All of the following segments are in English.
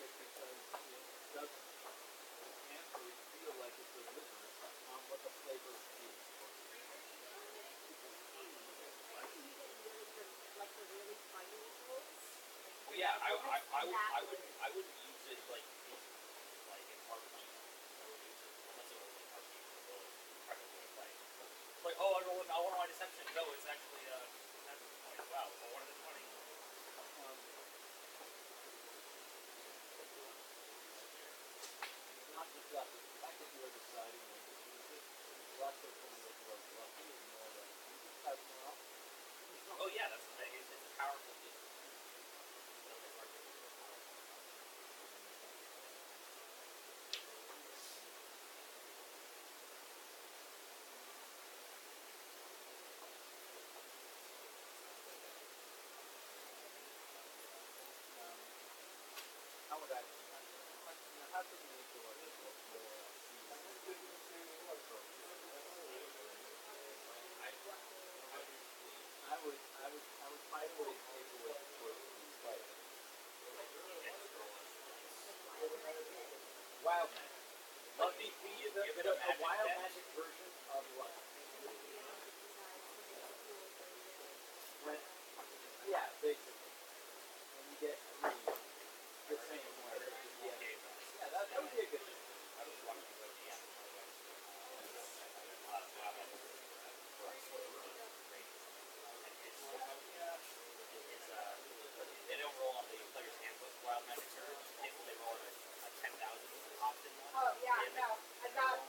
it because it doesn't can't really feel like it's delivering on what the flavor is. Well, yeah, I wouldn't use it like in RPG. I would use it unless it was like RPG capability. Probably wouldn't play. It's like, oh, I want my deception. No, it's actually natural 20. Wow, it's a 1 in a 20. Not just that, but the fact that you are deciding when to use it is less of something that was lucky and more that you just have more options. Oh yeah, that's the thing. It's a powerful tool. How would I? How could we make the work more I would find a way to take away the choice of spice. Wild magic. Let me give it a wild magic version of what? Yeah, basically. When you get 3 the same way. Yeah, that would be a good thing. I was watching the DM. They don't roll on the player's handbook wild magic surge. They roll on a 10,000 option one. Oh yeah, no. I got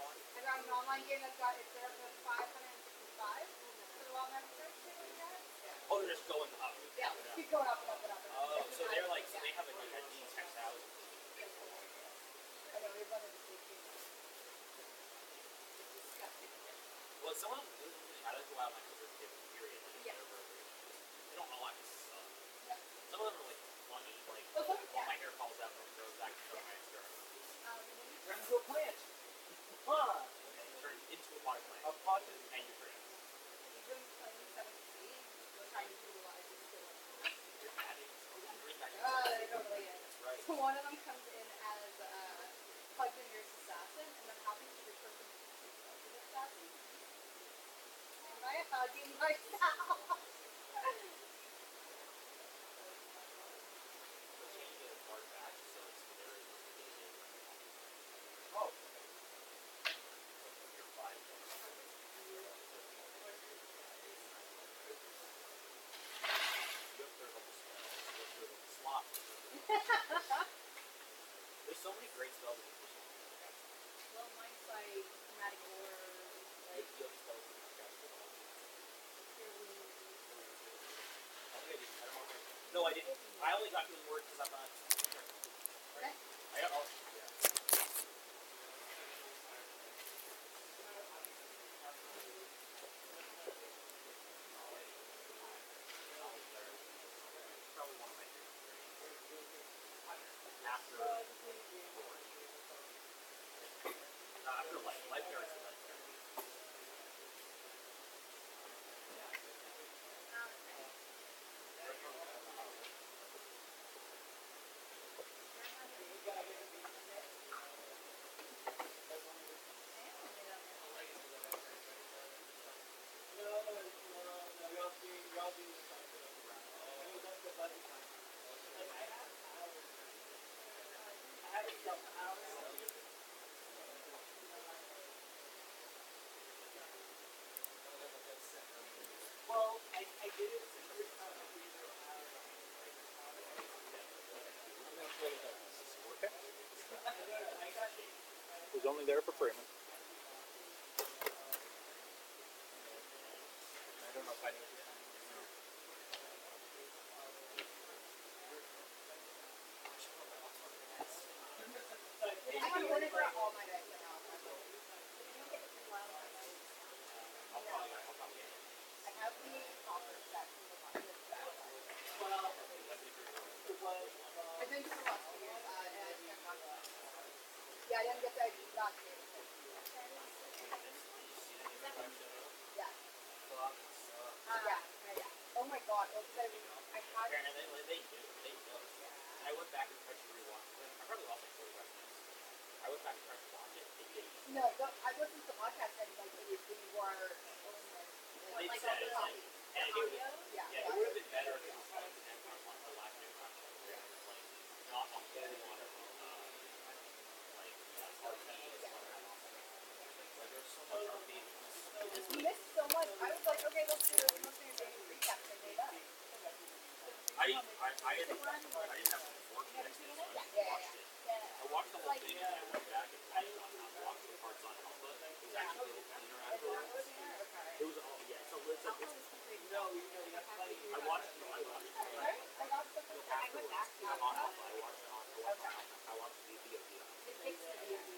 an online game that's got it's there for 565 for the wild magic surge thing we got. Yeah. Oh, they're just going up. Yeah, keep going up and up and up. Oh, so they're like, so they have like a D 10,000. I know, we wanted to see Well, some of them, I like the wild magic surge game, period. Yeah. They don't all have to suck. Yeah. Some of them are like funny, like all my hair falls out and grows back to my external. Turn into a plant. Huh. Turn into a potted plant. A potted and your brain. He's been playing 7C, trying to utilize his skill. You're adding. They totally is. That's right. So one of them comes in as plugged in your assassin, and then happens to return to the assassin. Am I hugging myself? Oh. You're fine. Slot. There's so many great spells in this one. Well, mine's like chromatic orb, like no, I didn't. I only got healing word because I'm not. Okay. I got all. Yeah. Probably one of my favorites. After life guards is like. Well, I did it every time I did it. I'm gonna play it. Okay. It was only there for Freeman. I don't know if I need to. I can run it for all my dice right now. I have the offer set from the market. I've been to the last few years, and I can't talk about it. Yeah, I didn't get the not here. Yeah. Yeah. Oh my god. I had. They do. They know. I went back and tried to rewatch it. I probably lost like 40 episodes. I went back and tried to watch it. No, I listened to the podcast and like you were They like said the it's copy. like, and it would, Yeah. yeah, it would have been better if it was like a live new concept where it was like not a whole lot of like arcade stuff. Like there's so much arcade. We missed so much. I was like, okay, let's do a game recap and they done. I didn't have Fortnite to watched it. I watched the whole thing and then I went back and watched the parts on Alpha. It was actually a little cleaner afterwards. It was all it's No, you know, that's funny. I watched it. I got the first time. I went back to I'm on Alpha. I watched it on Alpha. I watched the VOD. It takes the VOD.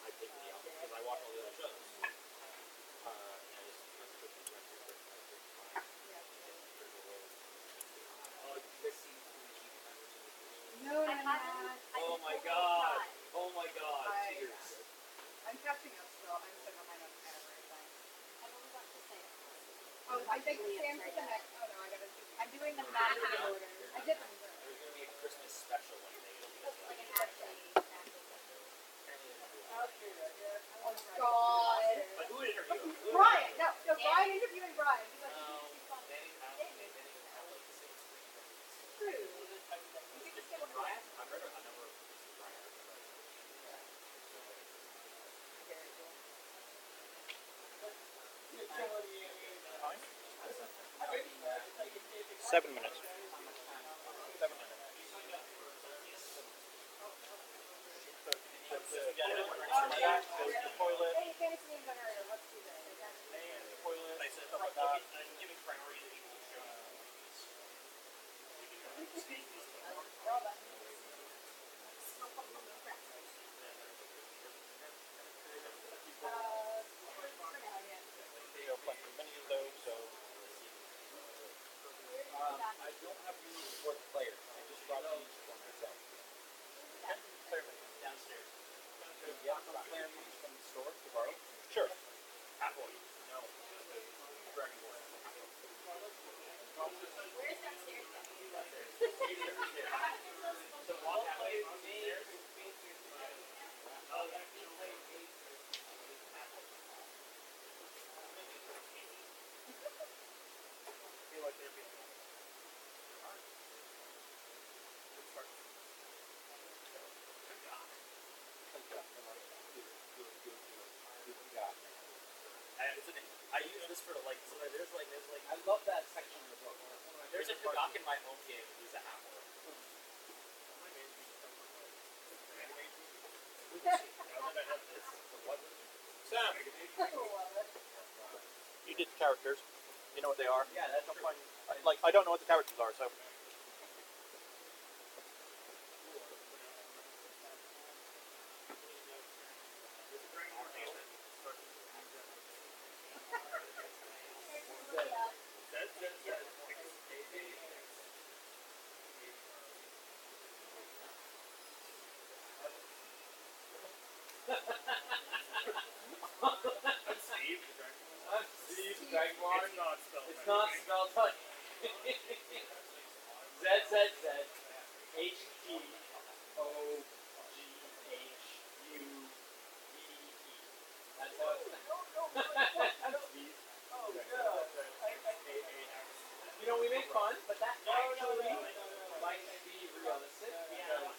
I take the Alpha because I watch all the other shows. No, I'm not. Oh my god! Oh my god! Tears. I'm catching up still. I'm so behind on everything. Oh, I think Sam's the next. Oh no, I gotta do. I'm doing the magic order. I did them. There's gonna be a Christmas special one day. Like an actually. Oh God. But who would interview him? Brian. No, Brian interviewing Brian. He's like, true. You could just get one of the ass. I've read a number of Brian. 7 minutes. 7 minutes. Goes to the toilet. Hey, fantasy name generator. Let's do this. Toilet. I said, Stuff like that. I'm giving priority to people who show We're all done. For now, yeah. There are plenty of many of those, so I don't have these for the players. I just brought these for myself. player menu. downstairs. Yeah, player these from the store to borrow. Sure. Apple. No. Dragon Ball. Where's downstairs? So walk that way upstairs. Feel like there'd be I use this for like so there's like I love that section of the book. there's a Hagak in my home game who's a half orc. Sam, you did the characters. You know what they are. Yeah, that's fun. I don't know what the characters are, so. Steve, Dragon Ball. It's not spelled like ZZZ HTOGHUBE. That's how it's Steve. Oh, God. You know, we make fun, but that actually might be realistic because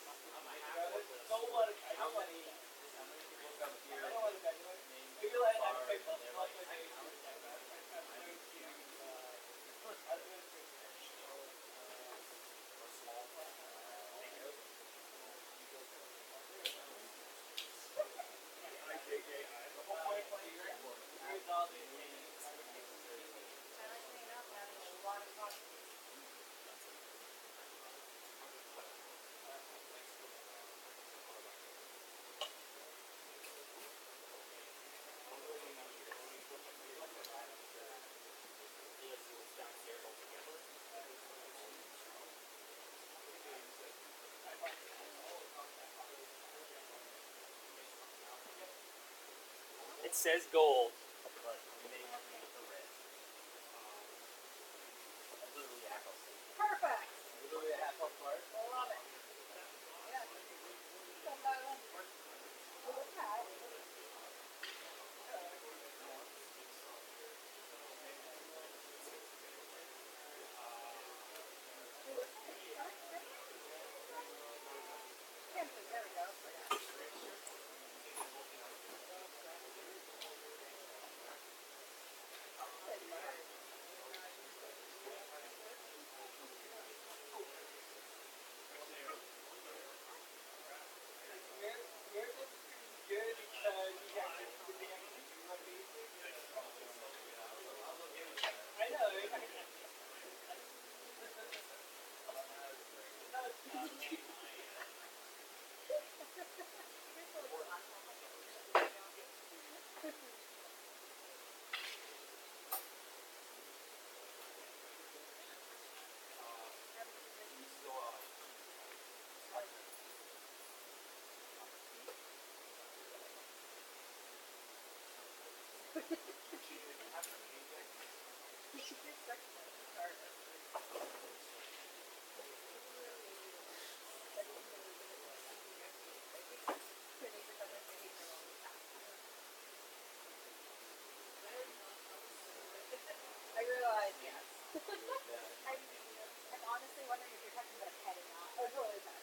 so what? How many people come here named Bard and they're like, It says gold, but they want me to red. I realize, yes. I'm honestly wondering if you're talking about a pet or not. Oh, totally a pet.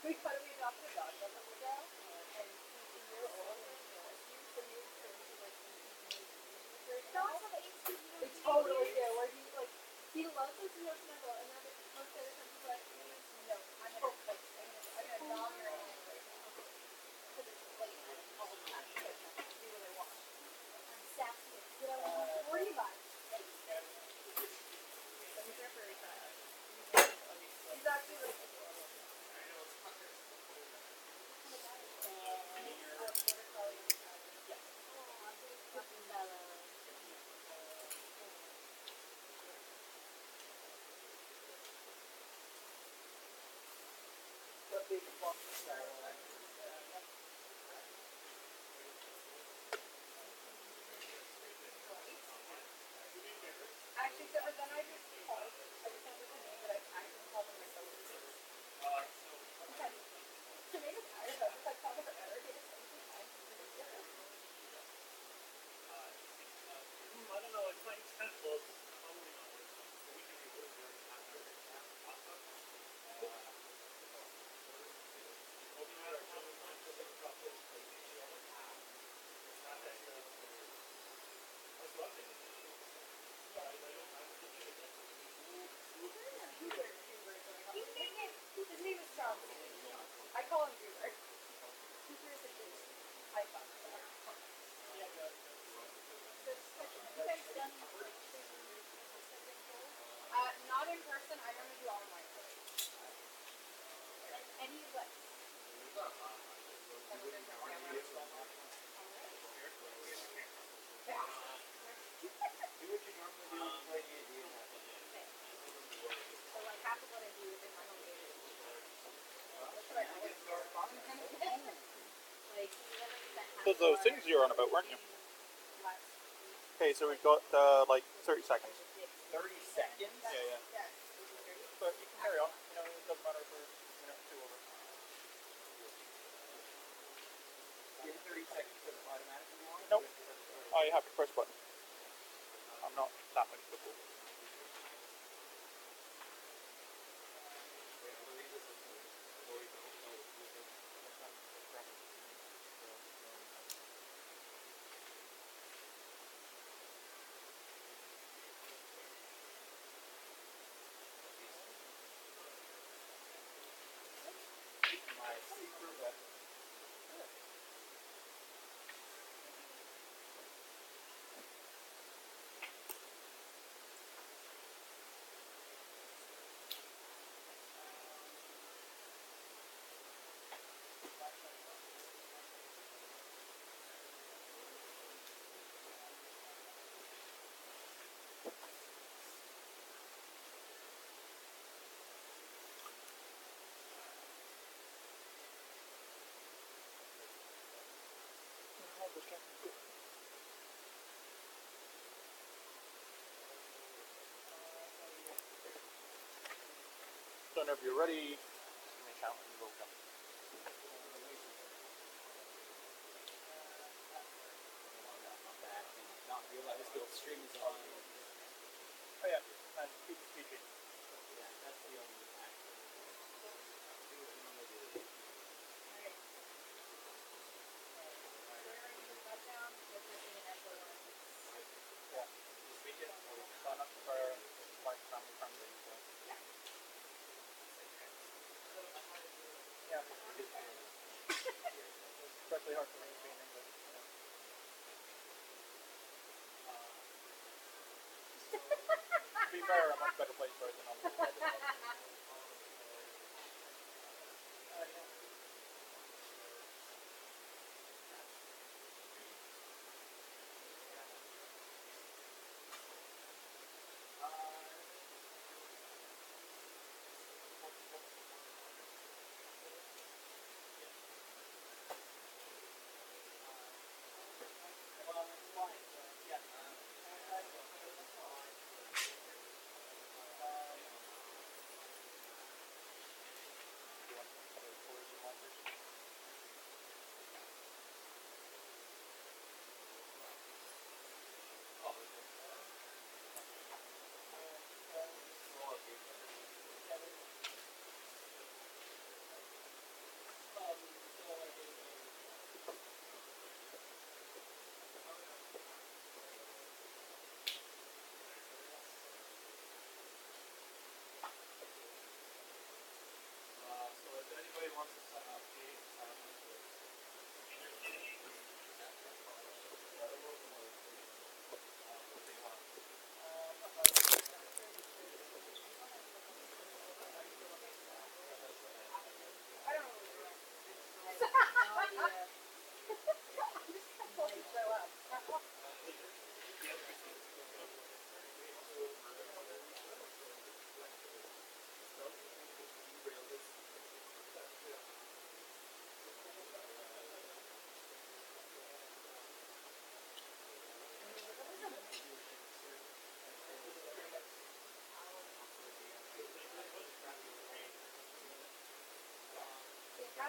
we adopted a dog a couple ago, and he's a year old and he's a rescue, so he was turned into like an Dogs have ACV. They totally do. Where he like he loves us and knows snuggle, and then most other times he's like, no, I'm gonna nom your hand right now because it's late. I don't have to do what I want. I'm sassy. You know, I'm pretty much. So he's our furry child. He's actually like adorable. Border collie. Yes. Oh, big puppy fella. The big fluffy style. Actually, so then I just called. I just went with the name that I actually called them myself. Okay. Her name is Iris. I just like called her Eric. It was sometimes. I don't know, it's like 10 close. Probably not worth it. We can be really very happy with that. His name is Charles. I call him Goober. Goober is a good icon. Not in person. I only do online. Any what? Yeah. Do what you normally do when you play D&D. So like half of what I do is in my home game. That's what I always do. Like Those those things you were on about, weren't you? what? Okay, so we've got like 30 seconds. 30 seconds? Yeah. Yeah. But you can carry on. You know, it doesn't matter if we're a minute or two over. In 30 seconds, does it automatically on? Nope. Oh, you have to press button. I'm not that much football. My secret weapon. So whenever you're ready, give me a shout and we'll go. Not realize the stream is on. Oh yeah, and keep speaking. Yeah, that's the only act. Yeah. Sign up for like family friendly. So. Yeah. Especially hard for me being English. You know. To be fair, I'm a much better place for it than I'm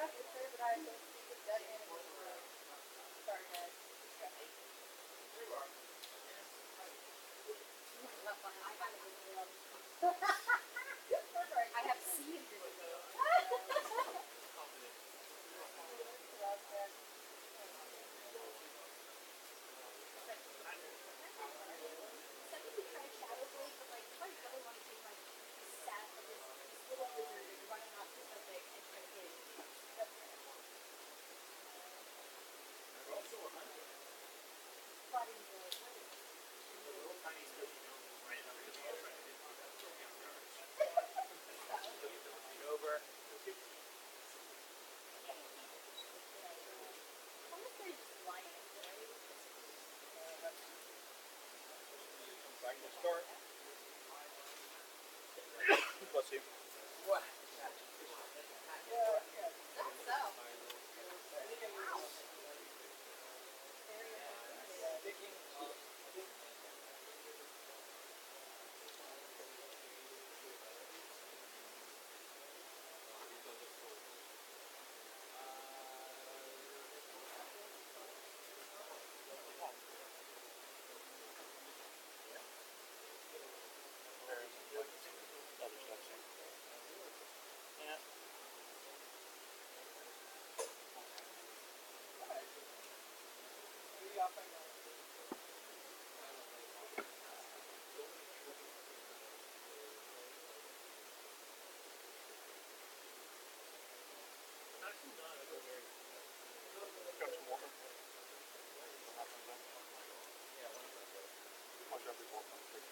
I have seeds in it. Something we tried shadow blade, but like, if I really want to take my sat of this little wizard and run him off to something and try to get it. That's fair. They're also a hunter. But in the The little tiny squishy gnome is right under the ball trying to hit you. That's what counts yards. Over. almost very just lying, right? Back to start. Bless you. What? That's so. Wow. Very Sticking up. Other stuff here. Yeah. Got some water. Watch every walk on the picture.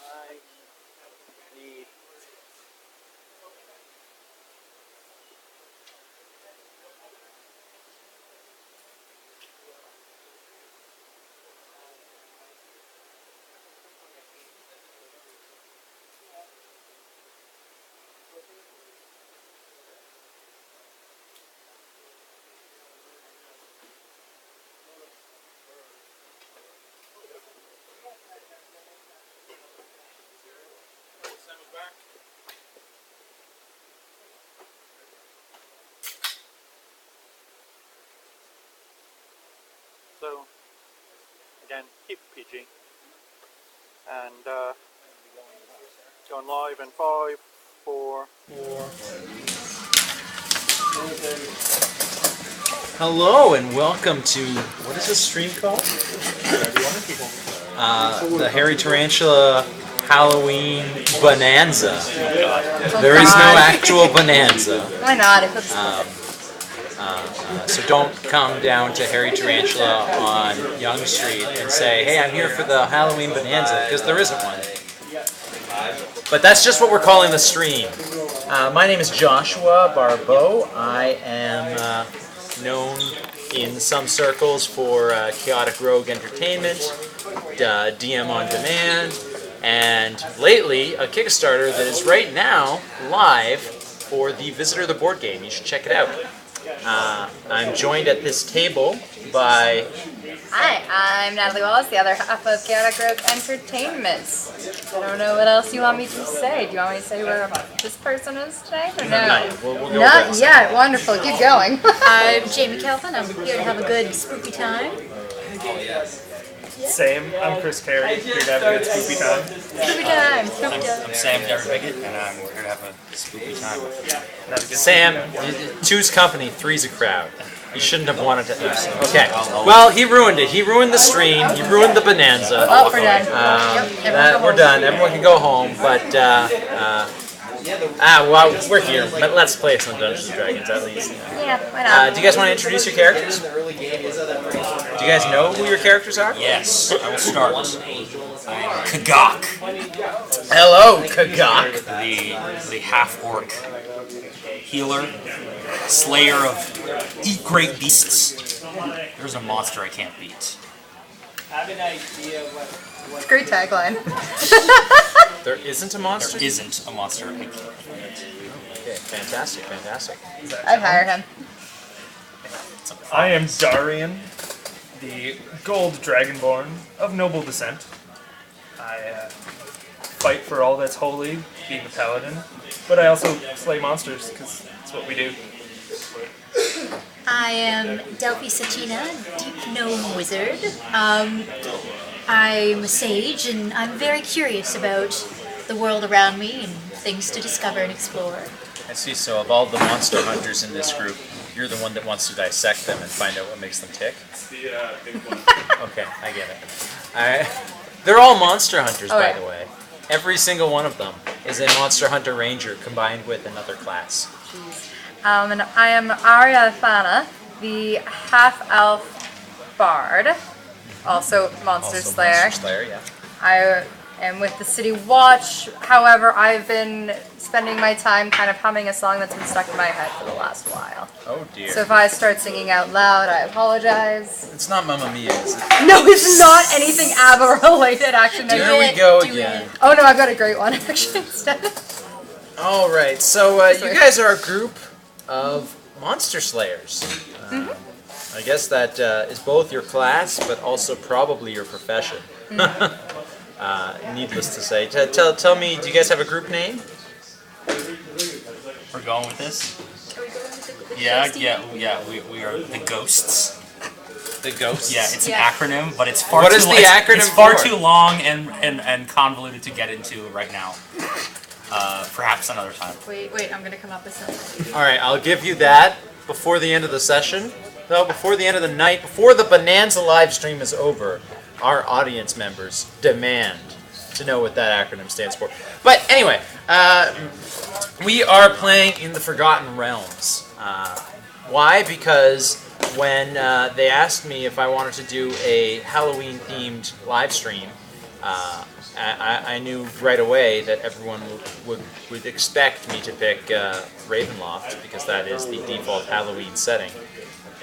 I need. Sam is back. So, again, keep it PG. And going live in 5, 4. Hello and welcome to, what is this stream called? The Hairy Tarantula Halloween Bonanza. There is no actual bonanza. Why not? If it's So don't come down to Hairy Tarantula on Young Street and say, hey, I'm here for the Halloween Bonanza, because there isn't one. But that's just what we're calling the stream. My name is Joshua Barbeau. I am known in some circles for Chaotic Rogue Entertainment, DM on Demand, and lately a Kickstarter that is right now live for the Visitor the board game. You should check it out. I'm joined at this table by... Hi, I'm Natalie Wallace, the other half of Chaotic Rogue Entertainment. I don't know what else you want me to say. Do you want me to say where this person is today? Or no? Not yet. We'll go Not with yet. Wonderful. Keep going. I'm Jamie Calvin. I'm here to have a good spooky time. Same. I'm Chris Carey. Here to have a good spooky time. Spooky time. Spooky time. I'm Sam Bigot, and I'm here to have a spooky time. Sam, two's company, three's a crowd. You shouldn't have wanted to. Okay. Well, he ruined it. He ruined the stream. He ruined the bonanza. Oh, we're done. We're done. Everyone can go home. But well, we're here. But let's play some Dungeons and Dragons at least. Yeah, why not? Do you guys want to introduce your characters? Do you guys know who your characters are? Yes, I will start. I'm Kagok, Hello, Kagok. the half-orc healer, slayer of eat great beasts. There's a monster I can't beat. Great tagline. There isn't a monster? There isn't a monster I can't beat. Okay, fantastic, fantastic. I'd hire him. I am Darian, the gold dragonborn of noble descent. I fight for all that's holy, being a paladin, but I also slay monsters, because that's what we do. I am Delphi Sachina, Deep Gnome Wizard. I'm a sage, and I'm very curious about the world around me and things to discover and explore. I see, so of all the monster hunters in this group, you're the one that wants to dissect them and find out what makes them tick? The big one. Okay, I get it. They're all monster hunters, by Okay. the way. Every single one of them is a monster hunter ranger combined with another class. And I am Arya Fana, the half-elf bard, also Monster Also Slayer. Monster Slayer, yeah. I am with the City Watch. However, I've been spending my time kind of humming a song that's been stuck in my head for the last while. Oh dear. So if I start singing out loud, I apologize. It's not Mamma Mia, is it? No, it's not anything ABBA related, actually. There we go again. Oh no, I've got a great one actually instead. Alright, so you guys are a group of monster slayers. I guess that is both your class, but also probably your profession. Needless to say. Tell me, do you guys have a group name? We're going with this? Are we going with the Yeah, ghosty? we are the Ghosts. The Ghosts? Yeah, it's Yeah. an acronym, but it's far What too is the it's acronym far for? too long and convoluted to get into right now. Perhaps another time. Wait, I'm gonna come up with something. Alright, I'll give you that before the end of the session. No, before the end of the night, before the Bonanza live stream is over, our audience members demand to know what that acronym stands for. But anyway, we are playing in the Forgotten Realms. Why? Because when they asked me if I wanted to do a Halloween-themed live stream, I knew right away that everyone would expect me to pick Ravenloft, because that is the default Halloween setting.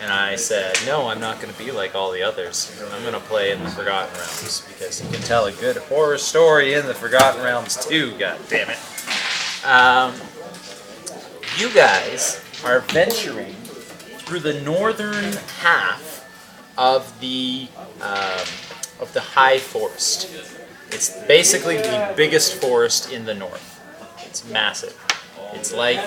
And I said, no, I'm not going to be like all the others. I'm going to play in the Forgotten Realms, because you can tell a good horror story in the Forgotten Realms too, god damn it. You guys are venturing through the northern half of the High Forest. It's basically the biggest forest in the north. It's massive. It's like...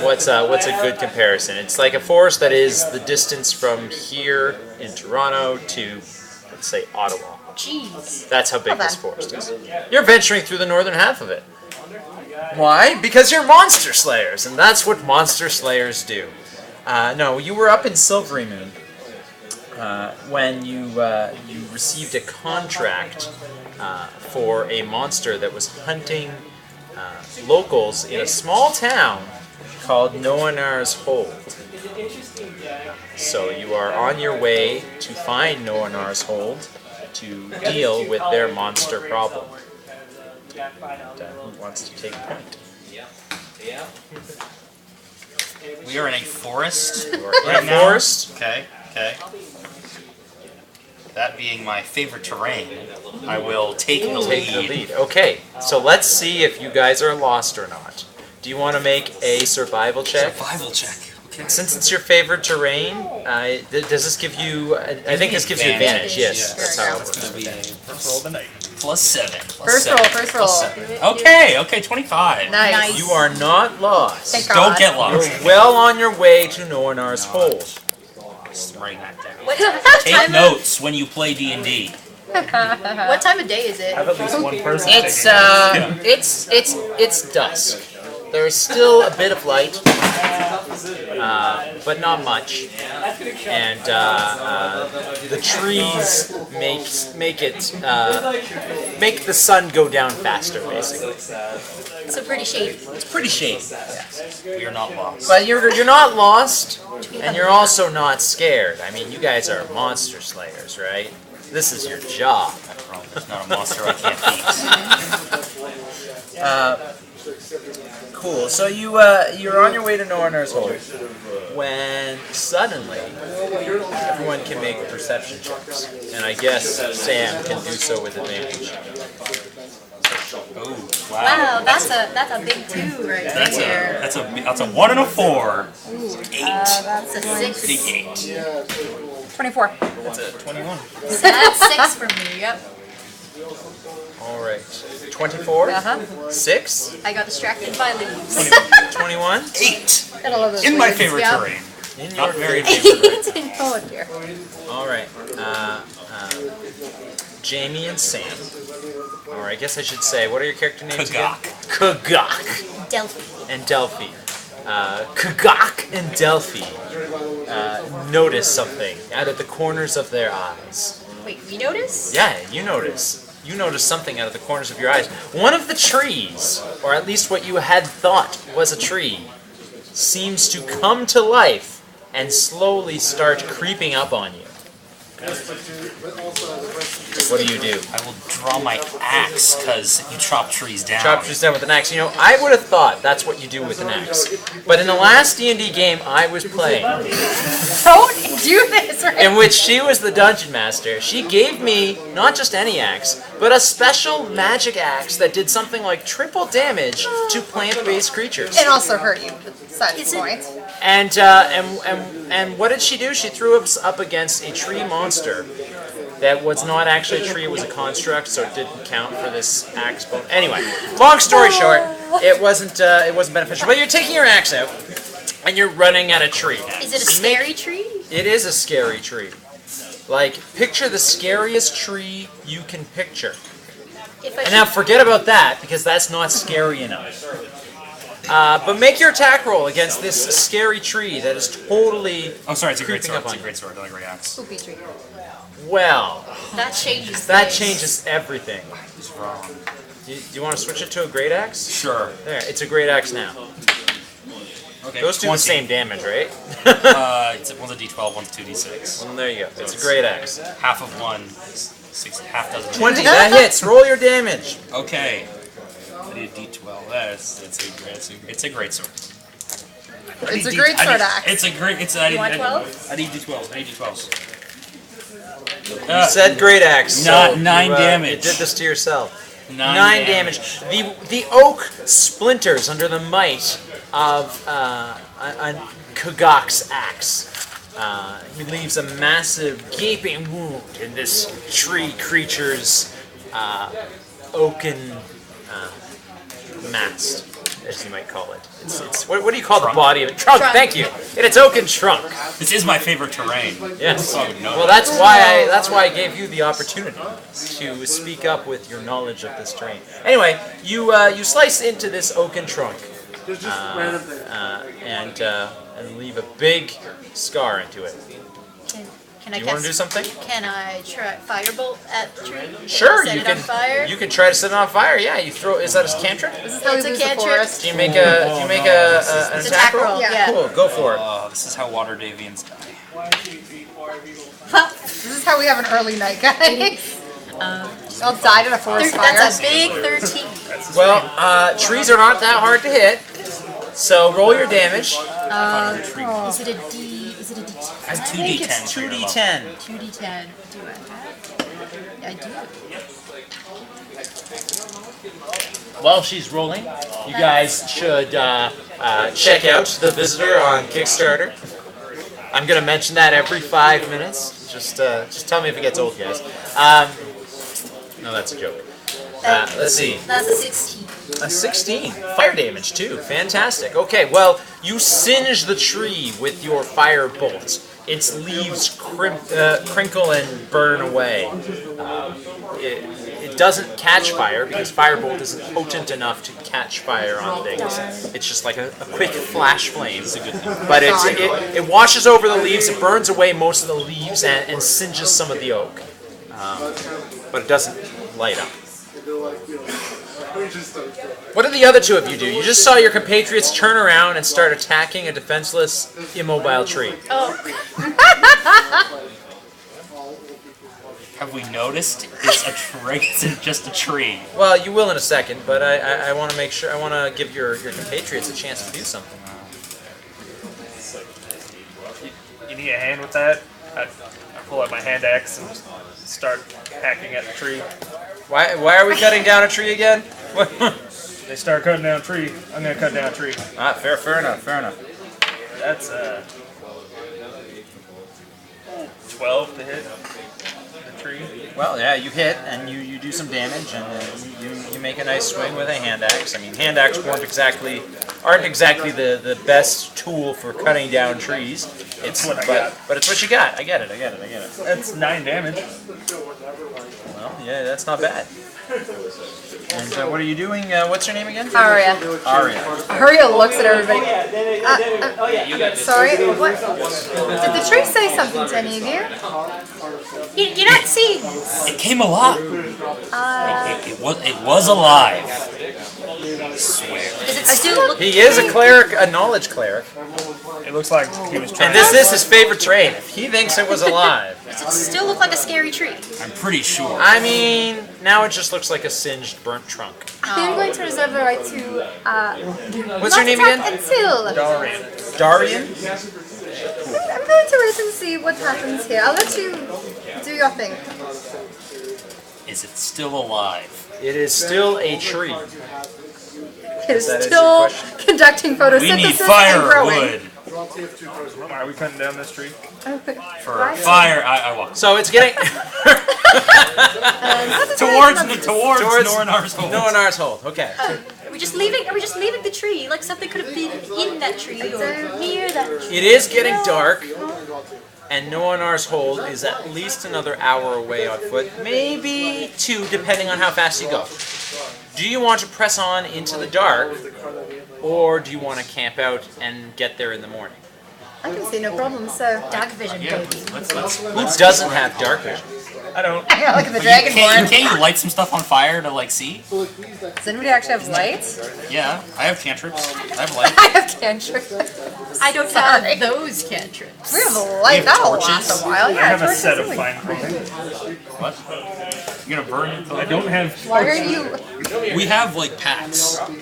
What's a good comparison? It's like a forest that is the distance from here in Toronto to, let's say, Ottawa. Jeez. That's how big this forest is. You're venturing through the northern half of it. Why? Because you're monster slayers, and that's what monster slayers do. No, you were up in Silvery Moon when you received a contract for a monster that was hunting locals in a small town called Noanar's Hold. So you are on your way to find Noanar's Hold to deal with their monster problem. Who wants to take point? We are in a forest. You are in a forest. Okay. That being my favorite terrain, I will take the lead. Okay, so let's see if you guys are lost or not. Do you want to make a survival check? Survival check. Okay. Since it's your favorite terrain, does this give you... I think this gives you advantage, yes. That's how it works. It's going to be First roll of the night. +7. First roll. Okay, 25. Nice. You are not lost. Thank Don't God. get lost. You're well on your way to Noanar's Hold. Just writing that down. What Take time notes when you play D&D. what time of day is it? Have at least one person It's taking it's dusk. There is still a bit of light. but not much. And the trees make the sun go down faster, basically. So pretty shady. It's pretty shady. We are not lost. But you're not lost, and you're also not scared. I mean, you guys are monster slayers, right? This is your job. Well, there's not a monster I can't beat. Cool. So you're on your way to Norner's Hole when suddenly everyone can make perception checks, and I guess Sam can do so with advantage. Oh, Wow, that's a big 2 right there. That's a 1 and a 4. That's a 6. Big 8. 24. That's a 21. So that's 6 for me. Yep. All right. 24. 6. I got distracted by leaves. 21. 8. Gotta love those In my leaves. favorite Yeah. terrain. In Not your very It's favorite. in poet here. All right. Jamie and Sam. Or I guess I should say, what are your character names again? Kagak. Delphi. And Delphi. Kagak and Delphi notice something out of the corners of their eyes. Wait, we notice? Yeah, you notice. You notice something out of the corners of your eyes. One of the trees, or at least what you had thought was a tree, seems to come to life and slowly start creeping up on you. What do you do? I will draw my axe because you chop trees down. Chop trees down with an axe. You know, I would have thought that's what you do with an axe. But in the last D&D game I was playing, Don't do this, right? in which she was the dungeon master, she gave me not just any axe, but a special magic axe that did something like triple damage to plant-based creatures. It also hurt you, besides the point. And what did she do? She threw us up against a tree monster that was not actually a tree; it was a construct, so it didn't count for this axe bone. Anyway, long story short, it wasn't beneficial. But you're taking your axe out, and you're running at a tree. Is it a scary tree? It is a scary tree. Like, picture the scariest tree you can picture. If I And now forget about that, because that's not scary enough. But make your attack roll against this scary tree that is totally Oh, sorry, it's a great creeping sword. up It's a on you. great sword, not a great axe. Spooky tree. Well, that changes that things. changes everything. It's wrong. Do you want to switch it to a great axe? Sure. There, it's a great axe now. Okay. Those do the 20. same damage, right? One's a D12, one's a 2D6. Well, there you go. It's a great axe. Half of one, half dozen. 20, that hits. Roll your damage. Okay. I need a D12. It's a great sword. It's a great sword axe. It's a great. It's. You want 12? I need D12. I need D12s. You said great axe. So Not 9 you, damage. You did this to yourself. 9 damage. The oak splinters under the might of Kagak's axe. He leaves a massive gaping wound in this tree creature's oaken mast, as you might call it. It's what do you call the body of it? Trunk. Thank you. In its oaken trunk. This is my favorite terrain. Yes. Oh, no. Well, that's why I gave you the opportunity to speak up with your knowledge of this terrain. Anyway, you slice into this oaken trunk and leave a big scar into it. Can I Do you want to do cast? something? Can I try firebolt at the tree? Sure, Set you it can. on fire? You can try to set it on fire. Yeah, you throw. Is that a cantrip? This is how we It's a lose the cantrip. forest. Do you make an It's attack roll? Yeah. Cool. Go for it. This is how water Davians die. This is how we have an early night, guys. I'll die in a forest fire. That's a big 13. Well, trees are not that hard to hit, so roll your damage. Is it a D? Is it a D10? Has I think it's 2d10. 2D10. Do I have? Yeah, I do. While she's rolling, you guys should check out The Visitor on Kickstarter. I'm gonna mention that every 5 minutes. Just tell me if it gets old, guys. No, that's a joke. Let's see. That's a 16. A 16. Fire damage, too. Fantastic. Okay, well, you singe the tree with your fire bolt. Its leaves crinkle and burn away. It doesn't catch fire because firebolt isn't potent enough to catch fire on things. It's just like a quick flash flame. But it washes over the leaves, it burns away most of the leaves and singes some of the oak. But it doesn't light up. What did the other two of you do? You just saw your compatriots turn around and start attacking a defenseless, immobile tree. Oh. Have we noticed? It's a tree. It's just a tree. Well, you will in a second, but I want to make sure. I want to give your compatriots a chance to do something. You need a hand with that? I pull out my hand axe and start hacking at the tree. Why are we cutting down a tree again? They start cutting down a tree. I'm gonna cut down a tree. Fair enough. That's 12 to hit the tree. Well, yeah, you hit and you do some damage and you make a nice swing with a hand axe. I mean, hand axe aren't exactly the best tool for cutting down trees. It's what I got. But it's what you got. I get it. That's 9 damage. Well, yeah, that's not bad. And what are you doing? What's your name again? Aria. Aria looks at everybody. Sorry, what? Did the tree say something to any of you? You're not seeing. It came alive. It was alive. I swear. Does it still look? He is a cleric, a knowledge cleric. It looks like he was trying And this is his favorite trait. If he thinks it was alive. Does it still look like a scary tree? I'm pretty sure. I mean, now it just looks like a singed, burnt trunk. I'm going to reserve the right to. What's your name again? Until. Darian? I'm going to wait and see what happens here. I'll let you do your thing. Is it still alive? It is still a tree. It is That is still your question. conducting We photosynthesis need and growing. firewood. Why are we cutting down this tree? For fire, I walk. So it's getting Towards Norinar's hole. Norinar's hole. Okay. Are we just leaving the tree? Like something could have been in that tree or near that tree. It is getting dark, and Norinar's hole is at least another hour away on foot, maybe 2, depending on how fast you go. Do you want to press on into the dark, or do you want to camp out and get there in the morning? I can see no problem, so. Dark vision, baby. Who doesn't have dark vision? I don't. Look at the Can't you light some stuff on fire to like see? Does anybody actually have lights? Yeah, I have cantrips. I have light. I have cantrips. I don't have those cantrips. We have a light. have That'll torches? last a while. I Yeah, have a torches set of really- fine clothing. What? You're gonna burn it? I don't have. Why are you? We have like packs. Probably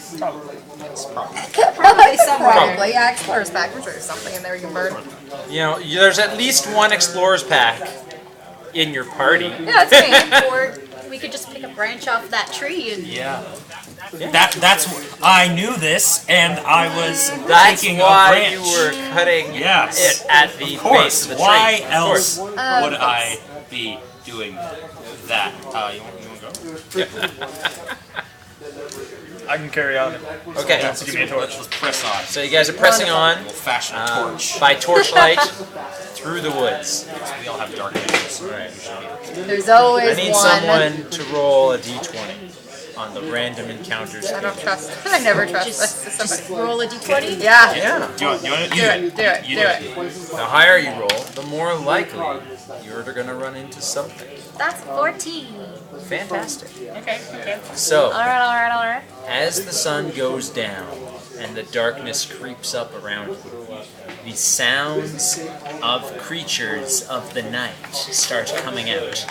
somewhere. Probably. Yeah, explorer's pack. I'm sure there's something in there you can burn. You know, there's at least one explorer's pack in your party. Yeah, that's me. Or we could just pick a branch off that tree and. Yeah. That's. I knew this, and I was That's taking why a branch. you were cutting Yes. it at the Of base course. of the tree. Why Of else course. would I be doing that? You want to go? I can carry on. Okay. Just give me a torch. Let's press on. So you guys are pressing on We'll fashion a torch. by torchlight through the woods. We all have dark visions. There's always I need one. someone to roll a d20 on the random encounters. I don't trust. I never trust Just, this. just Somebody. roll a d20. Yeah. Yeah. Do you want to Do it. Do it. You Do do it. The higher you roll, the more likely you're going to run into something. That's 14. Fantastic. Okay. So, Alright. as the sun goes down and the darkness creeps up around you, the sounds of creatures of the night start coming out.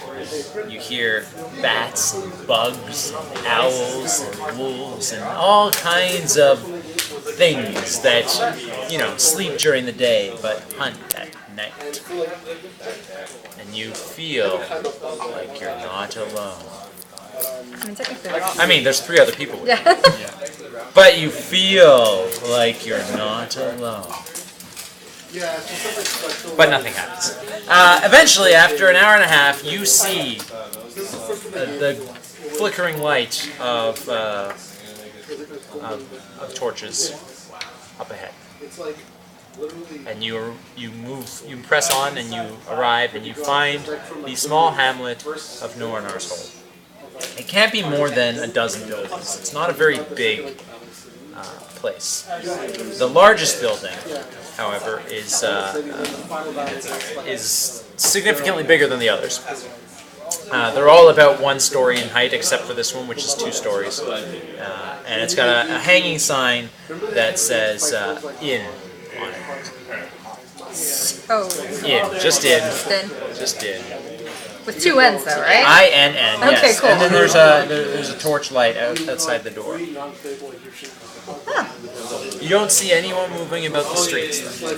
You hear bats and bugs and owls and wolves and all kinds of things that, you know, sleep during the day but hunt at night. And you feel like you're not alone. I mean, technically, we're all- I mean, there's 3 other people with you. Yeah. But you feel like you're not alone. But nothing happens. Eventually, after an hour and a half, you see the flickering light of torches up ahead. and you press on, and you arrive, and you find the small hamlet of Noarnar's Hold. It can't be more than a dozen buildings. It's not a very big place. The largest building, however, is significantly bigger than the others. They're all about 1 story in height, except for this one, which is 2 stories. And it's got a hanging sign that says "Inn" on it. Oh. Inn, just inn, Then. just inn. With 2 N's though, right? INN. Okay, Yes. cool. And then there's a torch light outside the door. Huh. You don't see anyone moving about the streets. No,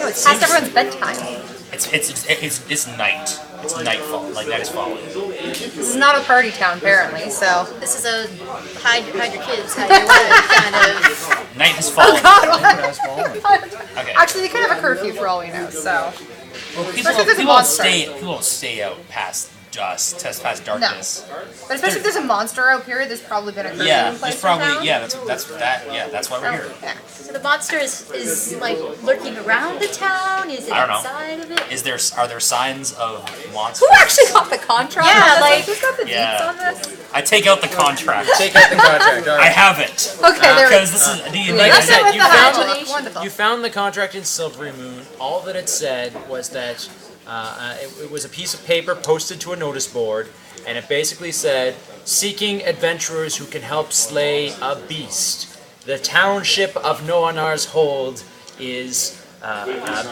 it's past everyone's bedtime. It's night. It's nightfall. Like night is falling. This is not a party town, apparently, so. This is a hide your kids, hide your wife kind of. Night is falling. Oh god, what? Okay. Actually, they could have a curfew for all we know, so. Well, Especially if there's a people monster. won't stay out past dusk, past darkness. But especially if there's a monster out here, there's probably been a curfew Yeah, in place there's probably in town. that's why we're here. Yeah. So the monster is like lurking around the town? Is it I don't know. inside of it? Are there signs of monsters? Who actually got the contract? Yeah, on this? like- Who's got the Yeah. deets on this? I take out the contract. Take out the contract. All I right. have it Okay, there we because go. this is the Like I That's said, it with you the found hygiene. Wonderful. You found the contract in Silvery Moon. All that it said was that it was a piece of paper posted to a notice board, and it basically said, "Seeking adventurers who can help slay a beast. The township of Noanar's Hold is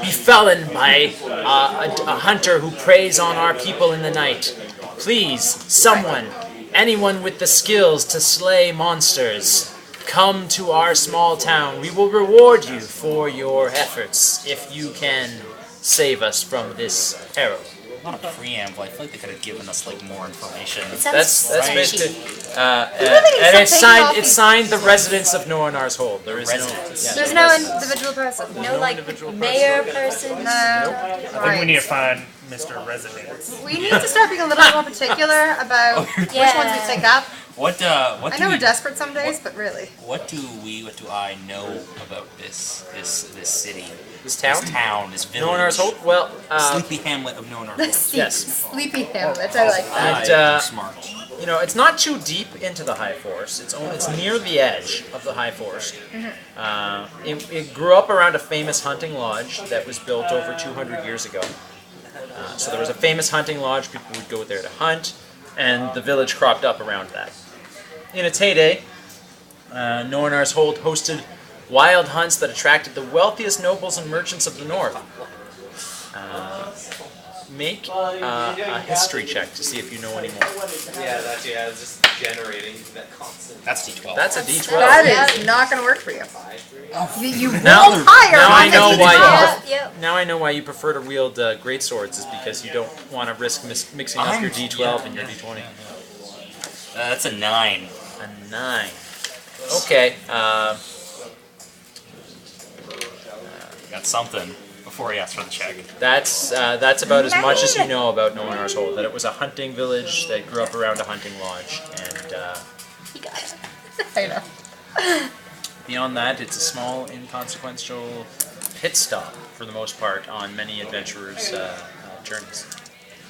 befallen by a hunter who preys on our people in the night. Please, someone, anyone with the skills to slay monsters, come to our small town. We will reward you for your efforts if you can save us from this peril." not a preamble. I feel like they could have given us like more information. It sounds That's sketchy. basically, really need and it's something signed. off It's these- signed the residents of Noanar's Hold. There is Residents. no. There's no individual person. No, like, individual mayor person? No. I think we need to find Mr. Resident. We need to start being a little more particular about which ones we take up. What I do know we, we're desperate some days, but really. what do I know about this city? This town. This village. Noanar's Hold. Well, Sleepy hamlet of Noanar's The Hold. Yes. Sleepy Hamlet, I like that. And, Smart. you know, it's not too deep into the High Forest. It's near the edge of the High Forest. It grew up around a famous hunting lodge that was built over 200 years ago. So there was a famous hunting lodge. People would go there to hunt, and the village cropped up around that. In its heyday, Noanar's Hold hosted wild hunts that attracted the wealthiest nobles and merchants of the north. Make a history check to see if you know any more. It's just generating that constant. That's D12. That's a D12. That is not going to work for you. You Now- rolled higher now on I know this why you D12. prefer- Yep. Now I know why you prefer to wield great swords, is because you don't want to risk mixing up your D12 and your D20. That's a 9. A 9. Okay. Got something before he asked for the check. That's about as much as you know about Noanar's Hold. That it was a hunting village that grew up around a hunting lodge, and You got it. I know. beyond that, it's a small, inconsequential pit stop for the most part on many adventurers' journeys.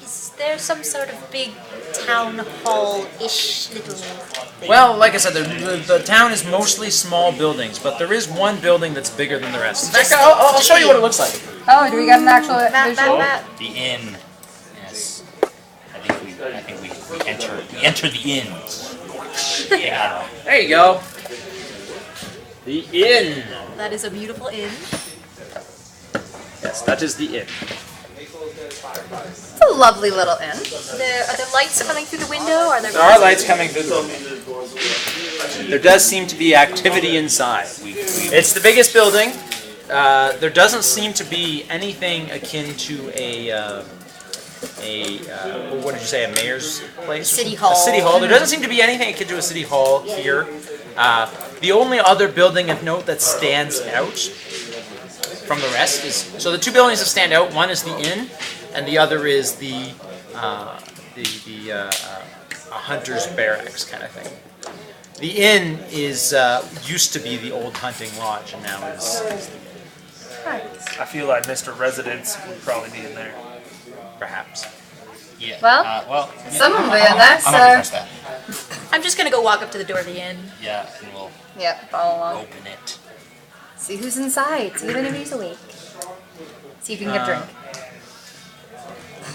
Is there some sort of big town hall-ish little thing? Well, like I said, the town is mostly small buildings, but there is one building that's bigger than the rest. In fact, I'll show you what it looks like. Oh, do we got an actual visual? Map. The inn. Yes. I think we enter the inn. Yeah. There you go. The inn. That is a beautiful inn. Yes, that is the inn. It's a lovely little inn. Are there lights coming through the window? Are there? There are lights coming through the building. There does seem to be activity inside. It's the biggest building. There doesn't seem to be anything akin to a what did you say, a mayor's place? City hall. A city hall. There doesn't seem to be anything akin to a city hall here. The only other building of note that stands out from the rest is, so the two buildings that stand out, one is the inn, and the other is the hunter's barracks kind of thing. The inn is used to be the old hunting lodge, and now is the inn. Right. I feel like Mr. Residence would probably be in there. Perhaps. Yeah. Well, Well. Someone will be in there, I'm gonna press so. that. I'm just gonna go walk up to the door of the inn. Yeah, and we'll Yep, follow along. open it. See who's inside. See if anybody's awake. See if you can get a drink.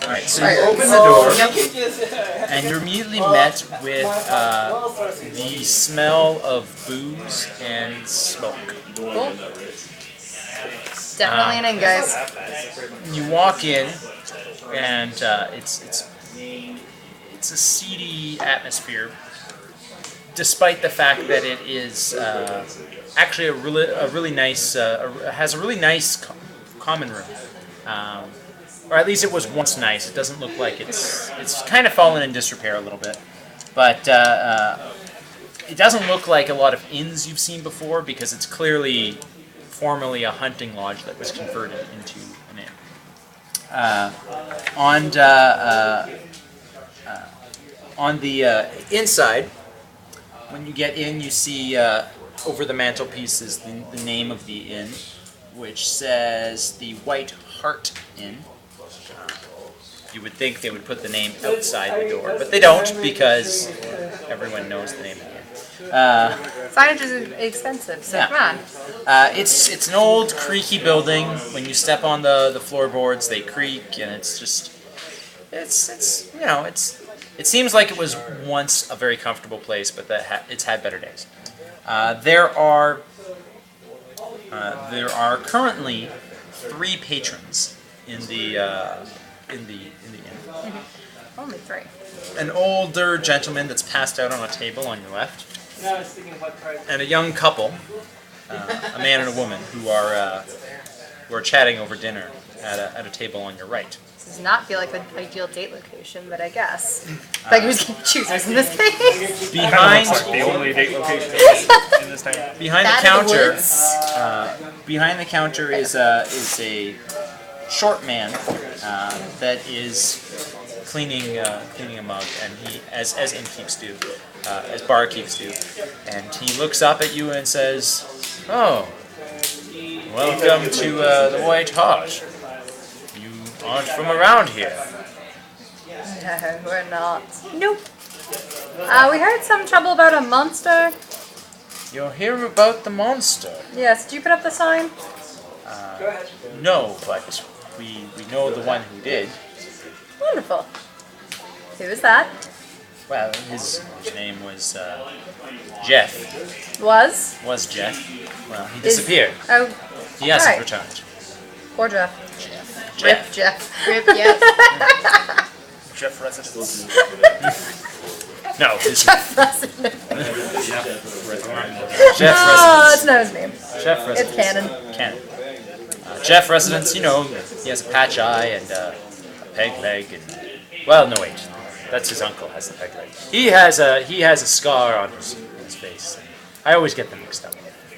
Alright, so you open the door, Yep. and you're immediately met with the smell of booze and smoke. Cool. Definitely an in, guys. You walk in, and it's a seedy atmosphere, despite the fact that it is actually a really nice has a really nice common room. Or at least it was once nice. It doesn't look like it's kind of fallen in disrepair a little bit, but it doesn't look like a lot of inns you've seen before because it's clearly formerly a hunting lodge that was converted into an inn. On the inside, when you get in, you see over the mantelpiece is the name of the inn, which says the White Hart Inn. You would think they would put the name outside the door, but they don't because everyone knows the name of the inn. Signage is expensive, so Yeah. come on. It's an old creaky building. When you step on the floorboards, they creak, and it's just it seems like it was once a very comfortable place, but that it's had better days. There are currently 3 patrons in the inn. Only 3. An older gentleman that's passed out on a table on your left, and a young couple, a man and a woman, who are chatting over dinner at a table on your right. This does not feel like the ideal date location, but I guess. Beggars can't choosers in this case. Behind Looks like the only date location in this town. behind the That in the counter, woods. behind the counter is a short man that is cleaning a mug, and he, as innkeeps do, as barkeeps do, and he looks up at you and says, "Oh, welcome to the White Hart. You aren't from around here." No, we're not. Nope. We heard some trouble about a monster. You'll hear about the monster. Yes, did you put up the sign? No, but we know the one who did. Wonderful. Who is that? Well, his name was Jeff. Was? Was Jeff. Well, he disappeared. Oh, He hasn't alright. returned. Poor Jeff. Jeff. Jeff. Rip, yes. Jeff Residence. No, his Jeff Resident. Jeff Oh, Residence. that's not his name. Jeff It's Residence. canon. Canon. Jeff Residence, he has a patch eye and a peg leg and... Well, no, wait. That's his uncle has the peg leg. He has a scar on his face. I always get them mixed up.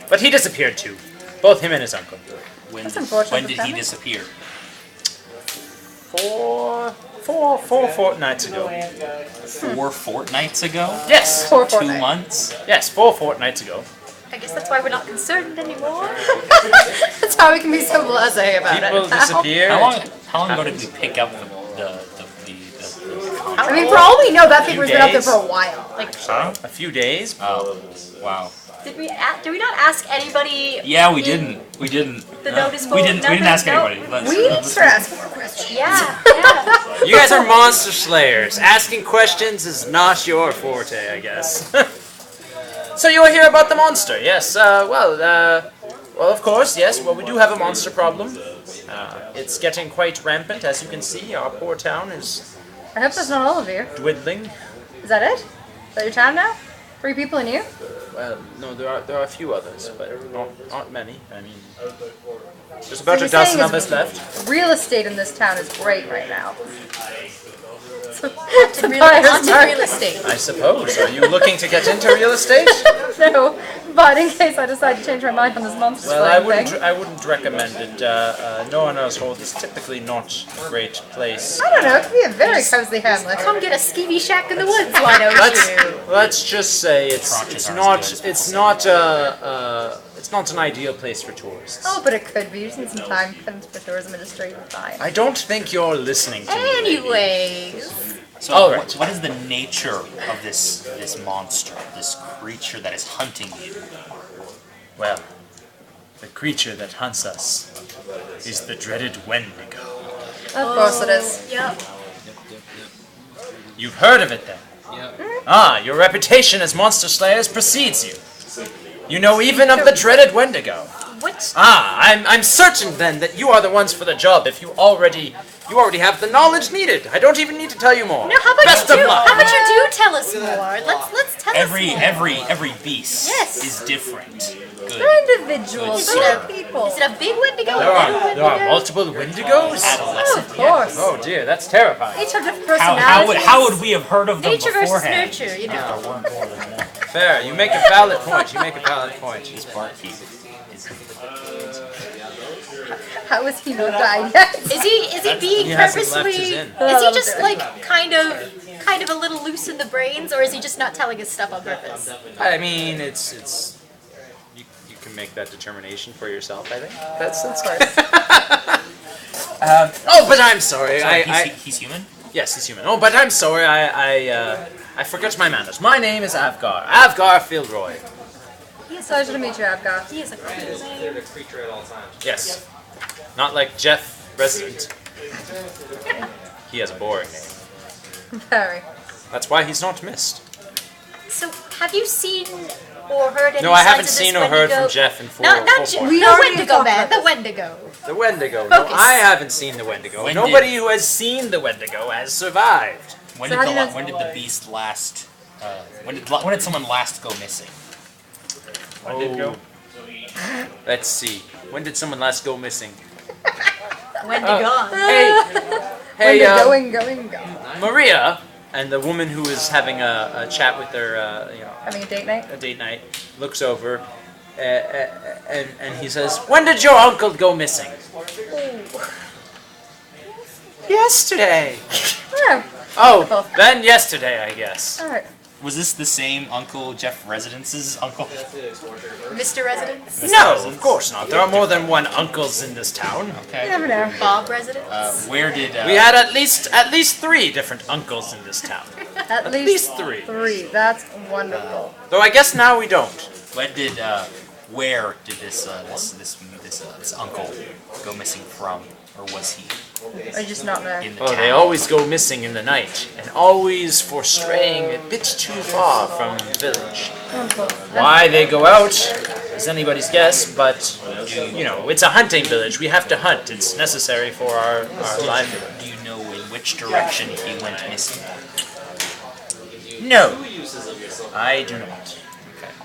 But he disappeared too. Both him and his uncle. That's unfortunate. When for did he family. disappear? Four fortnights ago. 4 fortnights ago? Yes. 4 2 fortnights. months? Yes, 4 fortnights ago. I guess that's why we're not concerned anymore. That's how we can be so blasé about People it. disappear. How long ago did we pick up the I mean, for all we know, that paper's been up there days? for a while. Like, A few days. Oh, wow. did we not ask anybody? Yeah, we in didn't. We didn't. The notice We board didn't number? ask No. anybody. Let's- We need to ask more questions. Yeah, yeah. You guys are monster slayers. Asking questions is not your forte, I guess. So you will hear about the monster, yes. Well, of course, yes. Well, we do have a monster problem. It's getting quite rampant, as you can see. Our poor town is I hope that's not all of you. dwindling. Is that it? Is that your town now? 3 people and you? Well, no, there are a few others, but not many. I mean, there's about you're a dozen saying of us left. Real estate in this town is great right now. Haunted real estate. I suppose. Are you looking to get into real estate? No, but in case I decide to change my mind on this monster Well, I slaying wouldn't. thing. I wouldn't recommend it. No one else holds. It's typically not a great place. I don't know, it could be a very cozy hamlet. Come get a skeevy shack in the woods, why don't you? Let's just say it's not It's not an ideal place for tourists. Oh, but it could be. You just need some time for tourism industry to find. I don't think you're listening to me. Anyways. So All right. what is the nature of this monster, this creature that is hunting you? Well, the creature that hunts us is the dreaded Wendigo. Of course it is. Yep. You've heard of it then? Ah, your reputation as monster slayers precedes you. You know even of the dreaded Wendigo. What? Ah, I'm certain then that you are the ones for the job if you already have the knowledge needed. I don't even need to tell you more. No, how about Best you of do? luck. How about you do tell us more? Let's tell us more. Every beast Yes. is different. Good. They're individuals. Is it They're a- people. Is it a big Wendigo? There a little are Wendigo? multiple Wendigos? Oh, Of course. Oh dear, that's terrifying. Each have different How personalities. would we have heard of them Nature versus beforehand? nurture, you know. Fair, you make a valid point. You make a valid point. This barkeep is How is he not dying yet? Is he being He hasn't left purposely? his inn. Is he just like kind of a little loose in the brains, or is he just not telling us stuff on purpose? I mean, it's you can make that determination for yourself. I think that's fine. Oh, but I'm sorry. he's human? Yes, he's human. Oh, but I'm sorry. I forgot my manners. My name is Avgar. Avgar Fieldroy. Pleasure to meet you, Abgar. He is a They're the creature at all times. Yes. Not like Jeff Resident. He has a boring name. Very. That's why he's not missed. So, have you seen or heard any No, I signs haven't of this seen or heard Wendigo? from Jeff in Not We the already Wendigo talked man, about the this. Wendigo. The Wendigo. No, Focus. I haven't seen the Wendigo. When Nobody who has seen the Wendigo has survived. When So did how do you know- when did the beast last? When did someone last go missing? When did it go? Let's see. When did someone last go missing? Wendigo. Hey, Going. Maria, and the woman who is having a chat with her, Having a date night? a date night, looks over, and he says, "When did your uncle go missing?" Yesterday. Oh, Oh, then yesterday, I guess. alright. Was this the same Uncle Jeff Residence's uncle? Mr. Residence? No, of course not. There are more than one uncles in this town. You Okay. never know. Bob Residence? Where did We had at least 3 different uncles in this town. At least 3. 3. That's wonderful. Though I guess now we don't. when did where did this uncle go missing from, or was he Or just not there. in the Oh, town? they always go missing in the night, and always for straying a bit too far from the village. Wonderful. Why they go out is anybody's guess, but you know, it's a hunting village. We have to hunt. It's necessary for our livelihood. Do you know in which direction he went missing? No, I do not.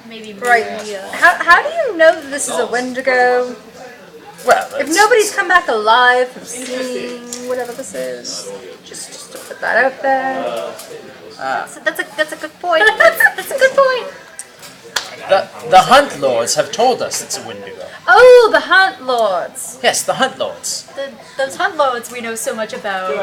Maybe Right. Maria. How do you know that this is a Wendigo? Well, If nobody's come back alive from seeing whatever this is, just to put that out there. That's a good point. That's a good point. the hunt lords have told us it's a Wendigo. Oh, the Hunt Lords. Yes, the hunt lords. Those hunt lords we know so much about.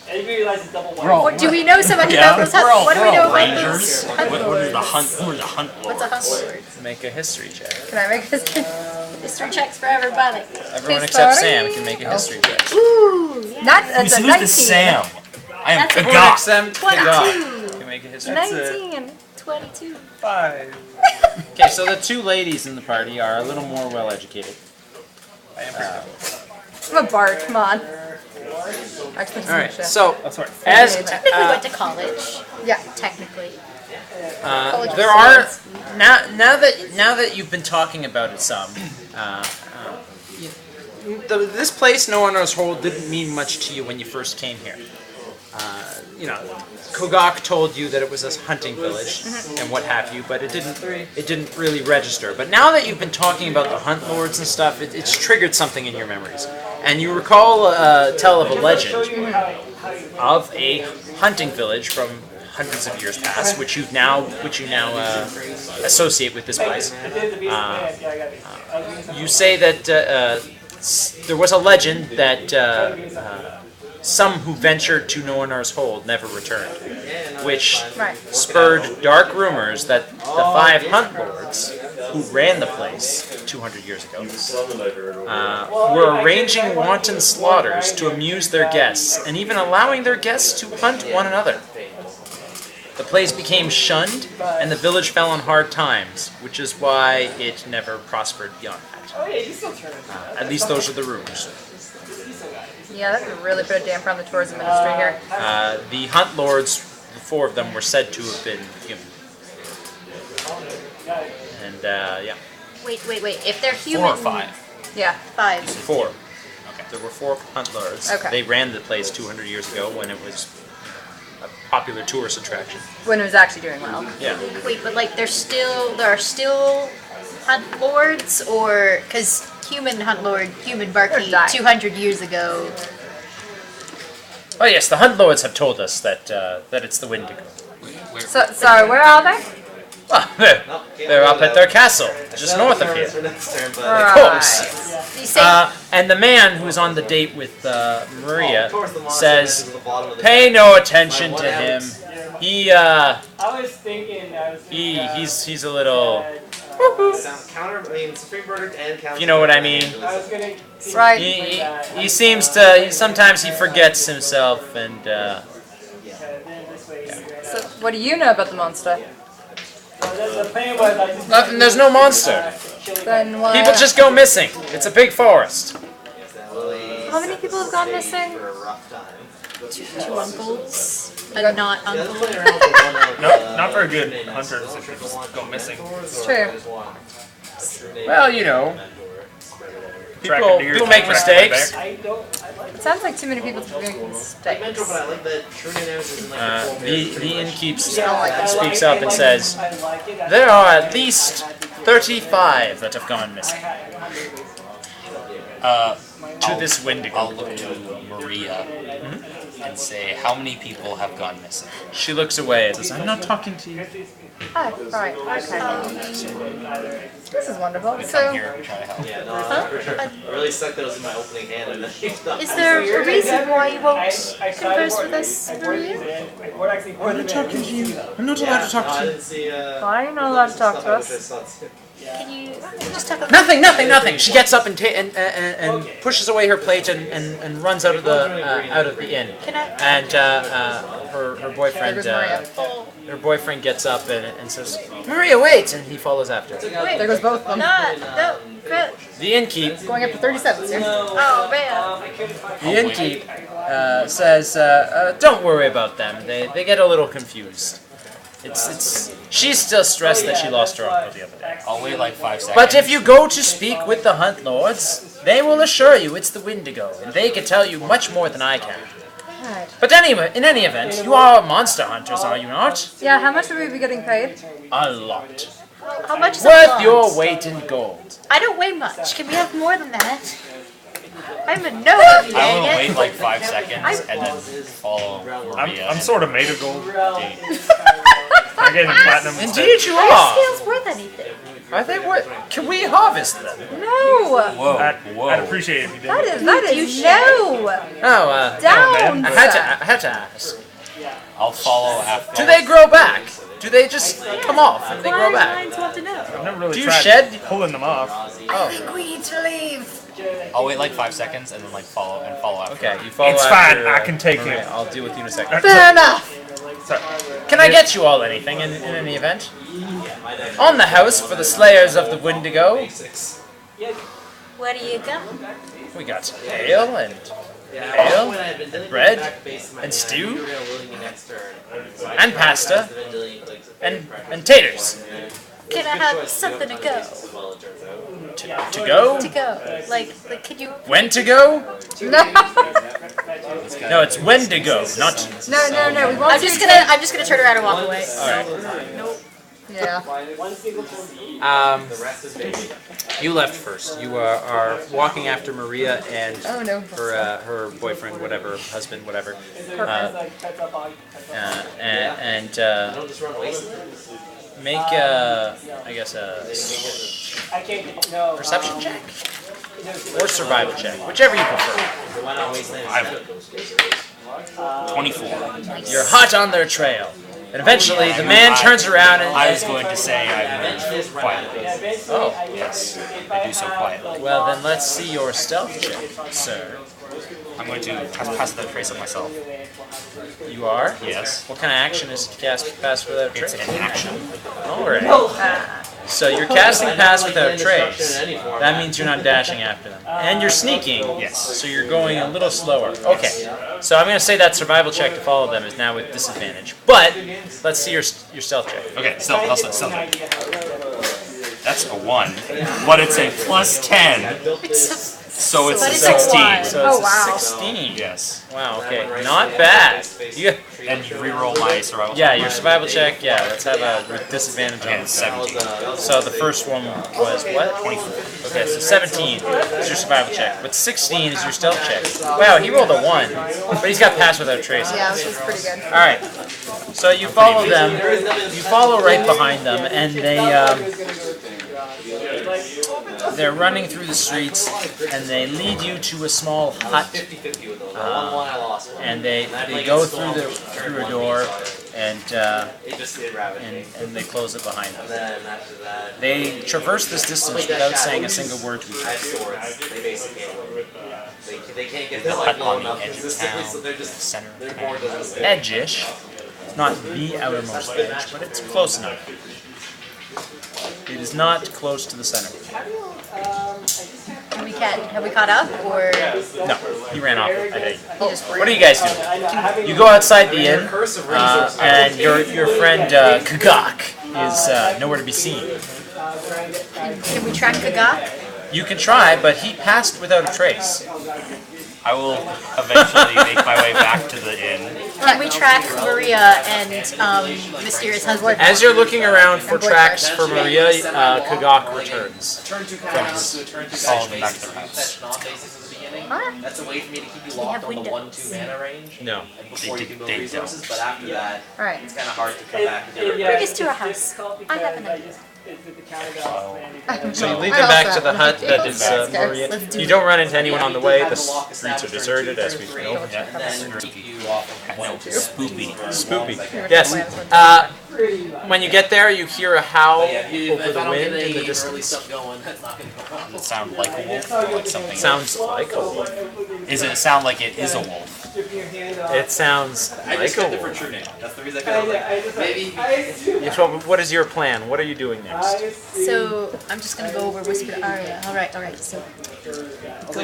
And you realize it's double We're all, What do we know so much about those hunt? What do we know about those hunt What are lords? the hunt? Who are the hunt What's a lords? hunt lord? Make a history check. Can I make this? History checks for everybody. Everyone Please, except sorry. Sam can make a history check. Ooh, yeah. Not Who's a who's 19. the Sam? I am That's a Everyone Kagak. except 22. Kagak can make a history check. 19. 22. 5. Okay, so the 2 ladies in the party are a little more well educated. I'm a bard. Come on. Experts in All right, shit. so Oh, sorry. as Technically went to college. Yeah. Technically. there are now that you've been talking about it some, this place, No Honor's Hold, didn't mean much to you when you first came here. You know, Kogak told you that it was a hunting village and what have you, but it didn't really register. But now that you've been talking about the hunt lords and stuff, it's triggered something in your memories, and you recall tell of a legend of a hunting village from hundreds of years past, which you now associate with this place. You say that there was a legend that some who ventured to No Honor's Hold never returned, which Right. spurred dark rumors that the 5 hunt lords who ran the place 200 years ago, were arranging wanton slaughters to amuse their guests, and even allowing their guests to hunt one another. The place became shunned, and the village fell on hard times, which is why it never prospered beyond that. At least those are the rumors. Yeah, that could really put a damper on the tourism industry here. The hunt lords, the 4 of them, were said to have been human. And, yeah. Wait. If they're 4 human, or 5. Yeah. 5. 4. Okay. There were 4 hunt lords. Okay. They ran the place 200 years ago when it was a popular tourist attraction. When it was actually doing well. Yeah. Wait, but like there are still hunt lords, or because human hunt lord, human barkeep, died. 200 years ago. Oh yes, the hunt lords have told us that it's the Wendigo. So, sorry, where are they? Well, they're up at their castle, just north of here. Of course. You say And the man who's on the date with Maria says, "Pay no attention to him. He's a little. If you know what I mean. Right. He seems to. Sometimes he forgets himself, and So, what do you know about the monster? nothing. There's no monster. Then why? People just go missing. It's a big forest. How many people have gone missing? 2 uncles, but not uncle. No, not very good hunters if you just go missing. It's true. Well, you know, Track people a deer, make track a mistakes. bear. It sounds like too many people make mistakes. The innkeep speaks up and says, "There are at least 35 that have gone missing to this Wendigo." I'll look to Maria and say, how many people have gone missing? She looks away and says, "I'm not talking to you." Oh, right. Okay. This is wonderful. Come So, here, try to help. I really sucked that it was in my opening hand and then Is there a reason why you won't converse with us, Maria? I'm not talking to you. I'm not allowed to talk I to you. didn't see why are you not allowed to talk to us? Can you just talk about Nothing. She gets up and pushes away her plate and runs out of the inn. Can I? And her boyfriend There goes Maria. her boyfriend gets up and says, "Maria, wait!" And he follows after. There goes both of them. No, The innkeep Going up to 37 here. oh man. The innkeep says, "Don't worry about them. They get a little confused. She's still stressed that she lost her uncle the other day. I'll wait like 5 seconds. But if you go to speak with the hunt lords, they will assure you it's the Wendigo, and they can tell you much more than I can. Right. But anyway, in any event, you are monster hunters, are you not? Yeah, how much would we be getting paid? A lot. How much is Worth a your lot? weight in gold. I don't weigh much. Can we have more than that? I'm a gnome, I will dang it. wait like 5 seconds and then follow Maria. I'm sort of made of gold. I'm getting platinum instead. Indeed you Are are. scales worth anything? I think what can we harvest them? No! Whoa, I'd appreciate it if you did. That is You no! Oh, Down! I had to ask. I'll follow after. Do they grow back? Do they just come off and they grow back? Minds want to know. I've never really Do you tried shed? pulling them off. I think we need to leave. I'll wait like 5 seconds and then like follow after. Okay, you follow It's after, fine, I can take Maria. it. I'll deal with you in a second. Fair enough! Sorry. Can I get you all anything in any event? On the house for the slayers of the Wendigo, What do you got? we got ale and bread and stew and pasta and taters. Can I have something to go? To go? To go. Like, can you? When to go? No! No, it's when to go, not. No, we won't I'm just gonna turn around and walk away. Alright. Yeah. You left first. You are walking after Maria and Oh no. her boyfriend, whatever, husband, whatever. Make I guess a perception check or survival check, whichever you prefer. 24. You're hot on their trail. And eventually, the man turns around and... I was going to say I move quietly. Oh. Yes, I do so quietly. Well, then let's see your stealth check, sir. I'm going to pass without trace on myself. You are? Yes. What kind of action is to cast Pass Without Trace? It's an action. Alright. So you're casting Pass Without Trace. That means you're not dashing after them. And you're sneaking. Yes. So you're going a little slower. Okay. So I'm going to say that survival check to follow them is now with disadvantage. But let's see your stealth check. Okay, stealth. That's a 1. But it's a plus 10. So it's But a it's a 16. one. So it's Oh, wow. a 16. Yes. Wow, okay. Not bad. You, And you reroll my survival. yeah, your survival check, yeah, let's have a disadvantage Okay, on it's 17. So the first one was what? 24. Okay, so 17 is your survival check, but 16 is your stealth check. Wow, he rolled a 1, but he's got Pass Without Trace. Yeah, which is pretty good. Alright, so you follow them, you follow right behind them, and they're running through the streets, and they lead you to a small hut, and they go through a door, and they close it behind them. They traverse this distance without saying a single word to each other. They can't get The to hut like on low the enough edge of consistently, town, so they're just center. they're bored of this. Edge-ish, not the outermost edge, but it's close enough. It is not close to the center. Have we caught up, or No, he ran off, I think. he just What are you guys doing? You go outside the inn, and your friend Kagak is nowhere to be seen. can we track Kagak? You can try, but he passed without a trace. I will eventually make my way back to the inn. Can we track Maria and mysterious husband? As you're looking around for And boyfriend. tracks for Maria, Kagak returns. Follow them back to their house. Huh? That's a way for me to keep you have locked on the windows. 1-2 mana range. No. And before you can build They resources, don't. but after that, Alright. it's kind of hard to come back. And Bring us to a house. I have an idea. So you lead I them back also to the have hut an that idea. is Let's Maria. do You it. don't run into anyone on the way. The streets are deserted, as we know. and then keep you off of No, spoopy. Spoopy. Yes. When you get there, you hear a howl over if I the don't get wind in any the early distance. stuff going, that's not going to go wrong. Does it sound like a wolf or like something? Sounds like a wolf. Is it sound like it is a wolf? It sounds I like just a kept it for wolf. true name. That's the reason I could like, maybe. Yes, well, what is your plan? What are you doing next? So I'm just gonna go over whisper to Arya. All right. So go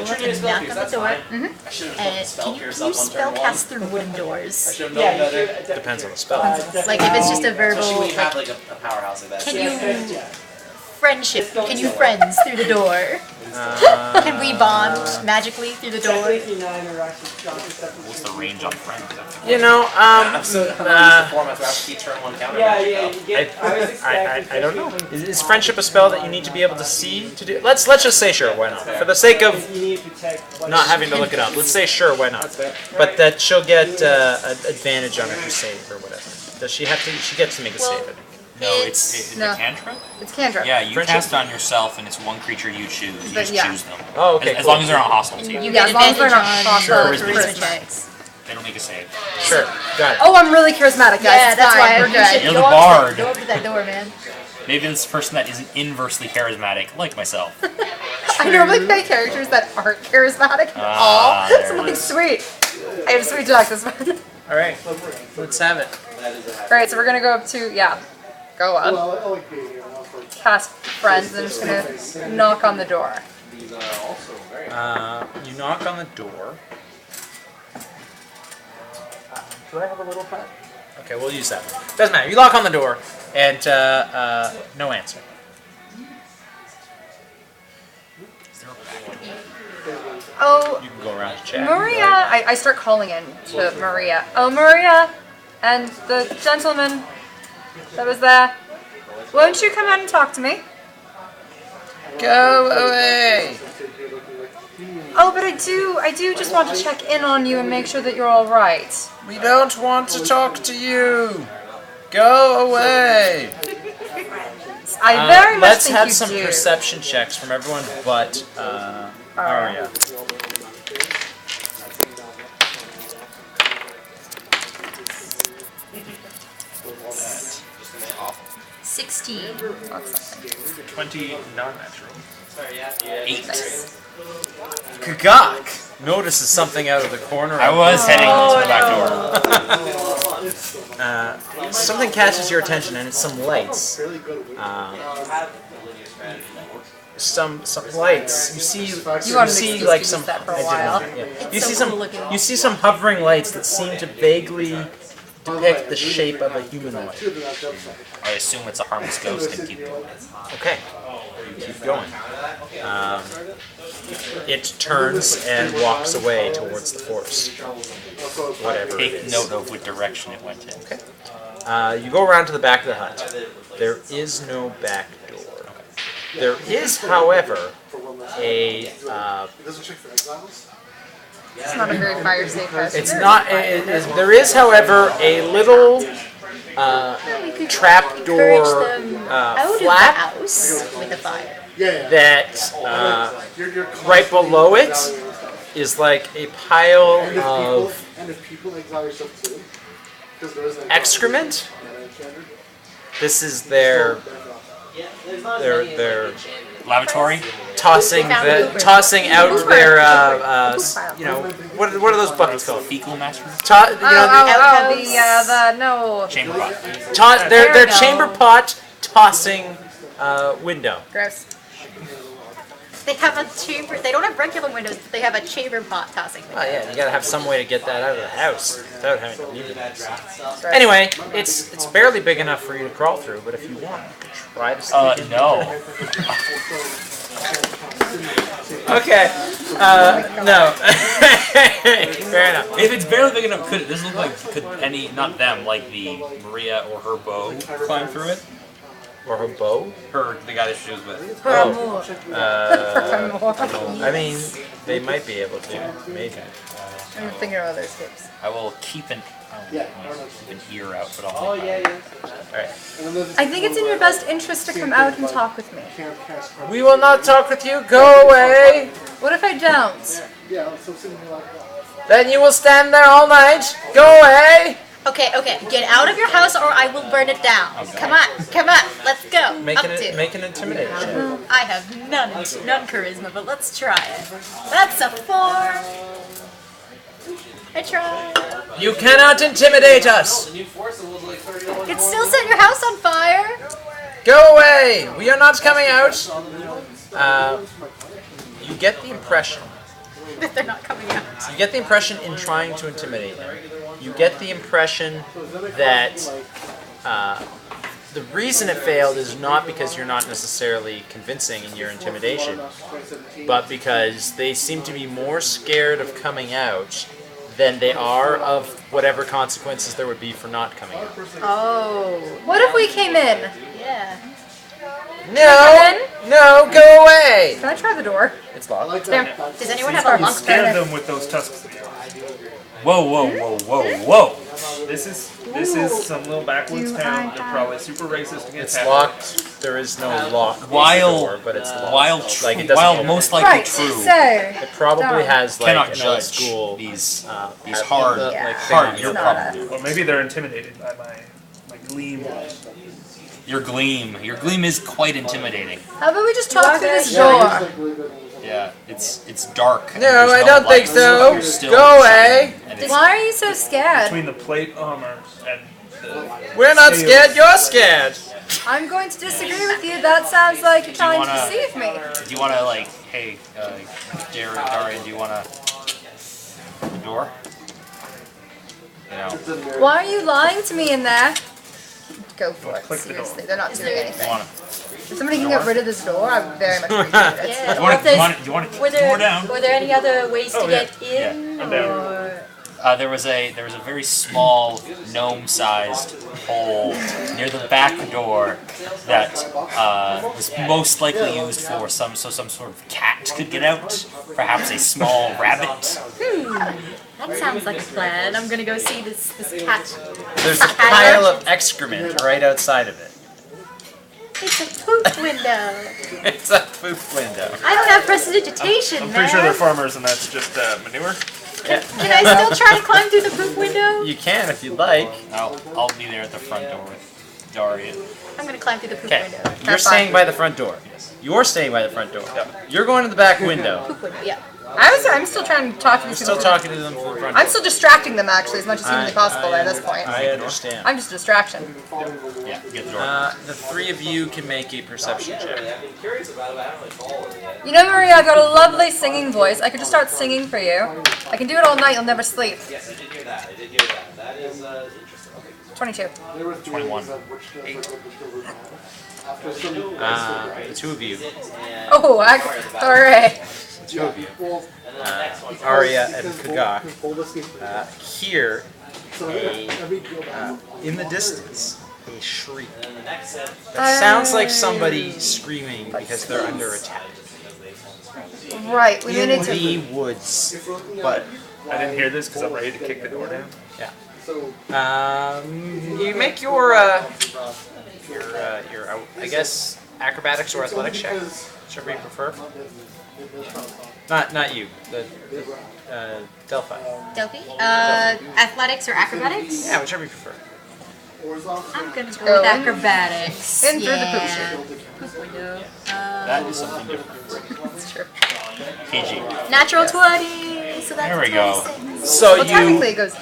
up and knock on the door. I should have And spell can you yourself on spell turn 1. cast through wooden doors? Should have known better. Depends on the spell. Like if it's just a verbal, Especially when you have like, like a powerhouse like that. can you friendship? Can you friends through the door? Can we bond magically through the door? What's the range on friends? You know, Format to actually turn 1 counter. I don't know. Is friendship a spell that you need to be able to see to do? Let's just say sure, why not? For the sake of not having to look it up, let's say sure, why not? But that she'll get an advantage on her save or whatever. Does she have to? She gets to make a save, I think. No, it's No. a cantrip? It's cantrip. Yeah, you Friendship? cast on yourself and it's one creature you choose. You But just yeah. choose them. Oh, okay, As cool. long as they're not hostile to you. You Yeah, get as long as they're advantage not on hostile to charisma charisma. checks. They don't make a save. Sure, got it. Oh, I'm really charismatic, guys. Yeah, It's that's fine. why We're you good. should You're go the up bard. Go up to that door, man. Maybe this person that isn't inversely charismatic, like myself. I normally play characters that aren't charismatic at all. there So I'm it like, is. sweet. I have sweet talk this one. All right, let's have it. Alright, so we're gonna go up to, go up. Cast friends, and I'm just gonna knock on the door. You knock on the door. Do I have a little pad? Okay, we'll use that. Doesn't matter. You knock on the door, and no answer. Oh, You can go around to chat. Maria! I start calling in to Maria. Oh, Maria! And the gentleman that was there. Won't you come out and talk to me? Go away! Oh, but I do just want to check in on you and make sure that you're alright. We don't want to talk to you. Go away. I very much Let's think have you some do. perception checks from everyone but Arya. 16. 20 non-natural. 8. Gagok notices something out of the corner. I was heading to the back door. Something catches your attention, and it's some lights. Some lights. You see like some. that for a while. You see some. You see some hovering lights that seem to vaguely depict the shape of a humanoid. I assume it's a harmless ghost and keep going. Okay, you keep going. It turns and walks away towards the forest. Whatever. it Take is. note of what direction it went in. Okay. You go around to the back of the hut. There is no back door. There is, however, a. It's not a very fire safe house. It's not. There is, however, a little trap door Encourage them out of the flap house with a fire. that right below it is like a pile of excrement. This is their Lavatory? tossing out their you know, what are those buckets called? Fecal matter? Chamber pot. Their There we go. chamber pot tossing window. Gross. They have a chamber. They don't have regular windows, but they have a chamber pot tossing. Oh yeah, you gotta have some way to get that out of the house without having to leave it. Anyway, it's barely big enough for you to crawl through, but if you want, you can try to sneak in. No. Okay. No. Fair enough. If it's barely big enough, could it doesn't look like not them, like the Maria or her beau climb through it? Or her bow? The guy that she was with. I mean, they might be able to. Maybe. I'm thinking of other escapes. I will keep an ear out, but I'll make Alright. I think it's in your best interest to come out and talk with me. We will not talk with you. Go away. What if I don't? Then you will stand there all night. Go away. Okay, get out of your house or I will burn it down. Come on, let's go. Make an intimidation check. I have none charisma, but let's try it. That's a 4. I tried. You cannot intimidate us. It still set your house on fire. Go away. We are not coming out. You get the impression. That they're not coming out. You get the impression in trying to intimidate them. You get the impression that the reason it failed is not because you're not necessarily convincing in your intimidation, but because they seem to be more scared of coming out than they are of whatever consequences there would be for not coming out. Oh. What if we came in? Yeah. No, go away. Can I try the door? It's locked. Does anyone have a You lock? scared them with those tusks of yours. Whoa. This is some little backwoods town. They're probably super racist against It's half. locked. There is no lock. While door, but it's locked. Like, it doesn't while open. most likely Right, true, so. It probably has like cannot an old judge school these like hard thing. your not problem. Or maybe they're intimidated by my gleam. Your gleam is quite intimidating. How about we just talk through this door? Yeah, it's dark. and No, there's I don't think lights, so. you're still Go away. shining, and it's- Why are you so scared? Between the plate armor and the We're not scared. You're scared. I'm going to disagree with you. That sounds like you're trying to wanna- deceive me. Do you want to hey, Darian, do you want the door? No. Why are you lying to me in there? Go for it. Click the door. Seriously, they're not doing anything. Want If somebody can get rid of this door, I very much appreciate it. Yeah. you want to Were more down? there any other ways to yeah. get in? I'm down. Or There was a very small gnome-sized hole near the back door that was most likely used for some sort of cat could get out, perhaps a small rabbit. that sounds like a plan. I'm gonna go see this cat. There's a pile of excrement right outside of it. It's a poop window. It's a poop window. I don't have prestidigitation, I'm man. pretty sure they're farmers and that's just manure. Can I still try to climb through the poop window? You can if you'd like. I'll be there at the front door. Daria. I'm gonna climb through the poop Okay. window. You're staying by the front door. You're staying by the front door. You're going to the back window. Poop window, yeah. I'm still trying to talk to You're these still people. talking to them from the front door. I'm still distracting them actually as much as humanly possible at this point. I understand. I'm just a distraction. Yeah, get the door. The three of you can make a perception check. You know, Maria, I've got a lovely singing voice. I could just start singing for you. I can do it all night. You'll never sleep. Yes, I did hear that. I did hear that. That is interesting. Okay. 22. 21. The two of you. Oh, alright. The two of you. Arya and Kagak hear in the distance a shriek. That sounds like somebody screaming because they're under attack. Right, we In needed to. the woods. But I didn't hear this because I'm ready to kick the door down. yeah. You make your I guess acrobatics or athletics check, whichever you prefer. Not you. The Delphi. Delphi? Athletics or acrobatics? Yeah, whichever you prefer. I'm gonna go Go with in. acrobatics. In through the poop yeah. chute. Poop window. That is something different. That's true. PG. Natural 20. So that's There we go. 26. So Well, technically it goes.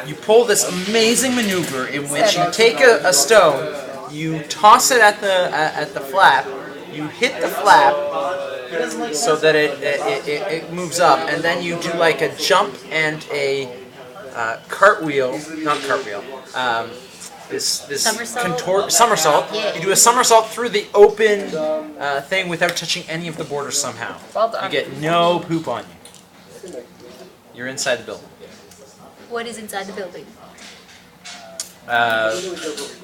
you pull this amazing maneuver in which you take a stone, you toss it at the flap, you hit the flap so that it moves up, and then you do like a jump and a cartwheel, not cartwheel. This Somersault? somersault. Yeah. You do a somersault through the open thing without touching any of the borders somehow. Well done. You get no poop on you. You're inside the building. What is inside the building?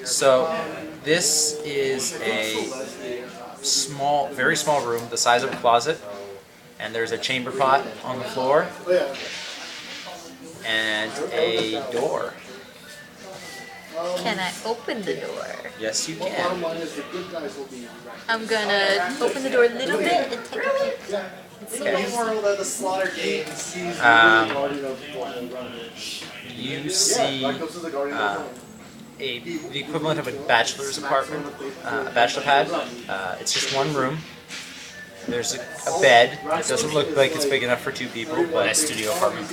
So this is a small, very small room, the size of a closet, and there's a chamber pot on the floor, and a door. Can I open the door? Yes, you can. I'm gonna open the door a little bit and take a peek. You see the equivalent of a bachelor's apartment, a bachelor pad. It's just one room. There's a bed. It doesn't look like it's big enough for two people, but Nice studio apartment.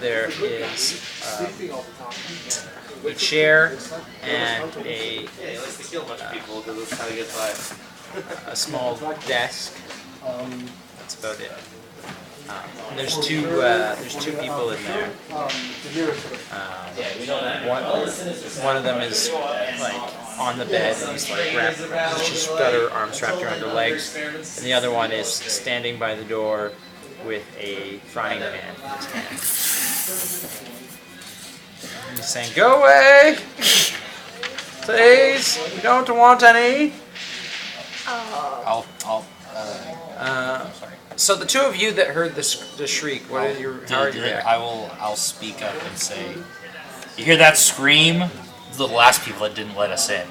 there is a chair and a small desk. That's about it. There's two people in there. One of them is like on the bed and he's like she's got her arms wrapped around her legs, and the other one is standing by the door with a frying pan in his hand. And he's saying, "Go away, please. We don't want any." So the two of you that heard the shriek, how are you reacting? I'll speak up and say, you hear that scream? Those are the last people that didn't let us in.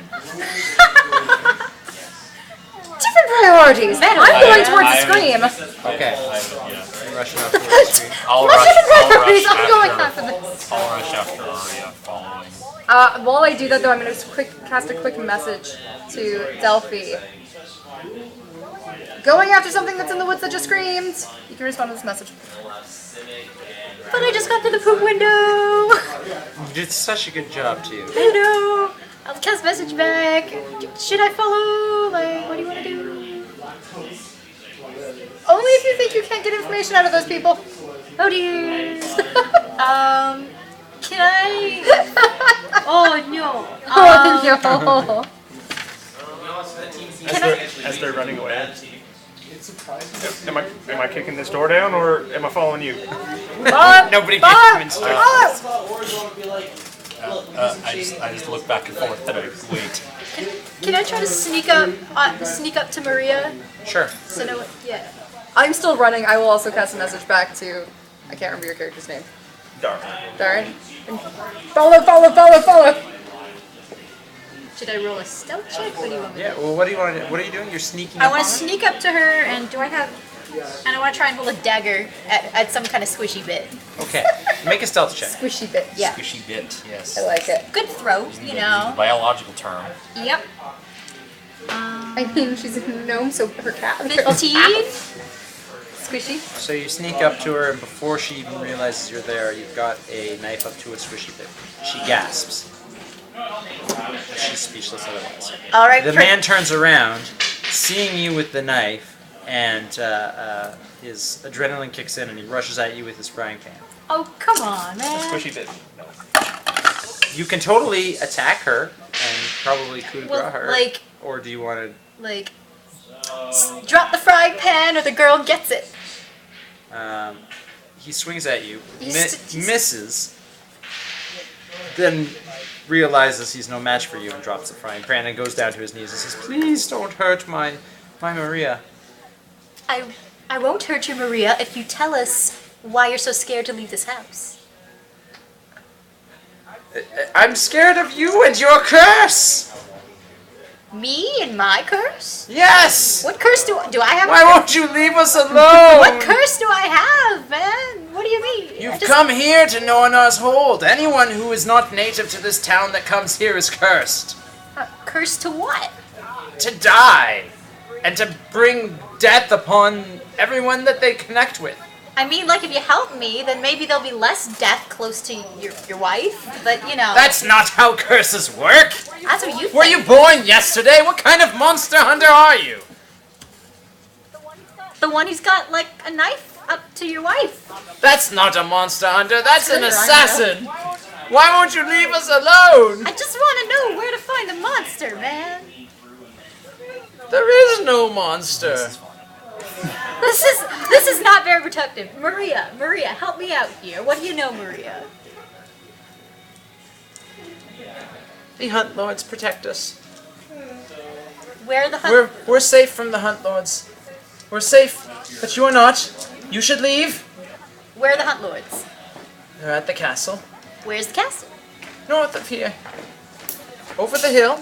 Different priorities. I'm going towards the scream. Okay. Yeah. Rushing up towards the street. I'll What's rush, different I'll rush priorities? I'm going after, after this. I'll rush after Aria following. While I do that though, I'm going to cast a quick message to Delphi. Going after something that's in the woods that just screamed. You can respond to this message. But I just got to the poop window. You did such a good job too. I know. I'll cast message back. Should I follow? Like, what do you want to do? Only if you think you can't get information out of those people. Oh dear. Can I? Oh no. Oh no. As they're running away. Am I kicking this door down or am I following you? Nobody gets instructions. I just look back and forth and I wait. Can I try to sneak up to Maria? Sure. So no, yeah. I'm still running. I will also cast a message back to. I can't remember your character's name. Darren. Follow. Should I roll a stealth check? What do you want me to do? Yeah. Well, what do you want to do? What are you doing? You're sneaking. I up want on to her? sneak up to her, and do I have And I want to try and hold a dagger at some kind of squishy bit. Okay. Make a stealth check. Squishy bit. Yeah. Squishy bit, yes. I like it. Good throw, Using you the know. biological term. Yep. I mean, she's a gnome, so her cat. 15. Squishy. So you sneak up to her, and before she even realizes you're there, you've got a knife up to a squishy bit. She gasps. She's speechless otherwise. All right. The man turns around, seeing you with the knife, and his adrenaline kicks in, and he rushes at you with his frying pan. Oh, come on, man. Squishy bit. No. You can totally attack her and probably coup de grace Well, her. like- Or do you want to... Like, drop the frying pan or the girl gets it. He swings at you, He's- misses, then realizes he's no match for you and drops the frying pan and goes down to his knees and says, "Please don't hurt my Maria." I won't hurt you, Maria, if you tell us why you're so scared to leave this house. I'm scared of you and your curse! Me and my curse? Yes! What curse do I have? Why won't you leave us alone? What curse do I have, man? What do you mean? I You've just- come here to Noanar's Hold. Anyone who is not native to this town that comes here is cursed. Curse to what? To die. And to bring death upon everyone that they connect with. I mean, like, if you help me, then maybe there'll be less death close to your wife, but, you know. That's not how curses work. That's what you think. Were you born yesterday? What kind of monster hunter are you? The one who's got, like, a knife up to your wife. That's not a monster hunter. That's an Good, I assassin. Why won't you leave us alone? I just want to know where to find the monster, man. There is no monster. This is not very protective. Maria, help me out here. What do you know, Maria? The Hunt Lords protect us. Where are the hunt? We're safe from the Hunt Lords. We're safe, but you are not. You should leave. Where are the hunt lords? They're at the castle. Where's the castle? North of here. Over the hill.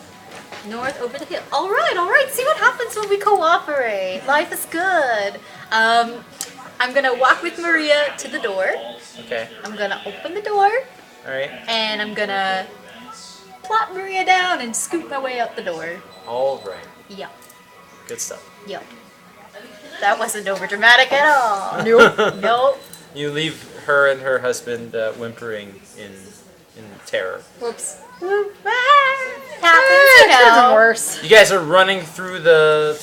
North over the hill. All right. See what happens when we cooperate. Life is good. I'm gonna walk with Maria to the door. Okay. I'm gonna open the door, Alright. and I'm gonna plop Maria down and scoot my way out the door. Alright. Yep. Good stuff. Yep. That wasn't over dramatic at all. Nope. You leave her and her husband whimpering in terror. Whoops. Happens, you It could have been know. worse. You guys are running through the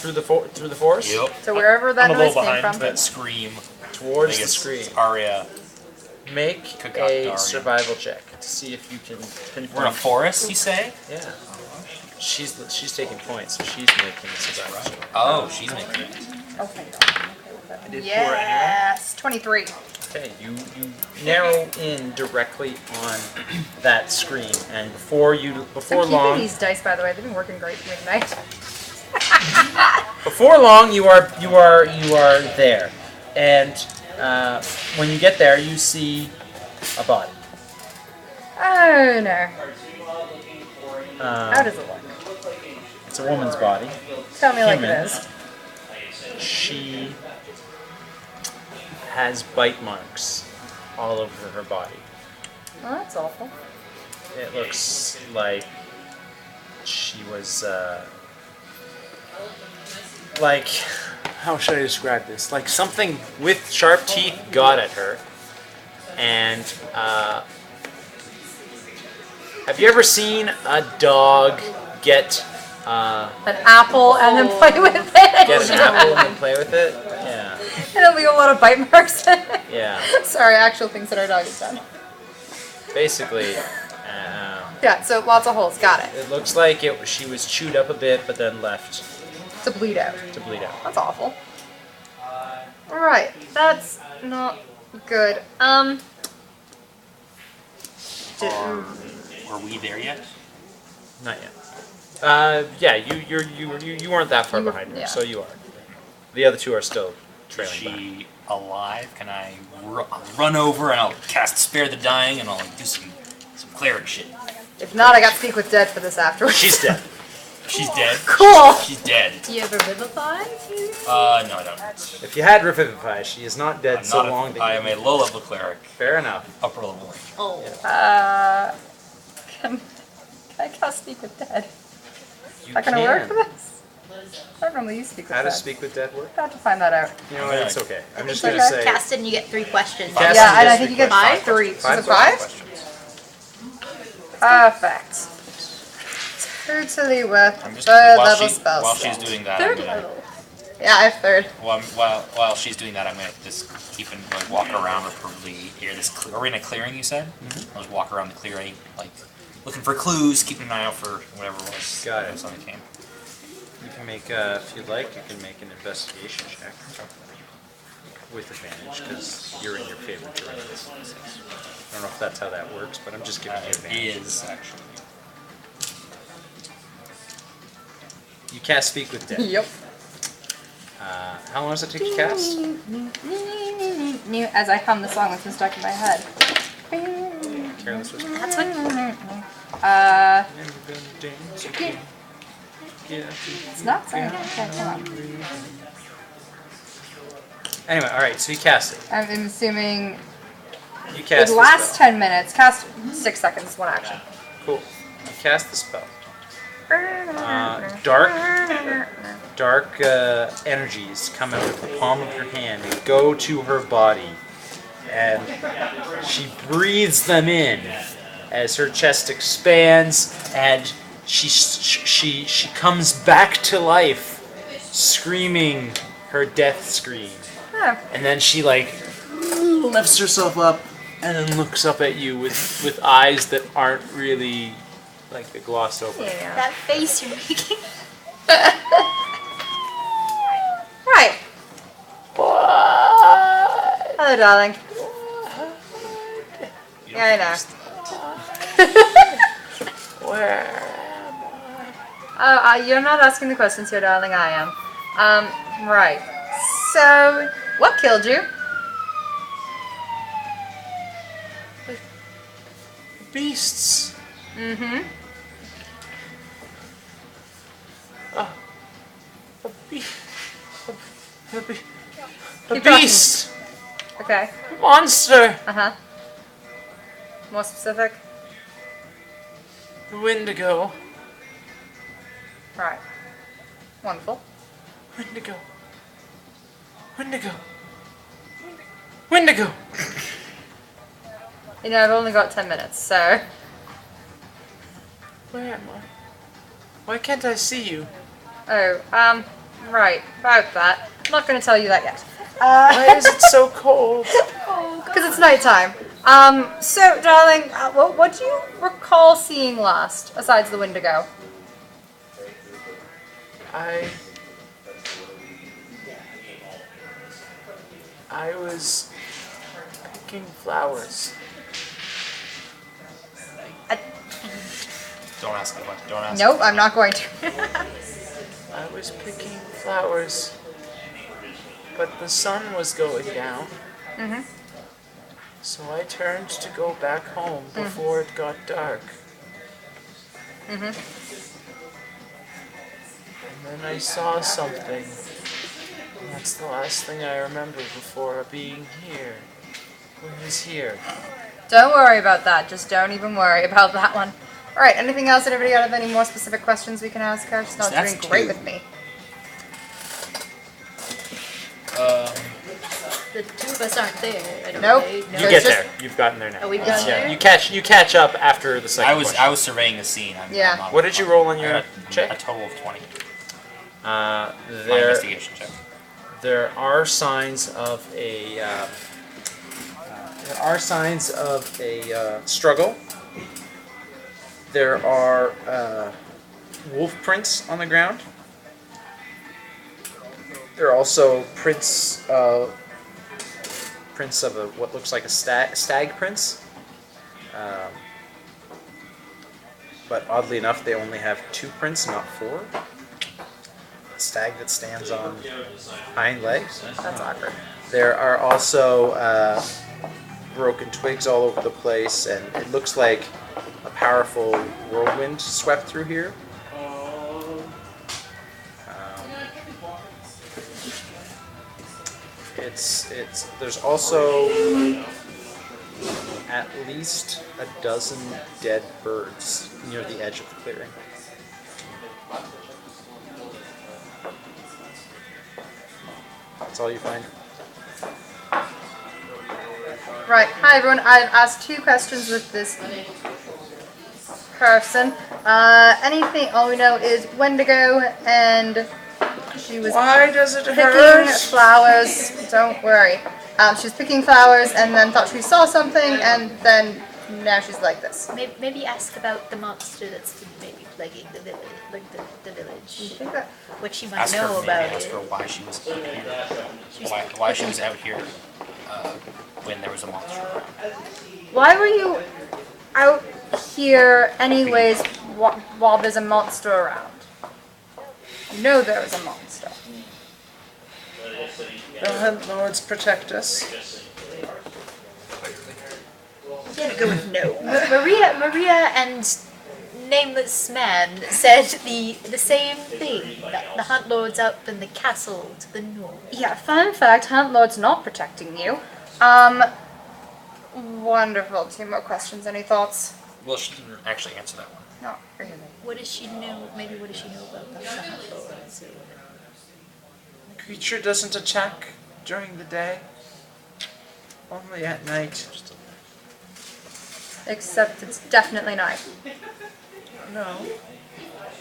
forest Yep. So wherever that I'm a noise little came behind from. That scream. towards I the guess screen. Arya. Make Cook up a Daria. survival check to see if you can pinpoint. We're in a forest, you say? Yeah. She's taking points, so she's making a survival check. Oh, she's making it. Okay. I did 4 anyway. Yes. 23. Okay, you narrow in directly on that screen, and before I'm keeping long, these dice, by the way. They've been working great for me tonight. before long, you are there, and when you get there, you see a body. Oh no. How does it look? It's a woman's body. Tell me like it Human. is. She has bite marks all over her body. Oh, that's awful. It looks like she was, like, how should I describe this? Like something with sharp teeth got at her. And, have you ever seen a dog get, An apple and then play with it. get an apple and then play with it? Yeah. And then leave a lot of bite marks in it. Yeah. Sorry, actual things that our dog has done. Basically, Yeah, so lots of holes. Got it. it looks like she was chewed up a bit, but then left To bleed out. to bleed out. That's awful. Alright, that's not good. Were we there yet? Not yet. Yeah, you weren't that far You were- behind her, yeah. so you are. The other two are still Is trailing back. she alive? Can I run over and I'll cast Spare the Dying and I'll like, do some cleric shit? If not, I got Speak with Dead for this afterwards. She's dead. She's dead. Cool. She's dead. Do you ever revivify? No, I don't. If you had Revivify, she is not dead I'm so not long. I am a low-level cleric. Fair enough. Upper level. Oh. Can I cast Speak with Dead? You Is that gonna work for can. this? I don't normally use Speak with How Dead. does Speak with Dead work? I have to find that out. You know what? It's okay. I'm just It's gonna okay. say. Cast it and you get 3 questions. Cast Yeah, and and I just think you get Five? 3. Is it 5? questions. Perfect. Totally worth I'm just third while, level she, spell while slot. she's doing that. Third I'm gonna, level. Yeah, I have 3rd. while she's doing that, I'm gonna just keep and like walk around or probably hear this. Are we in a clearing? You said. I'll just walk around the clearing, like looking for clues, keeping an eye out for whatever it was. Got it. When something came. You can make, if you'd like, you can make an investigation check with advantage because you're in your favorite terrain. I don't know if that's how that works, but I'm just giving you It advantage. is actually. You cast Speak with Dead. Yep. How long does it take to cast? As I hum the song that's been stuck in my head. Careless Whisper. That's what. It's not saying. Okay, hold on. Anyway, alright, so you cast it. I'm assuming You it cast the lasts spell. 10 minutes. Cast 6 seconds, 1 action. Cool. You cast the spell. Dark energies come out of the palm of your hand and go to her body, and she breathes them in as her chest expands, and she comes back to life, screaming her death scream, Oh. and then she like lifts herself up and then looks up at you with eyes that aren't really like they glossed over. Yeah. That face you're making. Right. Hello, darling. Yeah, I know. Where? You're not asking the questions here, darling. I am. Right. So, what killed you? Beasts. Mm-hmm. A Keep talking. beast. Okay. Monster. Uh-huh. More specific? Wendigo. Right. Wonderful. Wendigo. Wendigo. Wendigo. You know, I've only got 10 minutes, so... Where am I? Why can't I see you? Oh, right. About that. I'm not going to tell you that yet. Why is it so cold? Because it's nighttime. So, darling, what do you recall seeing last, besides the Wendigo? I was picking flowers. Don't ask the question. Don't ask. Nope, I'm not going to. I was picking flowers, but the sun was going down. Mm-hmm. So I turned to go back home before it got dark. Mm-hmm. And then I saw something. And that's the last thing I remember before being here. Who is here? Don't worry about that. Just don't even worry about that one. Alright, anything else? Anybody have any more specific questions we can ask her? She's not That's doing great 2. with me. The 2 of us aren't there. I don't Nope. know. You So get it's just- there. You've gotten there now. Oh, we've gotten Yeah, there? you catch up after the second I was question. surveying the scene. Yeah. I'm not What did you roll on I your got check? A total of 20. My There, investigation check. there are signs of a struggle. There are wolf prints on the ground. There are also prints of what looks like a stag prints. But oddly enough, they only have 2 prints, not 4. A stag that stands on hind legs. That's awkward. There are also broken twigs all over the place, and it looks like a powerful whirlwind swept through here. There's also at least a dozen dead birds near the edge of the clearing. That's all you find. Right. Hi everyone. I've asked 2 questions with this person. Anything? All we know is Wendigo, and she was Why does it picking hurt? flowers. Don't worry. She was picking flowers and then thought she saw something, and then now she's like this. Maybe ask about the monster that's been maybe plaguing the village, the You village. think that? What she might Ask her, know maybe about ask it. her why she was out here. Why she was out here when there was a monster around. Why were you out here anyways while there's a monster around? You know there was a monster. The Hunt Lords protect us. I'm gonna go with no. Maria and nameless man said the same thing. That the hunt lords up in the castle to the north. Yeah, fun fact, Hunt Lord's not protecting you. Wonderful. 2 more questions. Any thoughts? Well, she didn't actually answer that one. Not really. What does she know? Maybe what does she know about the hunt lords? The creature doesn't attack during the day. Only at night. Except it's definitely night. No.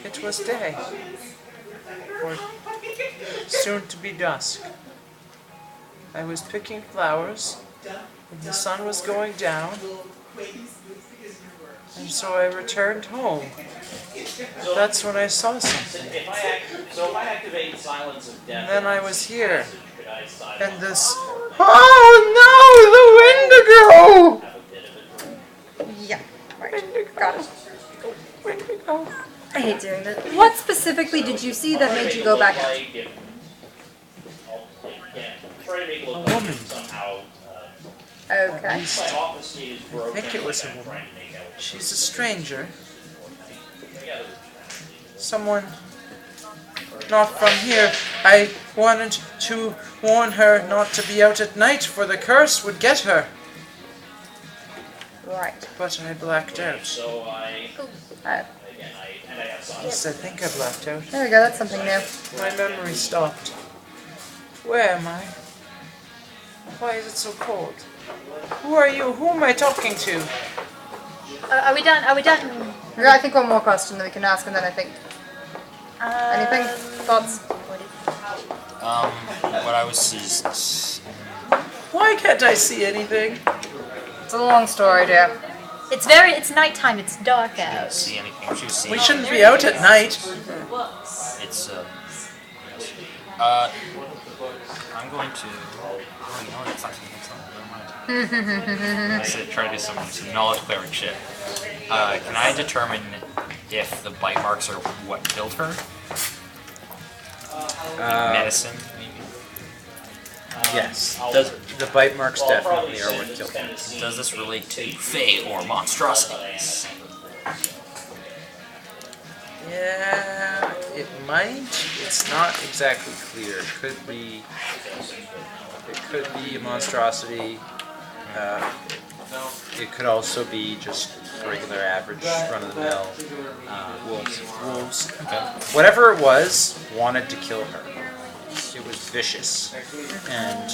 It was day. Or soon to be dusk. I was picking flowers when the sun was going down, and so I returned home. That's when I saw something. So if I activate Silence of Death, And then I was here, could I decide and this... Oh no! The Wendigo! Yeah. Right. Got it. Wendigo. I hate doing this. What specifically did you see that made you go back out? A woman. Okay. I think it was a woman. She's a stranger. Someone not from here. I wanted to warn her not to be out at night, for the curse would get her. Right. But I blacked out. So I Yes, I think I blacked out. There we go. That's something new. My memory stopped. Where am I? Why is it so cold? Who are you? Who am I talking to? Are we done? Are we done? We got, I think, one more question that we can ask, and then I think. Anything? Thoughts? What I was is Why can't I see anything? It's a long story, dear. It's nighttime. It's dark out. see anything. She was seeing. We shouldn't be out at night. It's I'm going to. Oh, you know what? It's not. Never mind. Let's try to do some knowledge cleric shit. Can I determine if the bite marks are what killed her? Medicine, maybe. Yes. Does The bite marks definitely are what killed him. does this relate to Fae or monstrosities? Yeah, it might. It's not exactly clear. It could be a monstrosity. It could also be just regular average run-of-the-mill wolves. Okay. Whatever it was, wanted to kill her. It was vicious and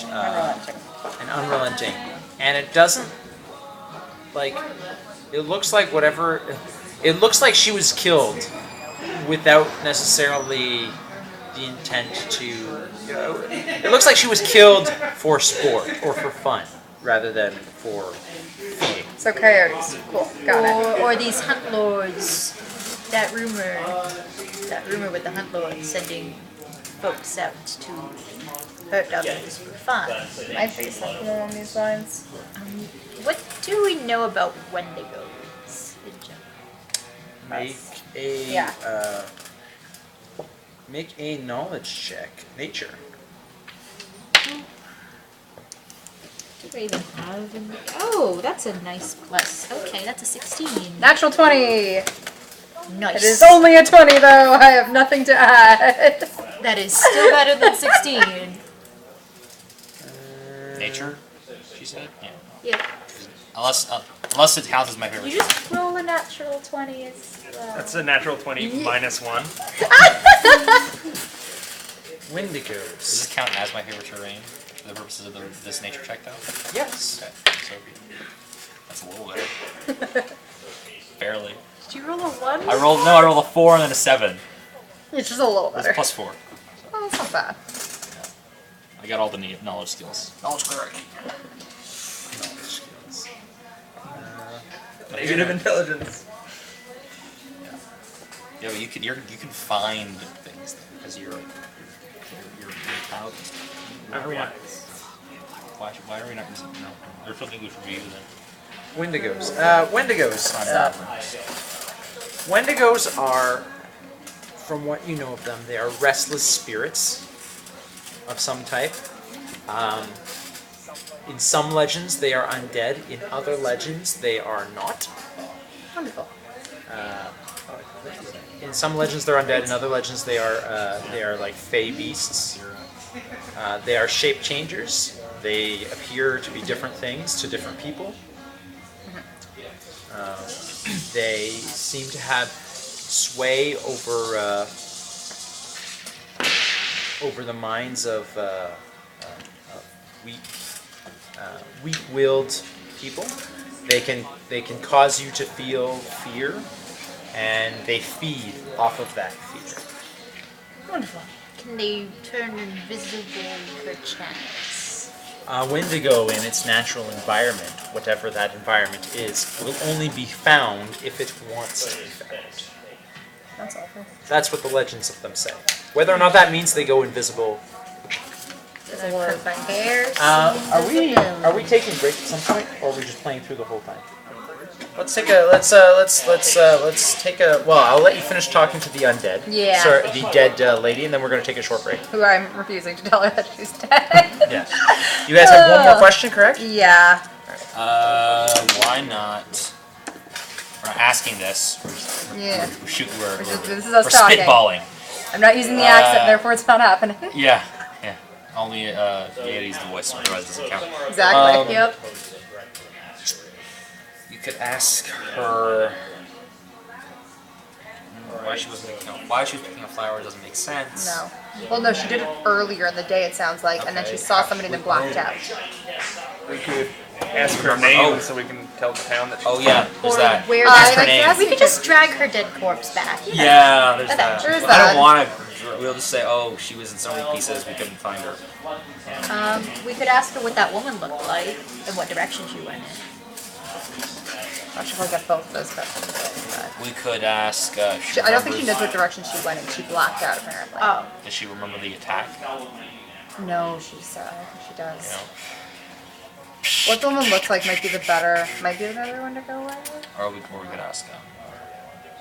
unrelenting. And it doesn't like. It looks like whatever. It looks like she was killed without necessarily the intent to. You know, it looks like she was killed for sport or for fun rather than for feeding. So coyotes. Cool. Got it. Or these hunt lords. That rumor with the hunt lords sending folks out to hurt others for fun. Might be something along these lines. What do we know about Wendigos in general? Make a knowledge check. Nature. Do we even have Oh, that's a nice plus. Okay, that's a 16. Natural 20. Nice. It is only a 20 though. I have nothing to add. That is still better than 16. nature. She said. Yeah. Yeah. Unless it counts as my favorite. You just roll a natural 20 as well. That's a natural 20 minus 1. Wendigos. Does this count as my favorite terrain for the purposes of this nature check, though? Yes. Okay. So that's a little better. Barely. Did you roll a 1? I rolled a 4 and then a 7. It's just a little It's better. plus 4. Oh, that's not bad. I got all the knowledge skills. Knowledge cleric. Knowledge skills. Negative intelligence. Yeah, but you can find things because you're proud. Why are we not? Why are we not using? No, there's something we should be using. Wendigos. Wendigos are, from what you know of them, they are restless spirits of some type. In some legends, they are undead. In other legends, they are not. Wonderful. In some legends, they're undead. In other legends, they are like fey beasts. They are shape changers. They appear to be different things to different people. They seem to have sway over the minds of weak-willed people. They can cause you to feel fear, and they feed off of that fear. Wonderful. Can they turn invisible perchance? A Wendigo in its natural environment, whatever that environment is, will only be found if it wants to be found. That's awful. That's what the legends of them say. Whether or not that means they go invisible. Does it hurt my hair? Are we taking a break at some point, or are we just playing through the whole time? Let's take a. Well, I'll let you finish talking to the undead. Yeah. Sorry, the dead lady, and then we're going to take a short break. Who I'm refusing to tell her that she's dead. Yeah. You guys have one more question, correct? Yeah. Why not? We're not asking this. Yeah. This is us we're talking. spitballing. I'm not using the accent, therefore it's not happening. Yeah. Only Yeti's the voice, otherwise it doesn't count. Exactly. Yep. You could ask her why she was picking a flower. Doesn't make sense. No. Well, no, she did it earlier in the day, it sounds like, and then she saw somebody and then blacked out. We could ask her name so we can tell the town that she's Oh yeah, there's that. Where Ask her name. we could just drag her dead corpse back. Yeah, there's that. There's I that. don't want to. We'll just say, oh, she was in so many pieces, we couldn't find her. We could ask her what that woman looked like and what direction she went in. I should probably get both of those questions. We could ask. I don't think she knows what direction she went in. She blacked out, apparently. Oh. Does she remember the attack? No, she's, I don't think she does. You know? What the woman looks like might be the better one to go with. Or we could ask.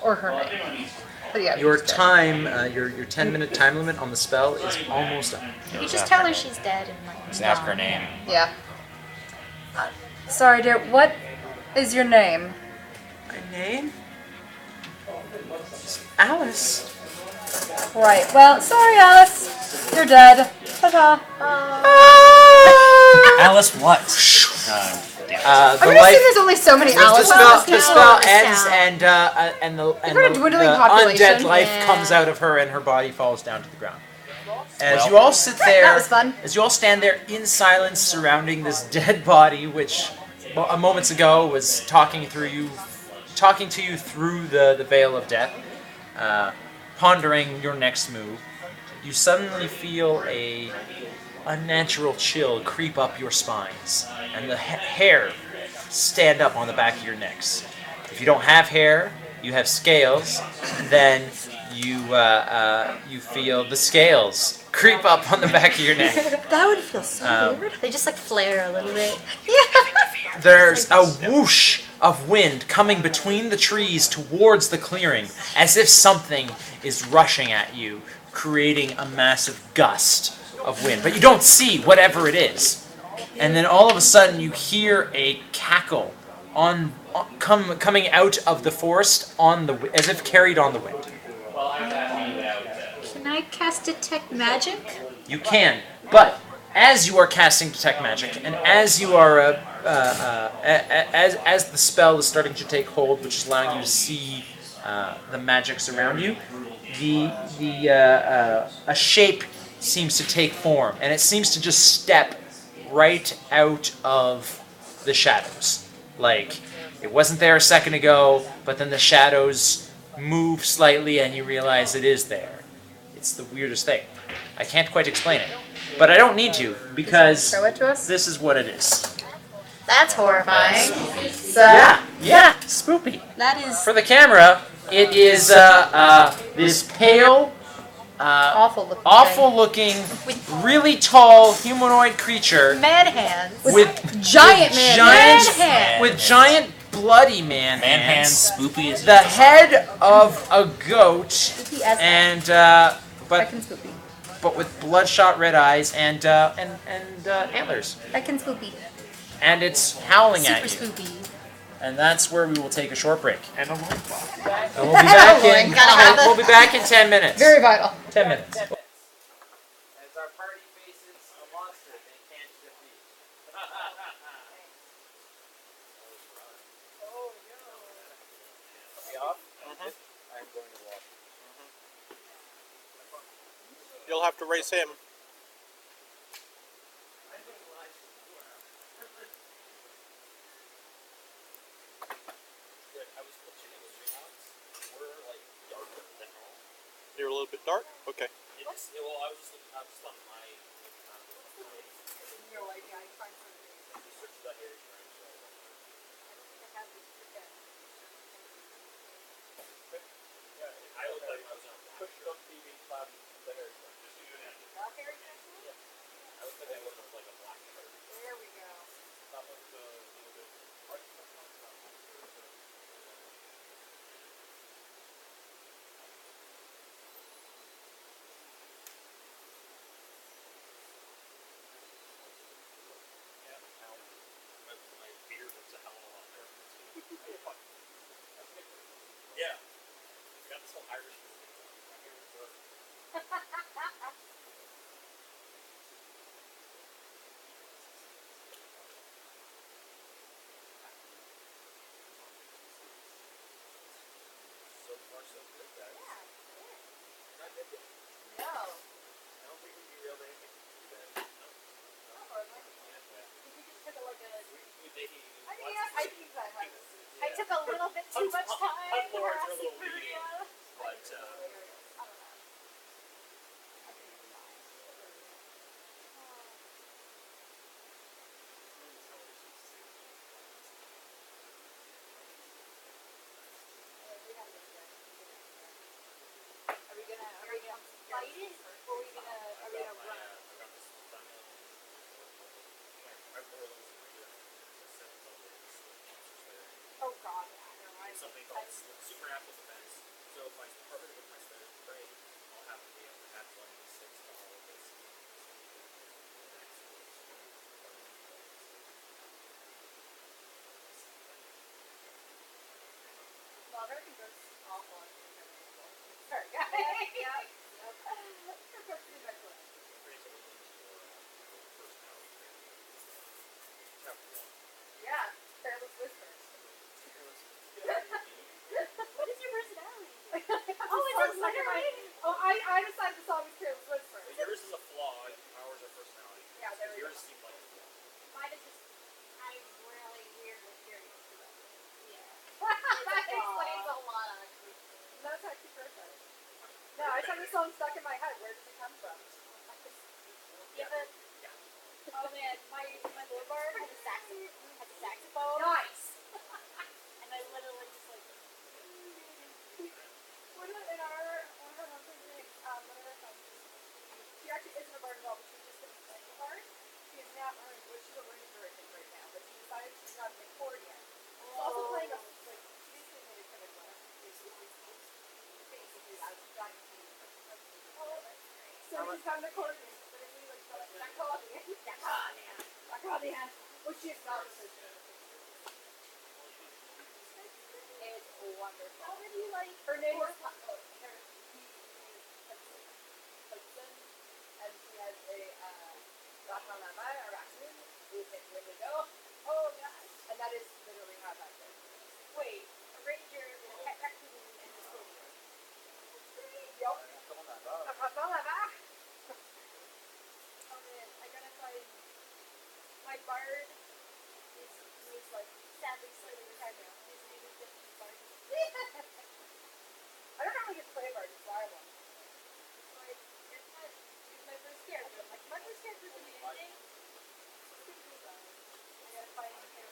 Or her name. But yeah, Your she's dead. time, your 10-minute time limit on the spell is almost up. You just tell her she's dead and like. Just ask her name. Yeah. Sorry, dear. What is your name? My name? Alice. Right. Well, sorry, Alice. You're dead. Ta-ta. Alice, what? I'm gonna say there's only so many Alice. The spell ends, and the dwindling population. undead life comes out of her, and her body falls down to the ground. As you all sit there, That was fun. as you all stand there in silence, surrounding this dead body, which moments ago was talking to you through the veil of death, pondering your next move, you suddenly feel a unnatural chill creep up your spines, and the hair stand up on the back of your necks. If you don't have hair, you have scales, then you feel the scales creep up on the back of your neck. That would feel so weird. They just like flare a little bit. There's a whoosh of wind coming between the trees towards the clearing, as if something is rushing at you, creating a massive gust of wind. But you don't see whatever it is. And then all of a sudden you hear a cackle coming out of the forest as if carried on the wind. Can I cast detect magic? You can, but as you are casting detect magic, and as you are as the spell is starting to take hold, which is allowing you to see the magics around you, a shape seems to take form, and it seems to just step right out of the shadows. Like it wasn't there a second ago, but then the shadows move slightly, and you realize it is there. It's the weirdest thing. I can't quite explain it, but I don't need to because Show it to us. this is what it is. That's horrifying. So Yeah, spoopy. that is For the camera, it is this pale, Awful looking, really tall humanoid creature man hands. with giant man hands. with giant bloody man Man hands, hands, spoopy as the head of a goat, and I but can spoopy. with bloodshot red eyes and antlers, I can spoopy. and it's howling Super at you. spooky. And that's where we will take a short break. And a loincloth. And we'll be back in. Gotta have We'll be back in 10 minutes. Very vital. 10 minutes. As our party faces a monster they can't defeat. Be off? I'm going to walk. You'll have to race him. You're a little bit dark? Okay. It's, well, I was just on my. Search the hairy tarantula. I look like I was on a block. Push up TV clap the hair. Just so you know. I look like I was on like a black shirt. There we go. Top of the little bit. My beard looks a hell of a lot better. Yeah. I got this whole Irish thing. My hair is so far so good, guys. Not good yet. No. I don't think we derailed anything too bad. No. We just took like a. We making I think so. I took a little bit too much time. Hunt lords are a little harassing leading, Maria. but I don't know. I think it's fine. Are we gonna fight it, or are we gonna run? Oh God, no, something called supernatural defense. So if I partner with my spirit of prey, I'll have to be able to have 1d6 to all of this. Well, American Girl's awful. Sorry, guys. Yeah. Yeah, Careless Whispers. What is your personality? It's literally. I decided the song was Careless Whispers. Yours is a flaw, ours are personality. Yeah, there we go. Yours seemed like a flaw. Mine is just, I'm really weird with curious. Yeah. That explains a lot, actually. That's actually perfect. No, I just have this song stuck in my head. Where does it come from? Oh man, my little bar has a saxophone. Nice. And I literally just like. One of her husband's name, one of her sons, she actually isn't a bard at all, but she's just been playing a bard. She is now learning, which she's a learning virgin right now, but she decided she's not an accordion. She's also playing a, like, she's basically made a kind of basically as a giant piece. Oh, that's great. So she's got an accordion, but it's really like an accordion. Accordion. Which she is not a musician. It's wonderful. How did you like her name is Hudson, and she has a That is literally how that goes. Wait, a ranger is a pet raccoon and a soldier. Yup. Oh man, I gotta find my bard is like sadly slightly retired now. His name is just Bard. I don't know how to play bard, it's viable. It's like it's my first character. Like my first character can be anything. I gotta find a picture.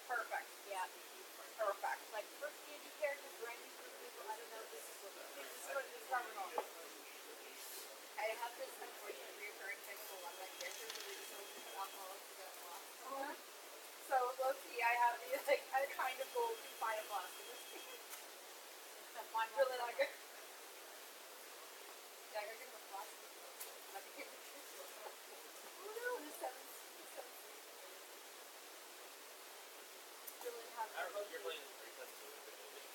Perfect. Yeah. Perfect. Like first D&D characters, brand new people. I don't know. This is what this covered on. I have this unfortunate reoccurring type of one that characters who are so alcoholics to get lost. So let's see. I have these like I kind of go to find a boss. I'm really not good. Yeah, I gotta get the boss. Oh no, the seventh. I don't know if you're playing this because it's a really good movie. I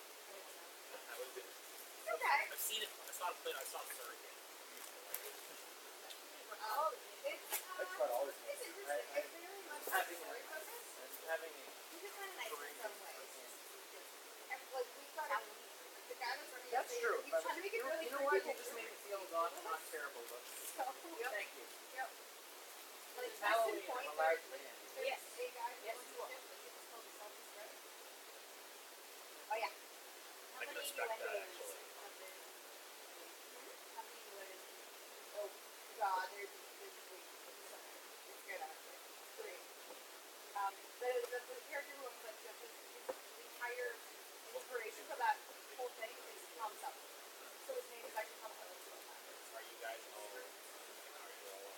would have been. Okay. I've seen it. I saw it played. I saw it surrogate. Oh, it's tried all this. it's interesting. It's very much Having story focused. having Which is kind of nice in some ways. And, like we've got the guy that's running That's the true. he's trying to make it really You know what? You creepy. just made me feel not terrible. But So, thank you. Yep. Like It's case in Halloween. point, I'm a large man. there's Yes. a guy who Yes, wants you to are. ship, but it's called the Selfish Right? Oh yeah. How I can many respect that, innuendos actually. have been? How many innuendos? Oh God, there's three. It's good actually. Three. The character who owns like his entire inspiration for that whole thing is Tom Selleck. So his name is actually Tom Selleck. Are you guys all? Are you all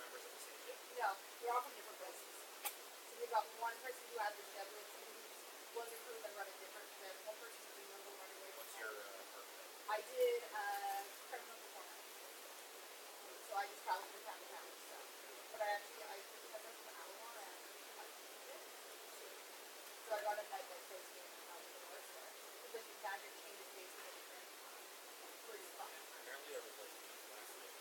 members of the same ship? No, we're all from different places. So we've got one person who has the Devil who was a crew that run a different ship. One person who's been running away. What's your purpose? I did criminal performance. So I just traveled from town to town and stuff. But I because I'm from Alabama, I actually had to do it. So I got a night like face game out of the north there. Because like the magic changes based on different pretty fun. Apparently there was like last night.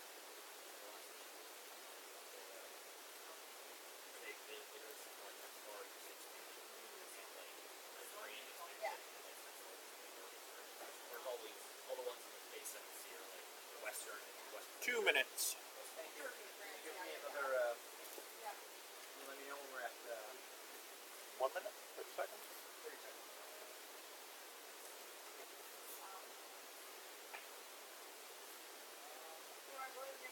There's like a story for 6 people. And like the train is like Yeah. there's always all the ones in the space that see are like western and western. 2 minutes. Thank you. Give me Yeah. another. Yeah. Let me know when we're at 1 minute? 30 seconds? 30 seconds. You want to go in there?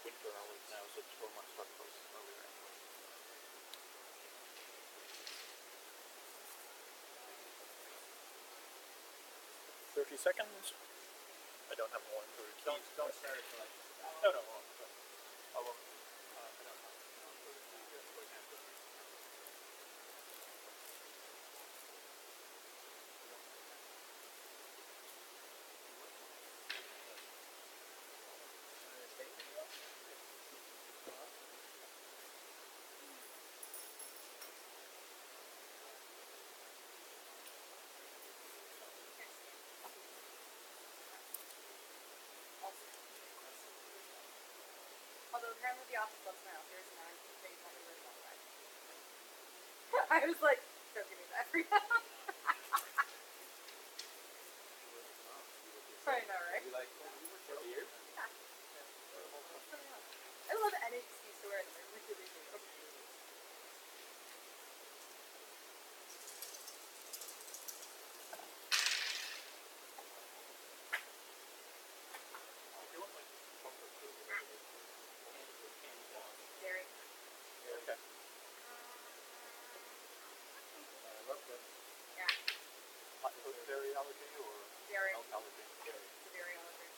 Winter hours now, so the storm might start earlier anyway. 30 seconds. I don't have more than 30 keys. Don't start it till like... No, no, I won't. I don't know. Although apparently the office loves my Altair's and I'm they tell me where to go. I was like, don't give me that for now. Probably not right. I love any excuse to wear them. I really do. Dairy. Okay. Yeah. Lactose dairy allergy or Dairy. milk allergy? Dairy. Dairy allergy.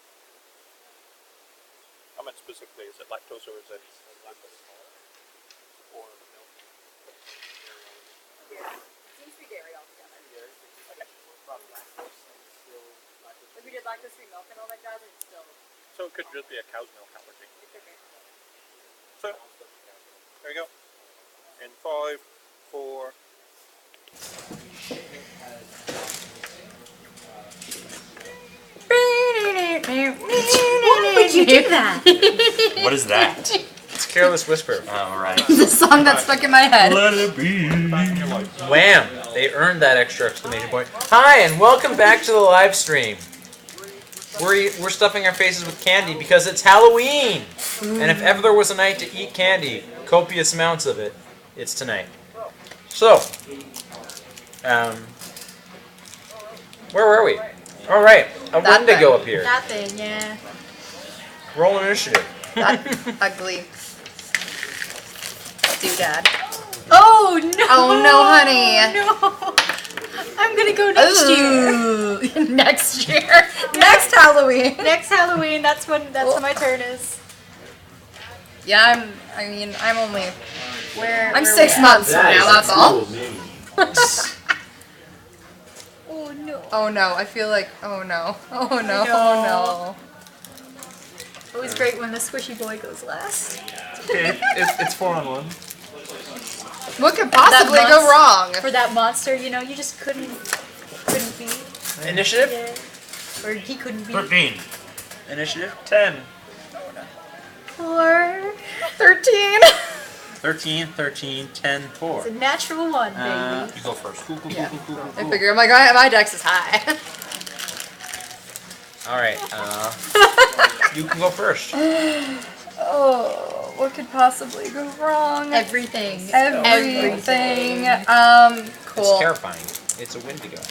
I meant specifically, is it lactose or is it lactose or milk? Dairy allergy. Yeah. It seems to be dairy altogether. Okay. Like we did lactose-free milk and all that jazz, and it's still. So it could just be a cow's milk allergy. It could be. So, there you go. In 5, 4. Why would you do that? What is that? It's Careless Whisper. Oh, right. The song that's stuck in my head. Let it be. Wham! They earned that extra exclamation point. Hi, and welcome back to the live stream. We're stuffing our faces with candy because it's Halloween! And if ever there was a night to eat candy, copious amounts of it, it's tonight. So, where were we? Alright, a Wendigo up here. That thing, yeah. Roll initiative. That ugly doodad. Oh no! Oh no, honey. No! I'm gonna go next year. Next year. Next Halloween. Next Halloween, that's when my turn is. Yeah, I'm only. I'm Where 6 months from now, that's all. Oh no. Oh no, I feel like, oh no. Oh no, I know. oh Always great when the squishy boy goes last. Okay, it's 4 on 1. no. What could possibly go wrong? For that monster, you know, you just couldn't be. Initiative? Yeah. Or he couldn't be. 13. Initiative? 10. 4. 13. 13, 13, 10, 4. It's a natural one, baby. You go first. Cool, cool, Yeah. cool, cool, cool, I cool. figure, I'm like, my dex is high. Alright, you can go first. Oh, what could possibly go wrong? Everything. Everything. Cool. It's terrifying. It's a Wendigo.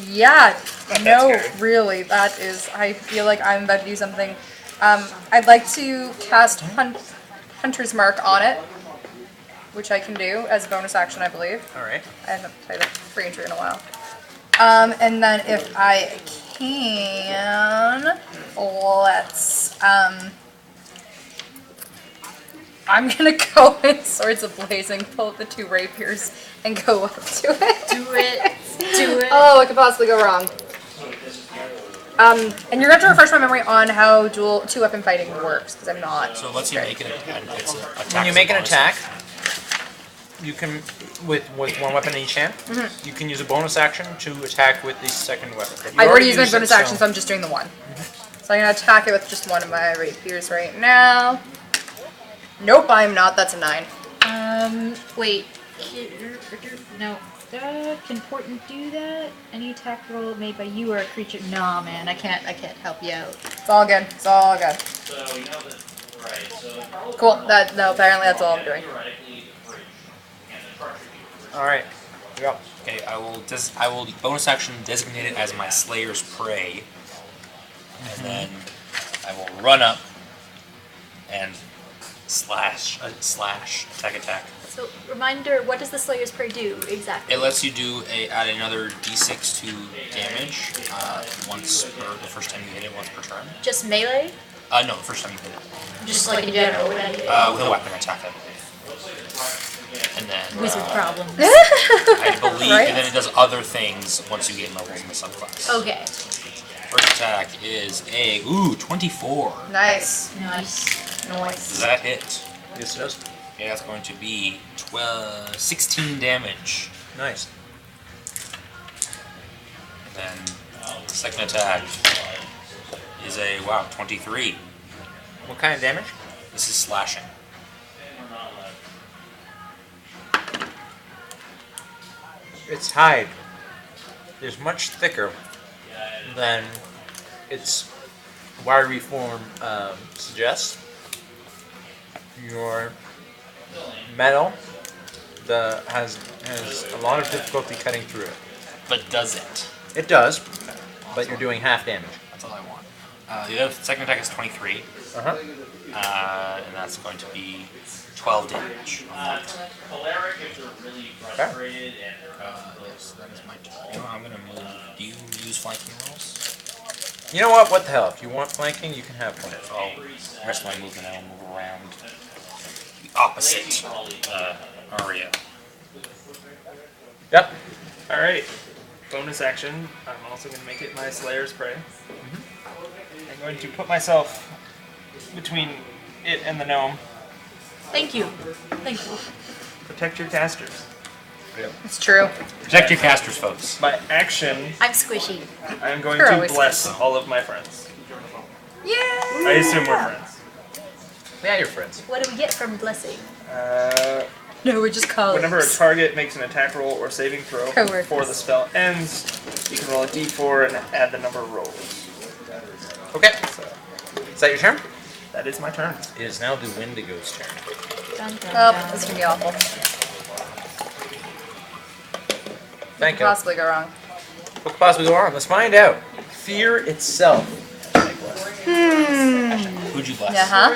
Yeah, no, scary. really, that is, I feel like I'm about to do something. I'd like to cast Hunter's Mark on it, which I can do as a bonus action, I believe. Alright. I haven't played a ranger in a while. And then if I can, let's, I'm gonna go in Swords of Blazing, pull up the 2 rapiers, and go up to it. Do it. Do it. Oh, what could possibly go wrong? And you're going to have to refresh my memory on how dual 2-weapon fighting works, because I'm not. So let's you make an attack. It's an attack. When you make an attack, you can, with 1 weapon in each hand, you can use a bonus action to attack with the second weapon. But you I've already used my it, bonus action, so I'm just doing the one. So I'm going to attack it with just one of my rapiers right now. Nope, I'm not. That's a 9. Wait. No. Can Portent do that? Any attack roll made by you or a creature? Nah, man, I can't help you out. It's all good. It's all good. Cool. No, apparently that's all I'm doing. Alright. Go. Okay, I will bonus action designate it as my Slayer's Prey, and then I will run up and slash, attack. So, reminder, what does the Slayer's Prey do exactly? It lets you add another d6 to damage once per the first time you hit it, once per turn. Just melee? No, the first time you hit it. Just like in general? With a weapon attack, I believe. And then Wizard problem. I believe, Right? and then it does other things once you gain levels in the subclass. Okay. First attack is a 24. Nice. Nice. Does that hit? Yes, it does. Yeah, that's going to be 16 damage. Nice. And then second attack is a 23. What kind of damage? This is slashing. Its hide is much thicker than its wiry form suggests. Your metal has a lot of difficulty cutting through it. But does it? It does, but you're doing half damage. That's all I want. The other second attack is 23. Uh-huh. And that's going to be 12 damage. Choleric if they're really frustrated and Yes, that is my turn. You know, I'm gonna move. Do you use flanking rolls? You know what? What the hell? If you want flanking, you can have flanking. Oh, the rest of my movement I'll move around the opposite area. Yep. Alright. Bonus action. I'm also going to make it my Slayer's Prey. I'm going to put myself between it and the gnome. Thank you. Thank you. Protect your casters. It's true. Protect your casters, folks. By action, I'm squishy. I am going You're to always bless all of my friends. Yeah. I assume we're friends. Yeah, you're friends. What do we get from blessing? No, we're just colors. Whenever a target makes an attack roll or saving throw Coworkers. before the spell ends, you can roll a d4 and add the number of rolls. Okay. So, Is that your turn? that is my turn. It is now the Wendigo's turn. Dun, dun, Oh, dun. this is gonna be awful. Thank Could you. possibly go wrong. What could possibly go wrong? Let's find out. Fear itself. Who'd you bless? Yeah, huh?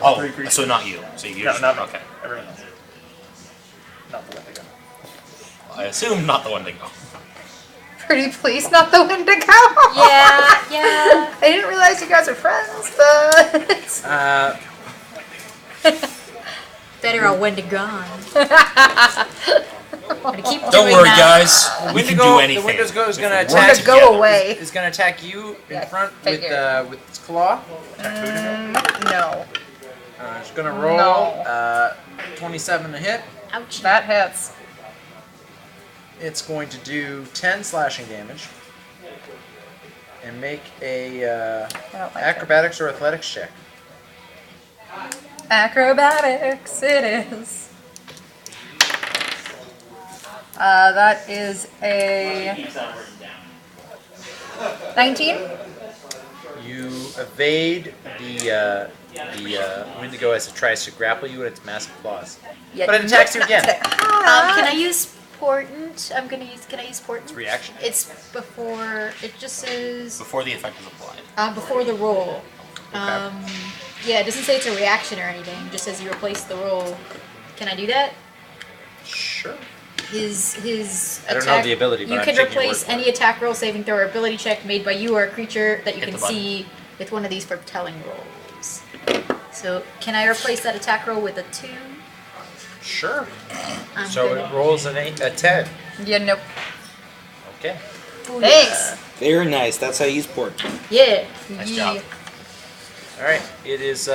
Oh, so not you. So you No, not me. okay. Everyone else. Not the Wendigo. I assume not the one to go. Pretty please, not the Wendigo. Yeah, yeah. I didn't realize you guys are friends, but Better on Wendigo. Gonna keep Don't doing worry, that. guys. We can do anything. The Wendigo is going to If we attack. work Wendigo, together. go away. Is going to attack you in Yeah, front figured. with its claw. No. It's going to roll No. 27 to hit. Ouch. That hits. It's going to do 10 slashing damage. And make a I don't like acrobatics or athletics check. it. Acrobatics, it is. That is a 19. You evade the Wendigo as it tries to grapple you with its massive claws. Yeah, But it attacks you again. Can I use portent? Can I use portent? It's reaction. It's before, it just says, Before the effect is applied. before the roll. Okay. Yeah, it doesn't say it's a reaction or anything. It just says you replace the roll. Can I do that? Sure. His I don't attack, know the ability, but you I'm can taking your replace word for any attack roll, saving throw, or ability check made by you or a creature that you Hit can the button. see with one of these foretelling rolls. So, can I replace that attack roll with a 2? Sure. I'm So gonna- it rolls a 10. Yeah, nope. Okay. Booyah. Thanks. Very nice. That's how you use port. Yeah. Nice job. All right. It is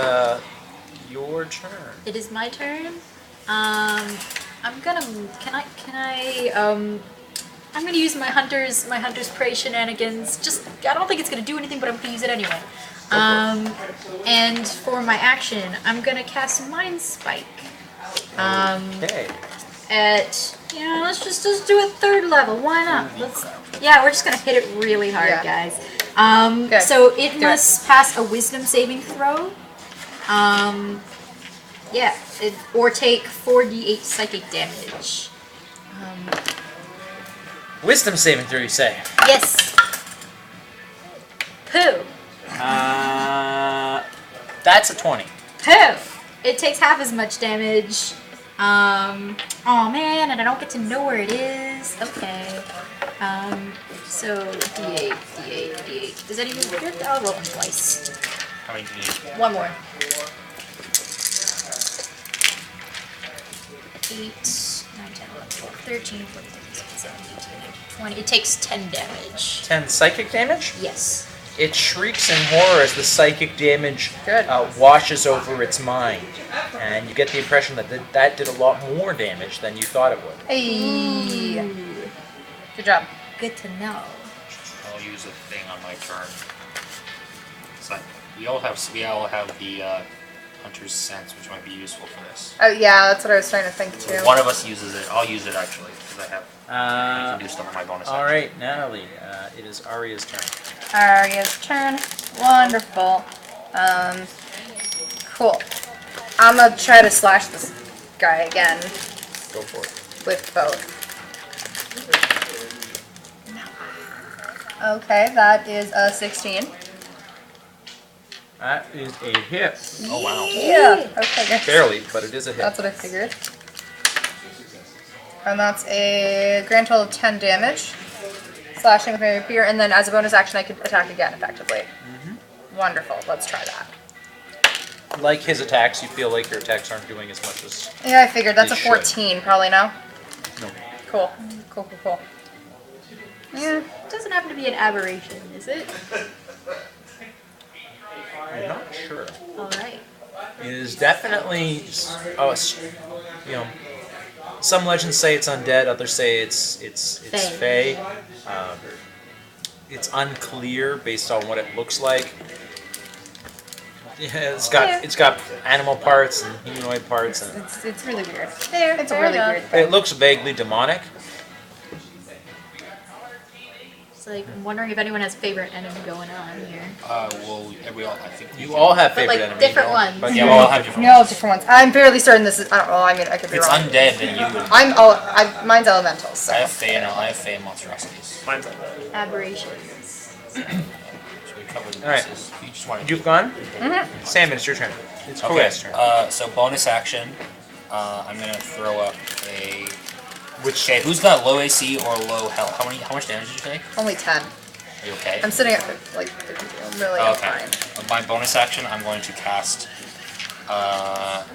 your turn. It is my turn. I'm gonna use my hunter's prey shenanigans. Just I don't think it's gonna do anything, but I'm gonna use it anyway. And for my action, I'm gonna cast Mind Spike. Okay. At let's just do it 3rd level. Why not? We're just gonna hit it really hard, Yeah. guys. Okay. So it Do must pass a Wisdom saving throw. Yeah, or take 4d8 psychic damage. Wisdom saving throw, you say? Yes. Pooh. That's a 20. Pooh. It takes half as much damage. Oh man, and I don't get to know where it is. Okay. So d8, d8, d8. Does that even work? I'll roll them twice. How many do you need? One more. 8, 9, 10, 11, 12, 13, 14, 15, 16, 17, 18, 19, 20. It takes 10 damage. 10 psychic damage? Yes. It shrieks in horror as the psychic damage washes over its mind. And you get the impression that that did a lot more damage than you thought it would. Hey. Ooh. Good job. Good to know. I'll use a thing on my turn. So we all have the Hunter's Sense, which might be useful for this. Oh yeah, that's what I was trying to think too. One of us uses it. I'll use it actually because I can do stuff with my bonus. All right, Natalie, it is Arya's turn. Arya's turn. Wonderful. Cool. I'm gonna try to slash this guy again. Go for it. With both. Okay, that is a 16. That is a hit. Oh wow. Yeah. Okay, good. Barely, but it is a hit. That's what I figured. And that's a grand total of 10 damage. Slashing with my rapier, and then as a bonus action, I could attack again effectively. Wonderful. Let's try that. Like his attacks, you feel like your attacks aren't doing as much as... Yeah, I figured. That's a They 14, probably, no? No. Cool. Cool. Yeah. It doesn't happen to be an aberration, is it? I'm not sure. Alright. It is definitely... some legends say it's undead, others say it's fey. It's unclear based on what it looks like. Yeah, it's got animal parts and humanoid parts, and It's really weird. Fair. It's a fair really enough. weird thing. it looks vaguely demonic. It's like, I'm wondering if anyone has favorite enemy going on here. Well, we all. I think You all have But favorite like, enemies. different ones. But Yeah, we all have different. No, different ones. I'm fairly certain this is. I don't know. I mean, I could be If it's wrong. undead, then you would. Mine's elementals. So. I have Fey and monstrosities. Mine's undead. Aberrations. So we covered the All right. bases. You just want to. You've gone? Salmon, it's your turn. It's Okay. Koya's turn. So bonus action. I'm gonna throw up a. Which Okay, who's got low AC or low health? How much damage did you take? Only 10. Are you okay? I'm sitting at like 50. I'm really Okay. fine. On my bonus action, I'm going to cast. Who's got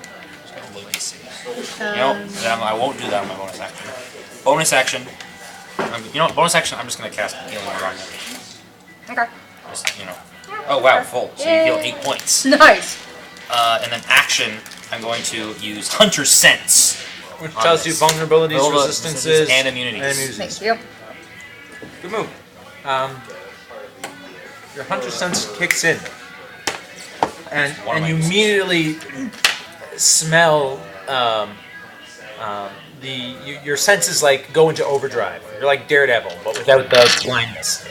low AC? I won't do that on my bonus action. Bonus action. Bonus action. I'm just gonna cast healing word on you. Okay. Just Oh wow, full. So you heal 8 points. Nice. And then action. I'm going to use Hunter's Sense. Which on tells you this. vulnerabilities, resistances, and immunities. Thank you. Good move. Your Hunter Sense kicks in, and you immediately smell your senses like go into overdrive. You're like Daredevil, but without the blindness.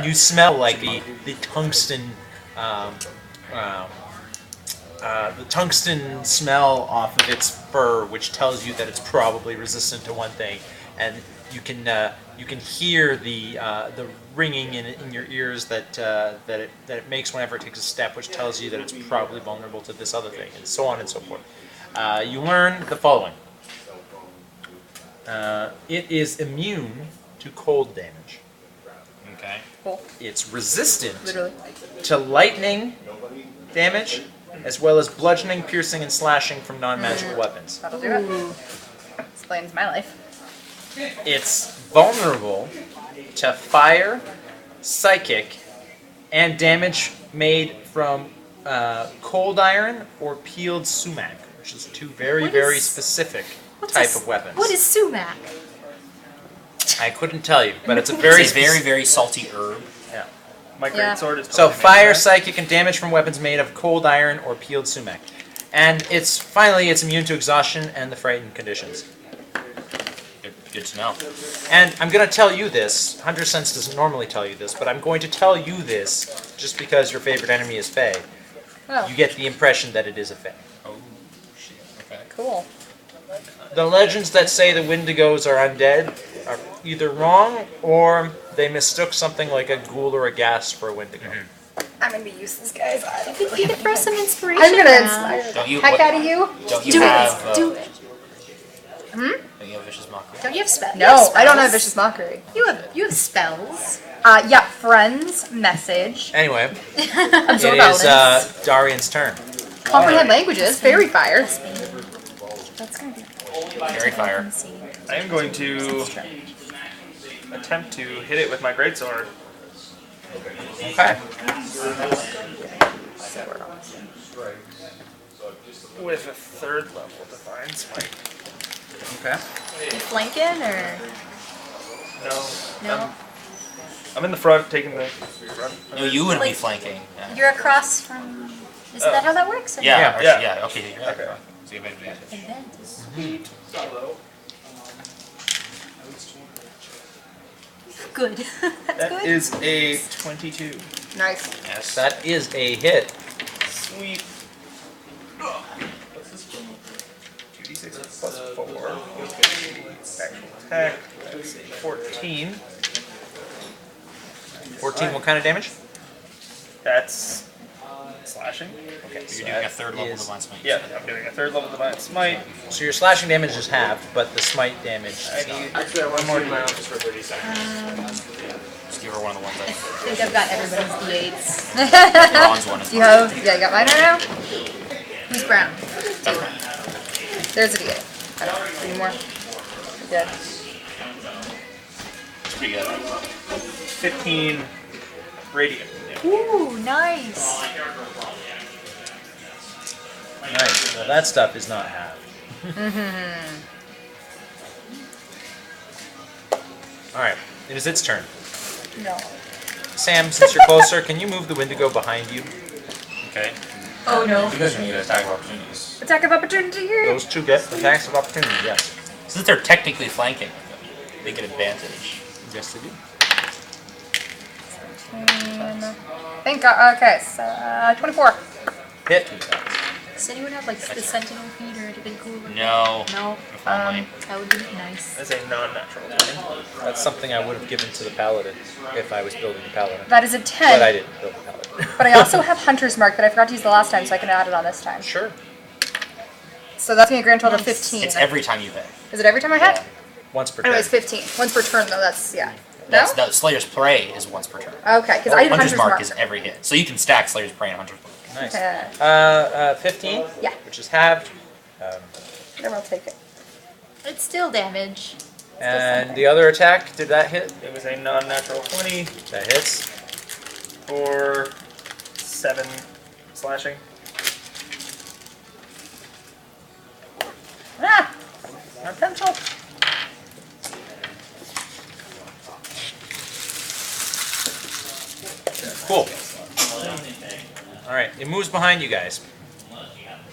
You smell like the tungsten. The tungsten smell off of its fur, which tells you that it's probably resistant to one thing, and you can hear the ringing in your ears that it makes whenever it takes a step, which tells you that it's probably vulnerable to this other thing, and so on and so forth. You learn the following: it is immune to cold damage. Okay. Cool. It's resistant Literally. to lightning damage, as well as bludgeoning, piercing, and slashing from non-magical weapons. That'll do it. Explains my life. It's vulnerable to fire, psychic, and damage made from cold iron or peeled sumac, which is two very specific type of weapons. What is sumac? I couldn't tell you, but it's a very It's a very salty herb. Yeah. My great sword is So totally made fire, of that. psychic, and damage from weapons made of cold iron or peeled sumac. And it's immune to exhaustion and the frightened conditions. Good to know. And I'm going to tell you this. Hunter's Sense doesn't normally tell you this, but I'm going to tell you this just because your favorite enemy is Fae. Oh. You get the impression that it is a Fae. Oh shit. Cool. The legends that say the Wendigos are undead are either wrong or they mistook something like a ghoul or a ghast for a Wendigo. I'm gonna be useless, guys. I don't You could throw some inspiration. I'm gonna around. inspire the Don't you- heck what- out of you. Don't you Do have? it. Do it. Hmm? Don't you have vicious mockery? Don't you have spells? No, I don't have vicious mockery. You have spells. Yeah, friends, message, Anyway, absorb it is elements, Darian's turn. comprehend languages, fairy fire. That's gonna be Fairy fire. I am going to attempt to hit it with my greatsword. Okay. With a 3rd level divine smite. Okay. You flanking or No. no? I'm in the front, taking the front. No, you would be Like- flanking. Yeah. You're across from. Isn't that how that works? Or Yeah, Yeah, or- yeah. yeah. Okay, you're Okay. So you have advantage. Advantage. Good. That's That good. is a 22. Nice. Yes. That is a hit. Sweet. 2d6 plus 4. Actual attack. That's a 14. 14, what kind of damage? That's slashing. Okay, So you're doing a 3rd level is- divine smite. Yeah, I'm doing a 3rd level divine smite. So your slashing damage is halved, but the smite damage I is need not. Actually, I want more my office for 30 seconds. Just give her one of the ones I think I've got everybody's D8s. Ron's one. Is Do you have? Yeah, you got mine right now. Who's brown? There's a D8. I don't know. Any more? Good. It's pretty good. 15 radiant. Ooh, nice. Nice. Well, that stuff is not halved. Alright, it is its turn. No. Sam, since you're closer, can you move the Wendigo behind you? Okay. Oh no. You guys need to attack of opportunities. Attack of opportunity here. Those two get attacks of opportunity, yes. Since they're technically flanking, they get advantage. Yes, they do. Thank God. Okay, so 24. Hit. Does anyone have like the sentinel feet or anything cool? No. No. If only. That would be nice. That's a non-natural 20. That's something I would have given to the paladin if I was building a paladin. That is a 10. But I didn't build a paladin. But I also have Hunter's Mark that I forgot to use the last time, so I can add it on this time. Sure. So that's going to be a grand total of Nice. 15. It's every time you hit. Is it every time I hit? Once per turn. Anyways, 15. Once per turn, though. That's, yeah. That's No? the Slayer's Prey is once per turn. Okay, because I did Hunter's Hunter's Mark Mark. is every hit. So you can stack Slayer's Prey and Hunter's Mark. Nice. Okay. 15? Yeah. Which is halved. Then I'll take it. It's still damage. And the other attack, did that hit? It was a non-natural 20 That hits. for 7 slashing. Ah! My pencil. Cool. Alright, it moves behind you guys.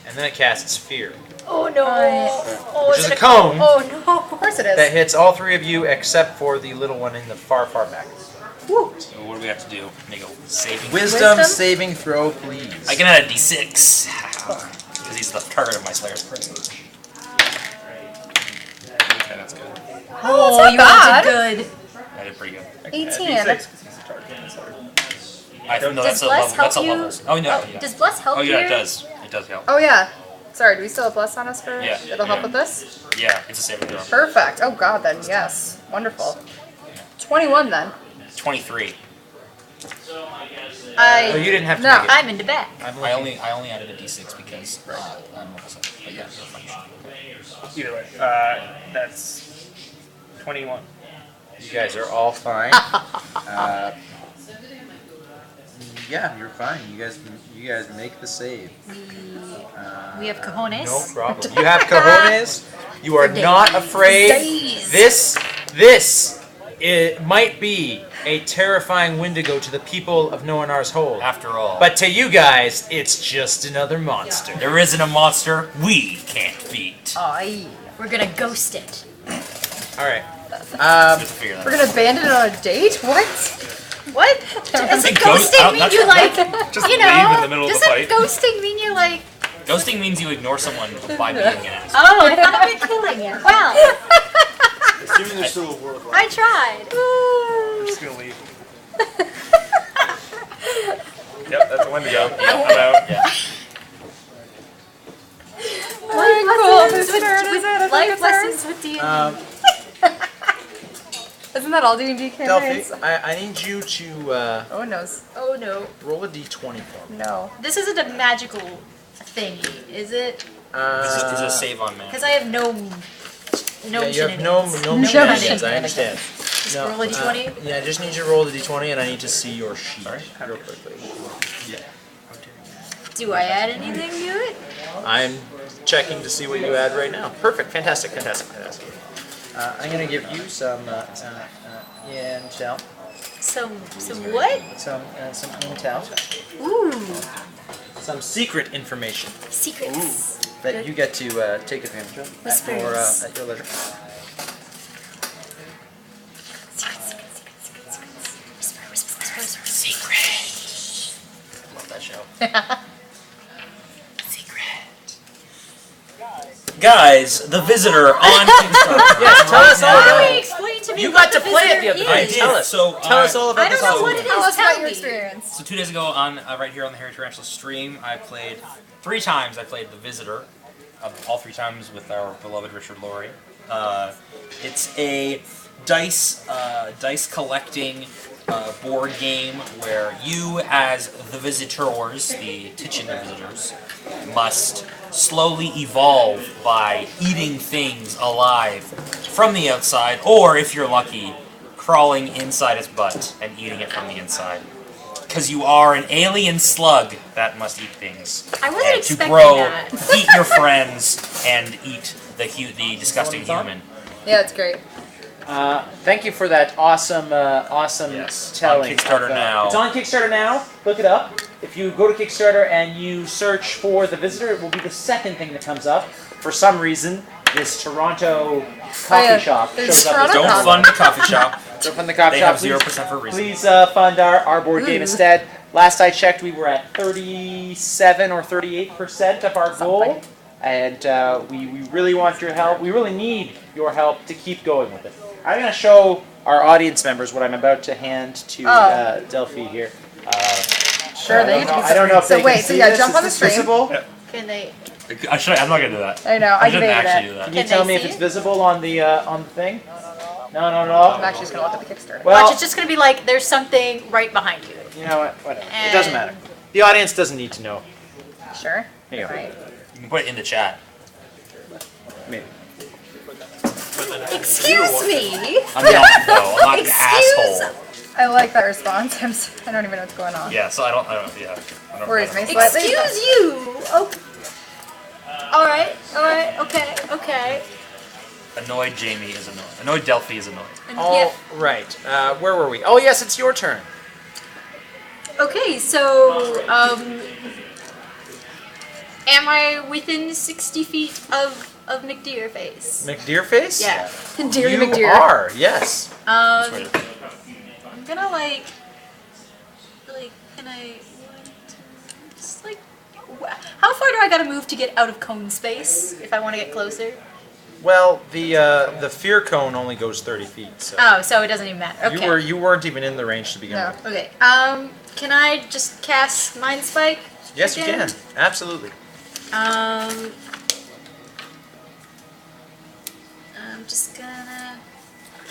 And then it casts Fear. Oh no. Oh, Which is is it a cone. Oh no. Of course it is. That hits all 3 of you except for the little one in the far, far back. Woo. So what do we have to do? Make a saving. Wisdom saving throw, please. I can add a d6. Because he's the target of my Slayer's Prey. Okay, that's good. Oh, not you bad. did good. I did pretty good. 18. D6 'cause he's a target. I think no, Does that's a Bless level. That's a help you? level. Oh no. Oh, Yeah. does Bless help Oh yeah, you? it does. It does help. Oh, yeah. Sorry, do we still have Bless on us for? Yeah. It'll help with this? Yeah, it's a saving throw. Perfect. Oh, God, then. Yes. Wonderful. 21, then. 23. Oh, you didn't have to No. make it. I'm into back. I'm I looking. only added a d6 because I'm almost but yeah, you're fine. Either way, that's 21. You guys are all fine. Yeah, you're fine. You guys make the save. We have cojones. No problem. You have cojones. You are For not days. afraid. Days. This it might be a terrifying Wendigo to the people of Noanar's Hold. After all. But to you guys, it's just another monster. There isn't a monster we can't beat. Aye. We're gonna ghost it. Alright. Just to figure that We're out. going to abandon it on a date? What? What? Doesn't think ghost- ghosting I'm mean not you sure. like, Just you leave know, in the middle of the doesn't fight. ghosting mean you're like, Ghosting means you ignore someone by being an asshole. Oh, I thought we were killing it. Well, Assuming there's still a world left. I tried. I'm just gonna leave. Yep, that's one to go. I'm out. Yeah. Life lessons with D&D. Isn't that all D&D campaigns? Delphi, I need you to Oh, it knows. Oh no. roll a d20 for me. No. This isn't a magical thingy, is it? This is a save on man. Because I have no Yeah, you have no shenanigans. shenanigans, I understand. Just No, roll a d20? yeah, I just need you to roll the d20 and I need to see your sheet Sorry? real quickly. Do I add anything to it? I'm checking to see what you add right now. Perfect, fantastic, fantastic, fantastic. I'm gonna give you some intel. Some what? Some intel. Ooh, Some secret information secrets. that you get to take advantage of Whispers. at your leisure. Love that show. Guys, the visitor on Kickstarter. Yes, tell us all Why about don't it. you explain to me You what got to play it the other visitor night. is? Tell us. So, Tell us all about I don't this. know what it is. Tell us Tell about your me. experience. So 2 days ago, on right here on the Hairy Tarantula stream, I played 3 times. I played the Visitor, all 3 times with our beloved Richard Laurie. It's a dice collecting board game where you, as the visitors, the titular visitors, must slowly evolve by eating things alive from the outside, or if you're lucky, crawling inside its butt and eating it from the inside. Because you are an alien slug that must eat things. I wasn't and expecting to grow, that. eat your friends, and eat the disgusting human. Yeah, it's great. Thank you for that awesome Yes, telling. on Kickstarter now. It's on Kickstarter now. Look it up. If you go to Kickstarter and you search for The Visitor, it will be the second thing that comes up. For some reason, this Toronto coffee shop there's shows up. Toronto Don't coffee. fund the coffee shop. Don't fund the coffee They shop. have 0% for a reason. Please fund our board game instead. Last I checked, we were at 37 or 38% of our goal. And we really want your help. We really need your help to keep going with it. I'm going to show our audience members what I'm about to hand to Delphi here. Sure, I don't know if So they wait, can so see yeah, this. jump Is on the this stream. visible? Can they? I'm not gonna do that. I know, I shouldn't debated actually it. do that. Can you Can tell they me if see it's it? visible on the thing? No. I'm actually just gonna look at the Kickstarter. Well, Watch, it's just gonna be like there's something right behind you. you know what? Whatever. It doesn't matter. The audience doesn't need to know. Sure. Here you go. Right. You can put it in the chat. Maybe. Excuse me. I'm not though. I'm not an Excuse- asshole. I like that response. I don't even know what's going on. Yeah, so I don't yeah. I don't Worries know. me slightly. Excuse you. Oh. All right. Okay. Annoyed Jamie is annoyed. Annoyed Delphi is annoyed. And All right. Where were we? Oh, yes, it's your turn. Okay, so am I within 60 feet of McDeerface? McDeerface? Yeah. Deary You McDeer. are, yes. Sorry. I'm gonna like, can I, just like, how far do I gotta move to get out of cone space if I want to get closer? Well, the fear cone only goes 30 feet, so Oh, so it doesn't even matter. Okay. you weren't even in the range to begin No. with. Okay. Can I just cast Mind Spike? Yes, you again? can. Absolutely. I'm just gonna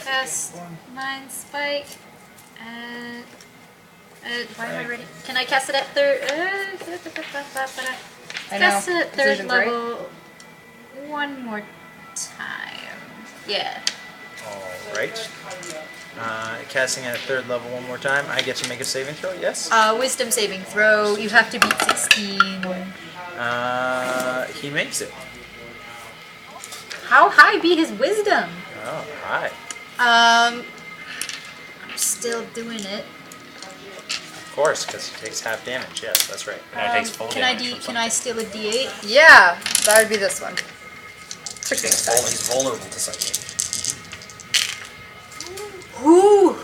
cast Mind Spike at. Why am I ready? Can I cast it at third? I know. Cast it at third Decision's right. level one more time. Yeah. All right. Casting at third level one more time. I get to make a saving throw, yes? Wisdom saving throw. You have to beat 16. He makes it. How high be his wisdom? Oh, hi. I'm still doing it. Of course, because he takes half damage. Yes, that's right. And it takes full Can I damage from can I steal a D8? Yeah, that would be this one. 16 something. He's vulnerable to psychic. Ooh,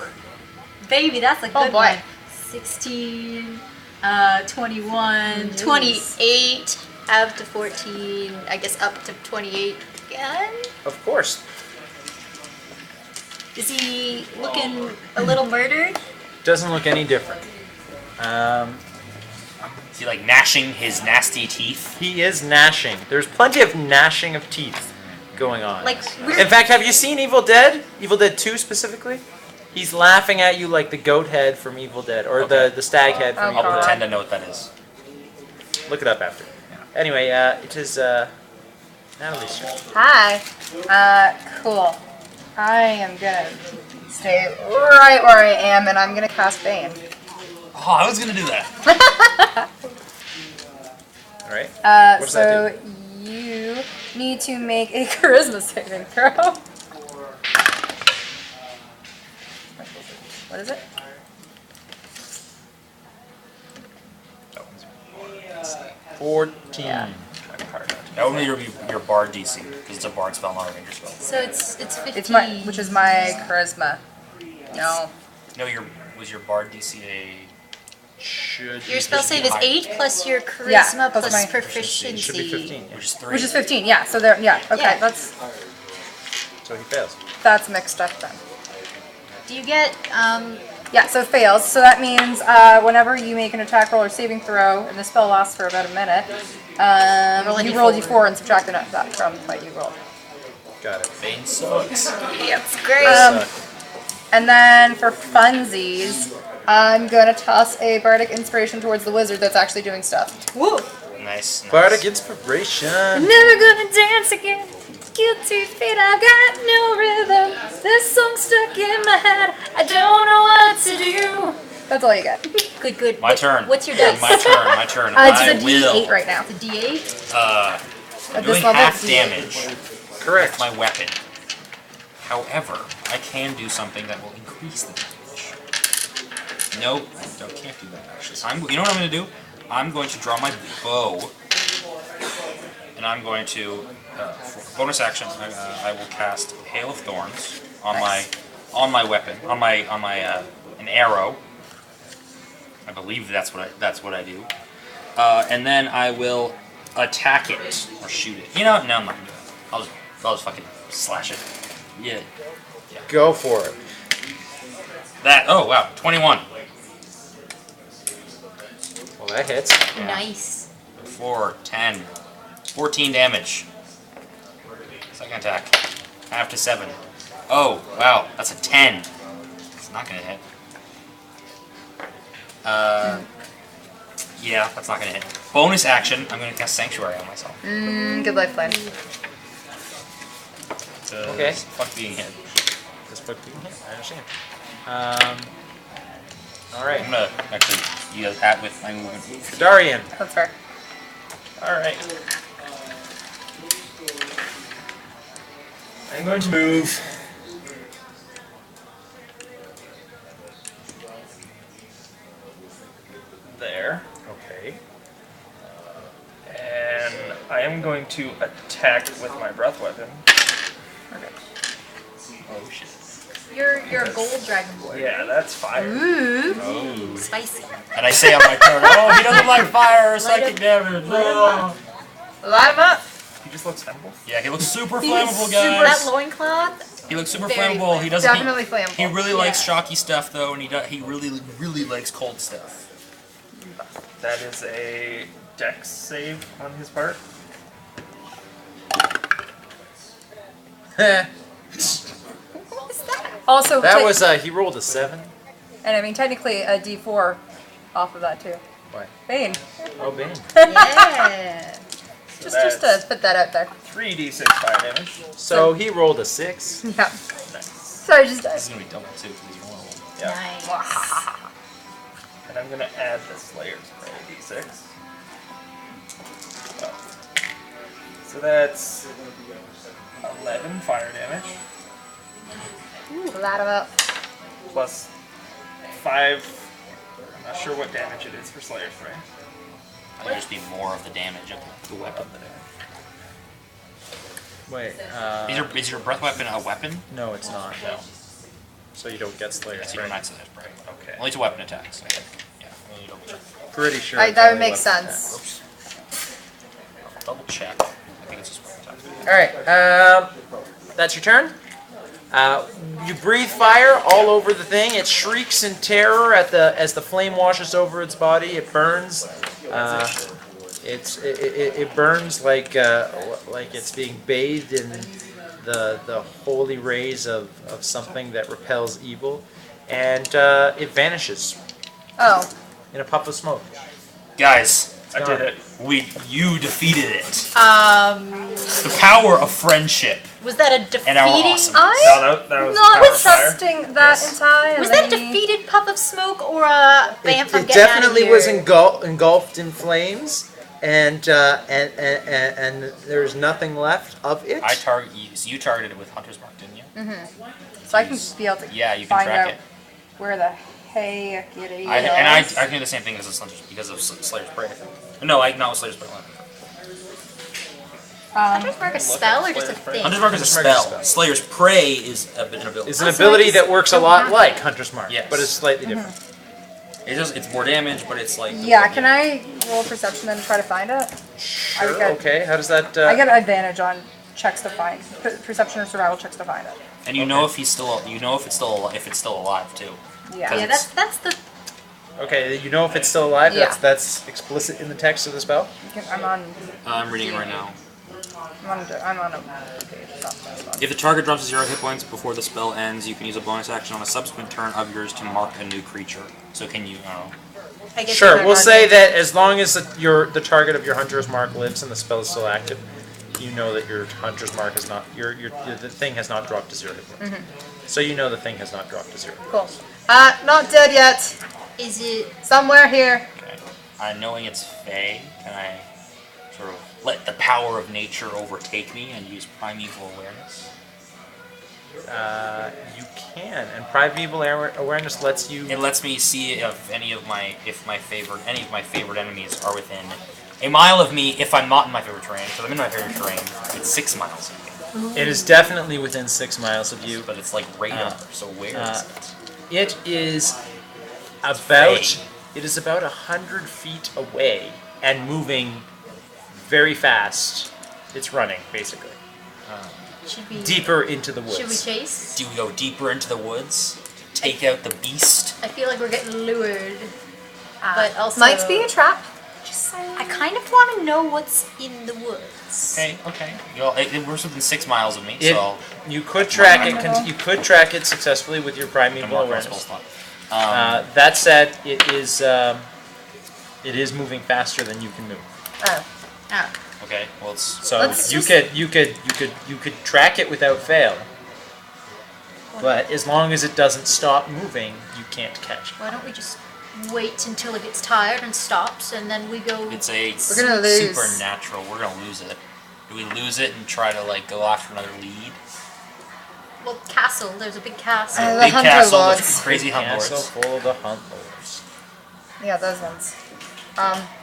baby, that's a good Oh, boy. one. 16, 21, 28. half to 14, I guess up to 28 again? Of course. Is he looking a little murdered? Doesn't look any different. Is he like gnashing his nasty teeth? He is gnashing. There's plenty of gnashing of teeth going on. Like, we're... In fact, have you seen Evil Dead? Evil Dead 2 specifically? He's laughing at you like the goat head from Evil Dead, or the stag head from Evil I'll Dead. pretend to know what that is. Look it up after. Anyway, it is Natalie's turn. Hi. Cool. I am gonna stay right where I am, and I'm gonna cast Bane. Oh, I was gonna do that. All right. What does that So you need to make a charisma saving throw. What is it? 14. Yeah. That would be your bard DC because it's a bard spell, not a ranger spell. So it's 15. It's my, which is my charisma. No. No, was your bard DC a? Your spell save is 8 plus your charisma Yeah, plus plus my proficiency. Should be 15. Which is 3. Which is 15. Yeah. So there. Yeah. Okay. Yeah. So he fails. That's mixed up then. Do you get Yeah. So it fails. So that means whenever you make an attack roll or saving throw, and the spell lasts for about a minute, you roll a d4 and subtract that from what you rolled. Got it. Bane sucks. It's great. And then for funsies, I'm gonna toss a bardic inspiration towards the wizard that's actually doing stuff. Woo! Nice. Bardic inspiration. Never gonna dance again. Guilty feet, I got no rhythm. This song's stuck in my head. I don't know what to do. That's all you get. Good, good. My turn. What's your dice? My turn. My turn. It's I a will. D8 right now. It's a D8. At Doing this level, half it's D8. damage. Correct. With my weapon. However, I can do something that will increase the damage. Nope, I can't do that actually. So you know what I'm going to do? I'm going to draw my bow, and I'm going to, for bonus action, I will cast Hail of Thorns on my weapon, on my an arrow. I believe that's what I do, and then I will attack it or shoot it. You know what? No, I'm not gonna do it. I'll just fucking slash it. Yeah. Go for it. Oh wow, 21. Well, that hits. Yeah. Nice. 4, 10, 14 damage. Second attack. Half to 7. Oh, wow, that's a 10. It's not gonna hit. Yeah, that's not gonna hit. Bonus action, I'm gonna cast Sanctuary on myself. Good life plan. Okay. Fuck being hit. Just fuck being hit. I understand. All right. I'm gonna actually use that with my movement. Darian. That's fair. All right. I'm going to move. There. Okay. And I am going to attack with my breath weapon. Oh shit. You're a gold dragonborn. Yeah, that's fire. Ooh. Spicy. And I say on my turn, oh, he doesn't like fire or psychic damage. Oh. Light him up. He just looks flammable. Yeah, he looks super He's flammable, super, guys. that loincloth. He looks super Very flammable. He doesn't. Definitely flammable. He really likes shocky stuff though, and he really likes cold stuff. That is a dex save on his part. Also, That was he rolled a 7. and I mean technically a D4 off of that too. Why? Bane. Oh, Bane. Yeah. So Just to put that out there. 3d6 fire damage. So he rolled a 6. Yeah. Nice. Sorry, just This is gonna be double too because he's rolling. Yeah. Nice. And I'm gonna add the Slayer's Prey d6. So that's 11 fire damage. light him up. Plus 5. I'm not sure what damage it is for Slayer's Prey. Might just be more of the damage of the weapon. Wait. Is your breath weapon a weapon? No, it's not. No. So you don't get Slayer's Yes, you Prey. don't access it, right? Okay. Only to weapon attacks, I think. Yeah, only double check. Pretty sure. Right, it's that would only make weapon sense. attack. double check. I think it's just one time. All right. That's your turn. You breathe fire all over the thing. It shrieks in terror as the flame washes over its body. It burns. It burns like it's being bathed in the holy rays of something that repels evil, and it vanishes Oh. in a puff of smoke. Guys, I did it. You defeated it. The power of friendship Was that a and our defeating? awesomeness. That was Not power fire. trusting that entirely. Was that a defeated puff of smoke or a bamf? I'm It getting definitely out of was here? engulfed in flames, and there's nothing left of it. I target you. So you targeted it with Hunter's Mark, didn't you? So I can be able to Yeah, you can find track out it. where the heck it is. I can do the same thing as because of Slayer's Prey. I think. No, not with Slayer's Prey. Hunter's Mark a spell or just a thing? Hunter's Mark is a Hunter's Mark is a spell. spell. Slayer's Prey is an ability. It's an ability that works a lot like Hunter's Mark, Yes. but it's slightly different. It's more damage, but it's like Yeah, can I roll perception and try to find it? Sure. get- Okay. How does that? I get advantage on checks to find perception or survival checks to find it. And you know if he's still, if it's still alive too. Yeah. Yeah, that's the. Okay. You know if it's still alive. Yeah. That's explicit in the text of the spell. I'm on. I'm reading it right now. I'm on a page. Stop this one. If the target drops to 0 hit points before the spell ends, you can use a bonus action on a subsequent turn of yours to mark a new creature. So can you? I guess Sure. you're We'll not say marking. that as long as the target of your Hunter's Mark lives and the spell is still active, you know that your Hunter's Mark is not the thing has not dropped to 0 hit points. So you know the thing has not dropped to 0. Cool. Not dead yet. Is it? Somewhere here. Okay. Knowing it's Fey, can I sort of let the power of nature overtake me and use primeval awareness? You can, and primeval awareness lets you. It lets me see if any of my favorite enemies are within a mile of me. If I'm not in my favorite terrain, because I'm in my favorite terrain, it's 6 miles of me. It is definitely within 6 miles of you. But it's like radar. So where is it? It is about. It is about 100 feet away and moving very fast. It's running basically Should we? deeper into the woods. Should we chase? Do we go deeper into the woods? Take out the beast? I feel like we're getting lured, but also Might be a trap. Just saying. I kind of want to know what's in the woods. Okay. Well, it works within 6 miles of me, It- so You could track it. You could track it successfully with your I'm primeval not awareness. spell slot. That said, it is moving faster than you can move. Oh. Ah, Okay. Well, it's So Let's you just- could track it without fail. But as long as it doesn't stop moving, you can't catch it. why don't we just wait until it gets tired and stops, and then we go? it's a We're gonna lose. supernatural. We're gonna lose it. Do we lose it and try to like go after another lead? Well, castle. There's a big castle. The Big hunter castle lords. with crazy hunt Castle lords. full of the hunt lords. Yeah, those ones.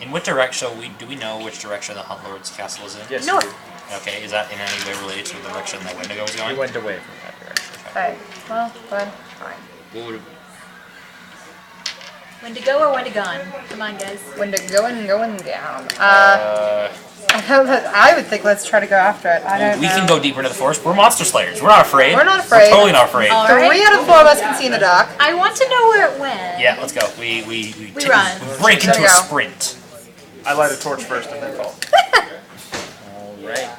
In what direction? Do we know which direction the hunt lord's castle is in? Yes, North. you do. Okay. Is that in any way related to the direction that Wendigo was going? You went away from that direction. Okay. Well, then, fine. What would- When to go or when to gun? Come on, guys. When to going down. I would think let's try to go after it. I don't we know. can go deeper into the forest. We're monster slayers. We're not afraid. We're not afraid. We're totally not afraid. All right. 3 out of 4 of us can see in the dark. I want to know where it went. Yeah, let's go. We run. break There into we a go. sprint. I light a torch first and then fall. All right.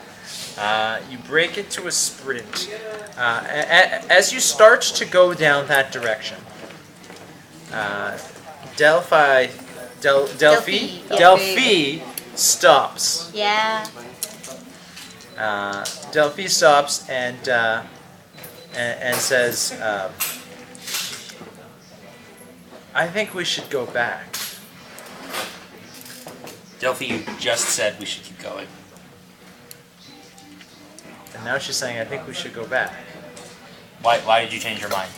You break into a sprint. As you start to go down that direction, Delphi stops. Yeah. Delphi stops and says, "I think we should go back." Delphi, you just said we should keep going. And now she's saying, "I think we should go back." Why did you change your mind?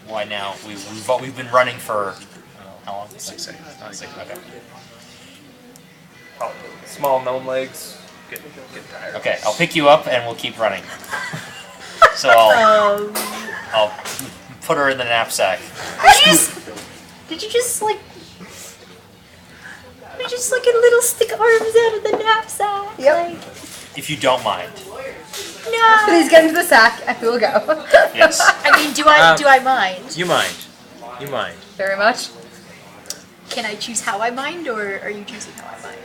Why now? We've been running for how long? 6 seconds. Not 6 Okay. Oh, small gnome legs. Get tired. Okay, I'll pick you up and we'll keep running. So I'll put her in the knapsack. Did you just like? just look at little stick arms out of the knapsack. Yep. Like, If you don't mind. no. Please get into the sack and we will go. Yes. I mean, do I mind? You mind. You mind. Very much. Can I choose how I mind, or are you choosing how I mind?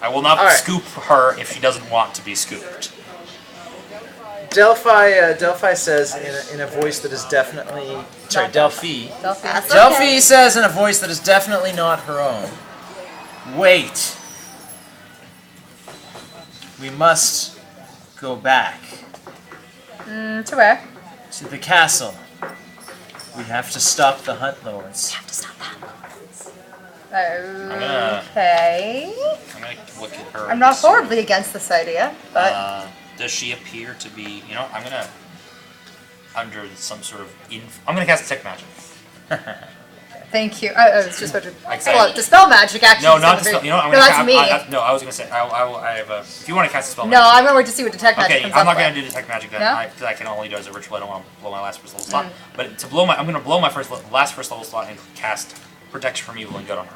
I will not All right. scoop her if she doesn't want to be scooped. Delphi says in a voice that is definitely... Sorry, Delphi. That's Delphi okay. says in a voice that is definitely not her own. Wait. We must go back To where? to the castle. We have to stop the Hunt Lords. Okay. I'm gonna look at her. I'm not horribly against this idea, but Does she appear to be? You know, I'm gonna under some sort of I'm gonna cast detect magic. thank you. I was just about to. Exactly. Well, dispel magic actually. No, is not gonna dispel. be- You know, I'm no, gonna. that's me. I was gonna say. I have a. If you want to cast a spell. No, I'm gonna wait to see what detect magic Okay, comes I'm up not with. gonna do detect magic then. No? Because I can only do as a ritual. I don't want to blow my last first level slot. But to blow my, I'm gonna blow my last first level slot and cast protection from evil and good on her.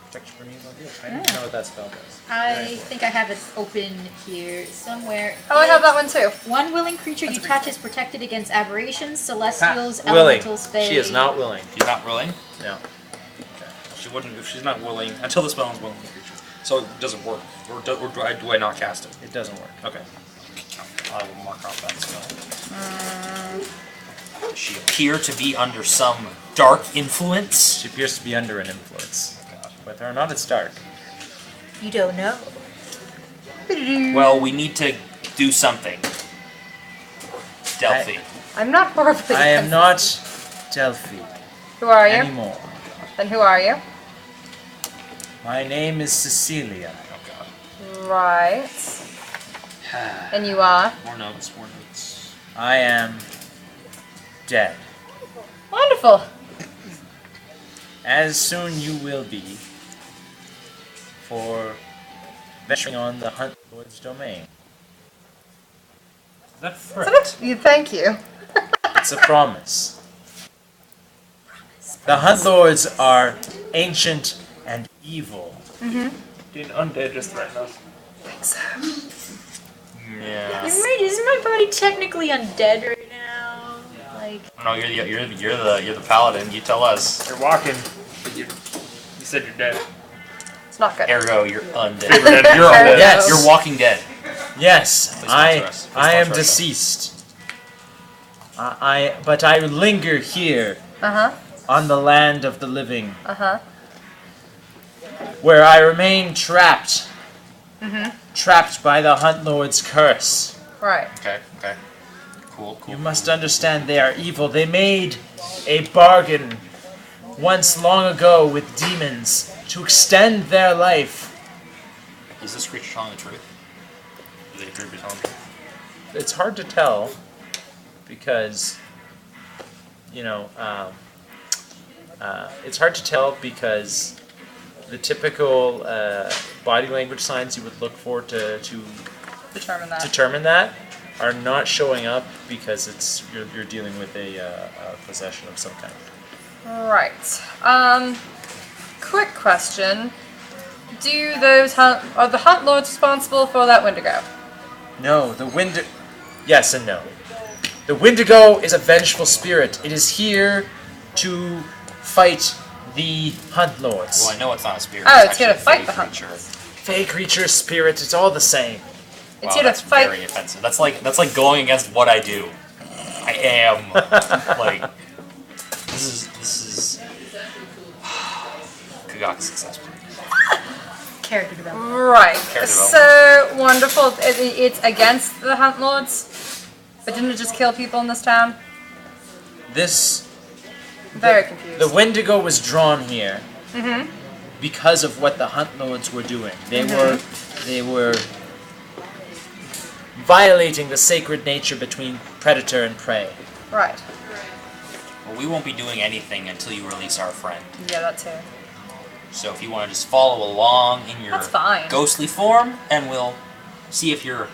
Protection from evil. I don't know what that spell does. I think I have it open here somewhere. Oh, I have that one too. One willing creature you touch is protected against aberrations, celestials, Willing. elementals, fae. She is not willing. She's not willing. No. She wouldn't if she's not willing until the spell is willing creature. So it doesn't work, or do I not cast it? It doesn't work. Okay. I will mark off that spell. Does she appear to be under some dark influence? She appears to be under an influence. Whether or not it's dark. You don't know. Well, we need to do something. Delphi. I'm not horribly. I am against not Delphi Who are you? anymore. Then who are you? My name is Cecilia. Oh god. Right. And you are? More notes, more notes. I am dead. Wonderful. As soon you will be for venturing on the Hunt Lord's domain. Is that threat? Thank you. It's a promise. The Hunt Lords are ancient and evil. Being undead just threaten us. Yeah. Isn't my body technically undead right now? Like, No, you're the paladin. You tell us. You're walking. But you said you're dead. It's not good. Ergo, you're undead. You're undead. Yes. You're walking dead. Yes, Please sponsor us. Please I am sponsor us. deceased. But I linger here Uh huh. on the land of the living, Uh huh. where I remain trapped. Mhm. Trapped by the Hunt Lord's curse. Right. Okay. Okay. Cool. You must understand they are evil. They made a bargain once long ago with demons to extend their life. Is this creature telling the truth? Do they appear to be telling the truth? It's hard to tell because, you know, it's hard to tell because the typical body language signs you would look for to Determine that. determine that are not showing up because it's you're dealing with a possession of some kind. Right. Quick question. Are the Hunt Lords responsible for that Wendigo? No, the Wendigo... Yes and no. The Wendigo is a vengeful spirit. It is here to fight the Hunt Lords. Well, I know it's not a spirit. Oh, it's actually here to a fight fey the Hunt creature. Lords. Fey creature, spirit, it's all the same. It's Wow, here to that's fight. very offensive. That's like going against what I do. I am like this is Kagak success. character development. Right. Character So wonderful. It's against the Hunt Lords, but didn't it just kill people in this town? This... Very confused. The Wendigo was drawn here Mm-hmm. because of what the Hunt Lords were doing. They were violating the sacred nature between predator and prey. Right. Well, we won't be doing anything until you release our friend. Yeah, that too. So if you want to just follow along in your That's fine. ghostly form, and we'll see if you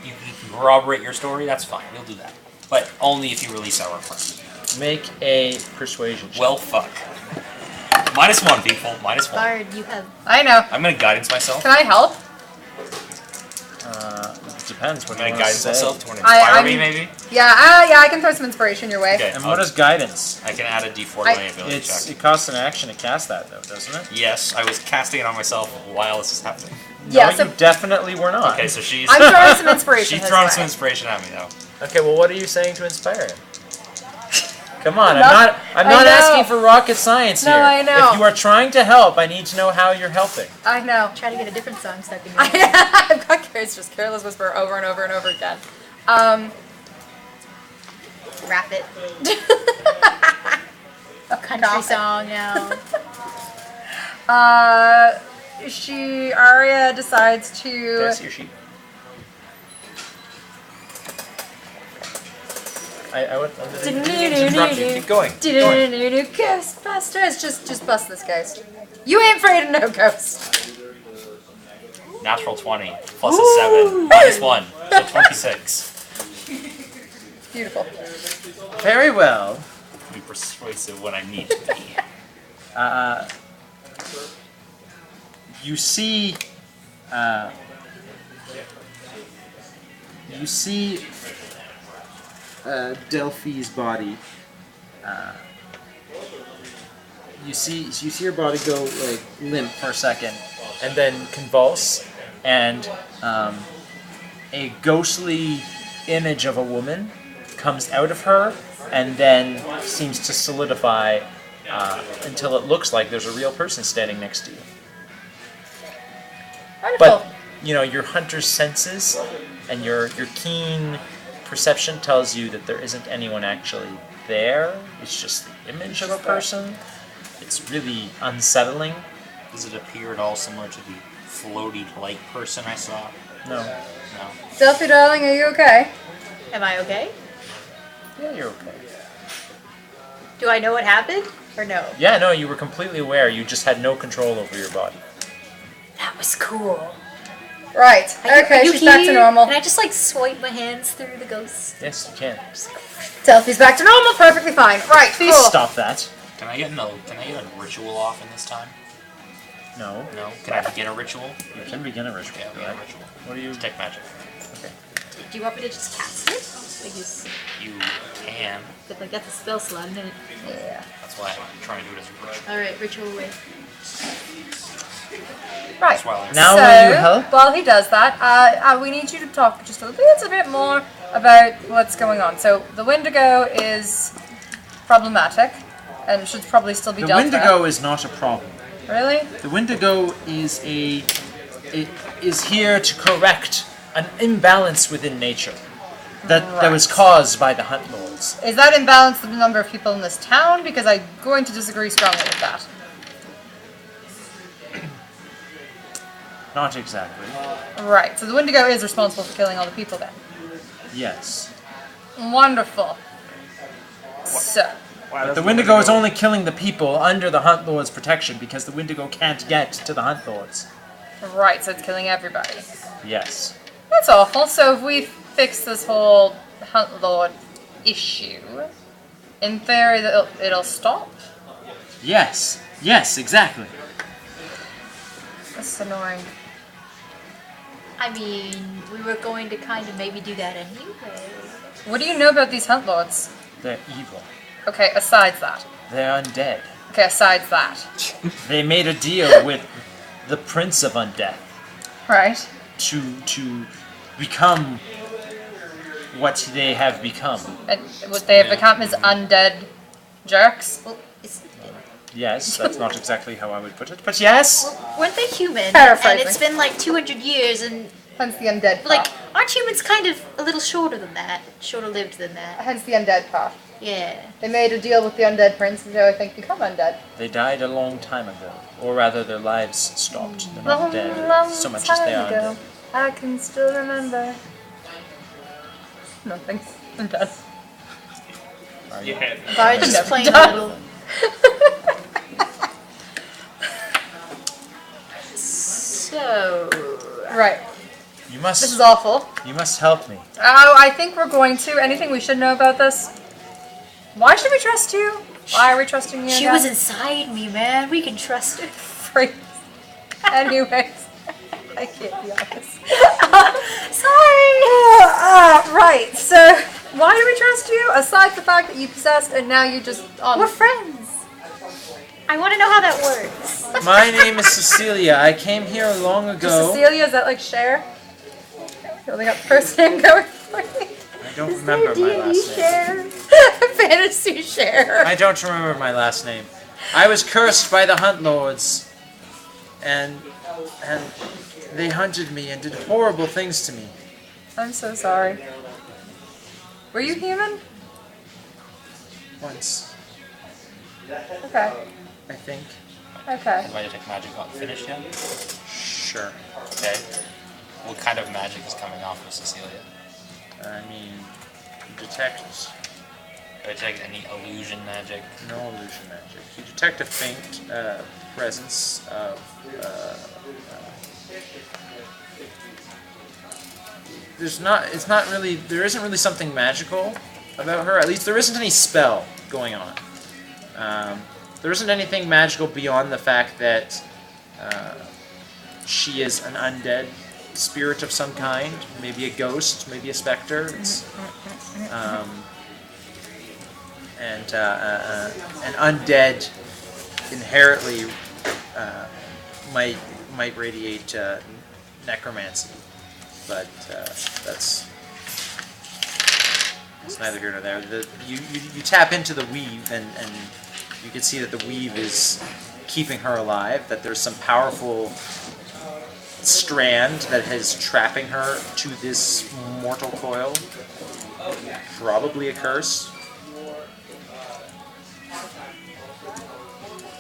can corroborate your story, that's fine. We'll do that. But only if you release our friend. Make a persuasion check. Well, fuck. -1, people. -1. Bard, you have. I know. I'm gonna guidance myself. Can I help? It depends. What I'm you gonna want to guidance say. myself to inspire me, I'm- maybe. Yeah, I can throw some inspiration your way. Okay. And what is guidance? I can add a D4 to my ability check. It costs an action to cast that, though, doesn't it? Yes, I was casting it on myself while this is happening. Yeah, No, so you definitely were not. Okay, so she's I'm throwing some inspiration she's his throwing way. some inspiration at me though. Okay, well, what are you saying to inspire him? Come on, Not- I'm I not know. asking for rocket science No, here. I know. If you are trying to help, I need to know how you're helping. I know. Try to get a different song stuck in your head. I've got it's just Careless Whisper over and over and over again. Rap it. A Country song now. Arya decides Can I to. see your sheet? I went. Interrupt you. Keep going. Keep going. Ghostbusters! Just bust this ghost. You ain't afraid of no ghost. Natural 20 plus a 7 -1, so 26. Beautiful. Very well. Be persuasive when I need to be. You see. You see. Delphi's body. You see her body go like limp for a second, and then convulse, and a ghostly image of a woman comes out of her, and then seems to solidify until it looks like there's a real person standing next to you. Wonderful. But your hunter's senses and your keen perception tells you that there isn't anyone actually there. It's just the image of a person. It's really unsettling. Does it appear at all similar to the floaty-like person I saw? No. No. Delphi, darling, are you okay? Am I okay? Yeah, you're okay. Do I know what happened? Or no? Yeah, no, you were completely aware. You just had no control over your body. That was cool. Right. Okay, she's back to normal. Can I just like swipe my hands through the ghost? Yes, you can. Delphi's back to normal. Perfectly fine. Right. Please cool. stop that. Can I get a ritual off in this time? No. No. Can I begin a ritual? You can begin a ritual. Yeah, begin a ritual. What do you... Detect magic. Okay. Do you want me to just cast it? Like You can. but like that's a spell slot, isn't it? Yeah. That's why I'm trying to do it as a ritual. Alright, ritual away. Right. That's why I Now so, will you help? while he does that, we need you to talk just a little bit more about what's going on. So the Wendigo is problematic and should probably still be The dealt Wendigo is not a problem. with. Really? The Wendigo is here to correct an imbalance within nature that was caused by the Hunt Lords. Is that imbalance the number of people in this town? Because I'm going to disagree strongly with that. Not exactly. Right. So the Wendigo is responsible for killing all the people then. Yes. Wonderful. So. But the Wendigo is only killing the people under the Hunt Lord's protection because the Wendigo can't get to the Hunt Lords. Right, so it's killing everybody. Yes. That's awful. So if we fix this whole Hunt Lord issue, in theory it'll stop? Yes. Yes, exactly. This is annoying. I mean, we were going to kind of maybe do that anyway. What do you know about these Hunt Lords? They're evil. Okay, asides that. They're undead. Okay, asides that. They made a deal with the Prince of Undeath Right. to become what they have become. And what they have become is undead jerks. Well, it's, Yes, that's not exactly how I would put it, but yes! weren't they human? Paraphrasing. And it's been like 200 years, and Hence the undead part. like, aren't humans kind of a little shorter than that? Shorter lived than that? Hence the undead part. Yeah. They made a deal with the undead prince, and so I think become undead. They died a long time ago. Or rather, their lives stopped. They're not Long, dead long so much as they time are ago, undead. I can still remember. Nothing. I'm done. Are you? Yeah. Bard just No, playing a done. little. So. Right. You must. This is awful. You must help me. Oh, I think we're going to. Anything we should know about this? Why should we trust you? Why are we trusting you? She again? was inside me, man. We can trust her. Freak. Anyways, I can't be honest. Sorry. Right. So, why do we trust you? Aside from the fact that you possessed and now you're just on. We're friends. I want to know how that works. My name is Cecilia. I came here long ago. Cecilia, is that like Cher? You only got the first name going for me. I don't remember my last name. Cher? Fantasy Cher. I don't remember my last name. I was cursed by the Hunt Lords, and they hunted me and did horrible things to me. I'm so sorry. Were you human? Once, Okay. I think. Okay. Has my detect magic not finished yet? Sure. Okay. What kind of magic is coming off of Cecilia? I mean, detect Do I detect any illusion magic? no illusion magic. You detect a faint presence of. There's not. It's not really. There isn't really something magical about her. At least there isn't any spell going on. There isn't anything magical beyond the fact that she is an undead spirit of some kind. Maybe a ghost. Maybe a specter. It's, and an undead inherently might radiate necromancy, but that's neither here nor there. You tap into the weave, and you can see that the weave is keeping her alive. That there's some powerful strand that is trapping her to this mortal coil. Probably a curse.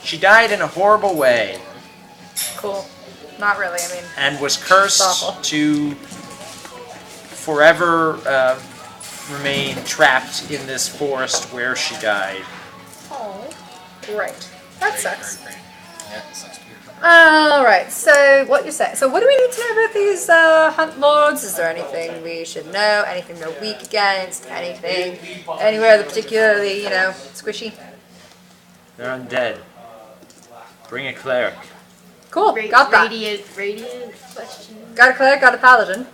She died in a horrible way. Cool. Not really, I mean. And was cursed awful. to forever remain trapped in this forest where she died. Oh. Right. That sucks. Yeah, it sucks to be. Alright, so what you're saying. So what do we need to know about these Hunt Lords? Is there anything we should know? Anything they're weak against? Anything? Anywhere that particularly, squishy? They're undead. Bring a cleric. Cool, got that. Radiant question. Got a cleric, got a paladin.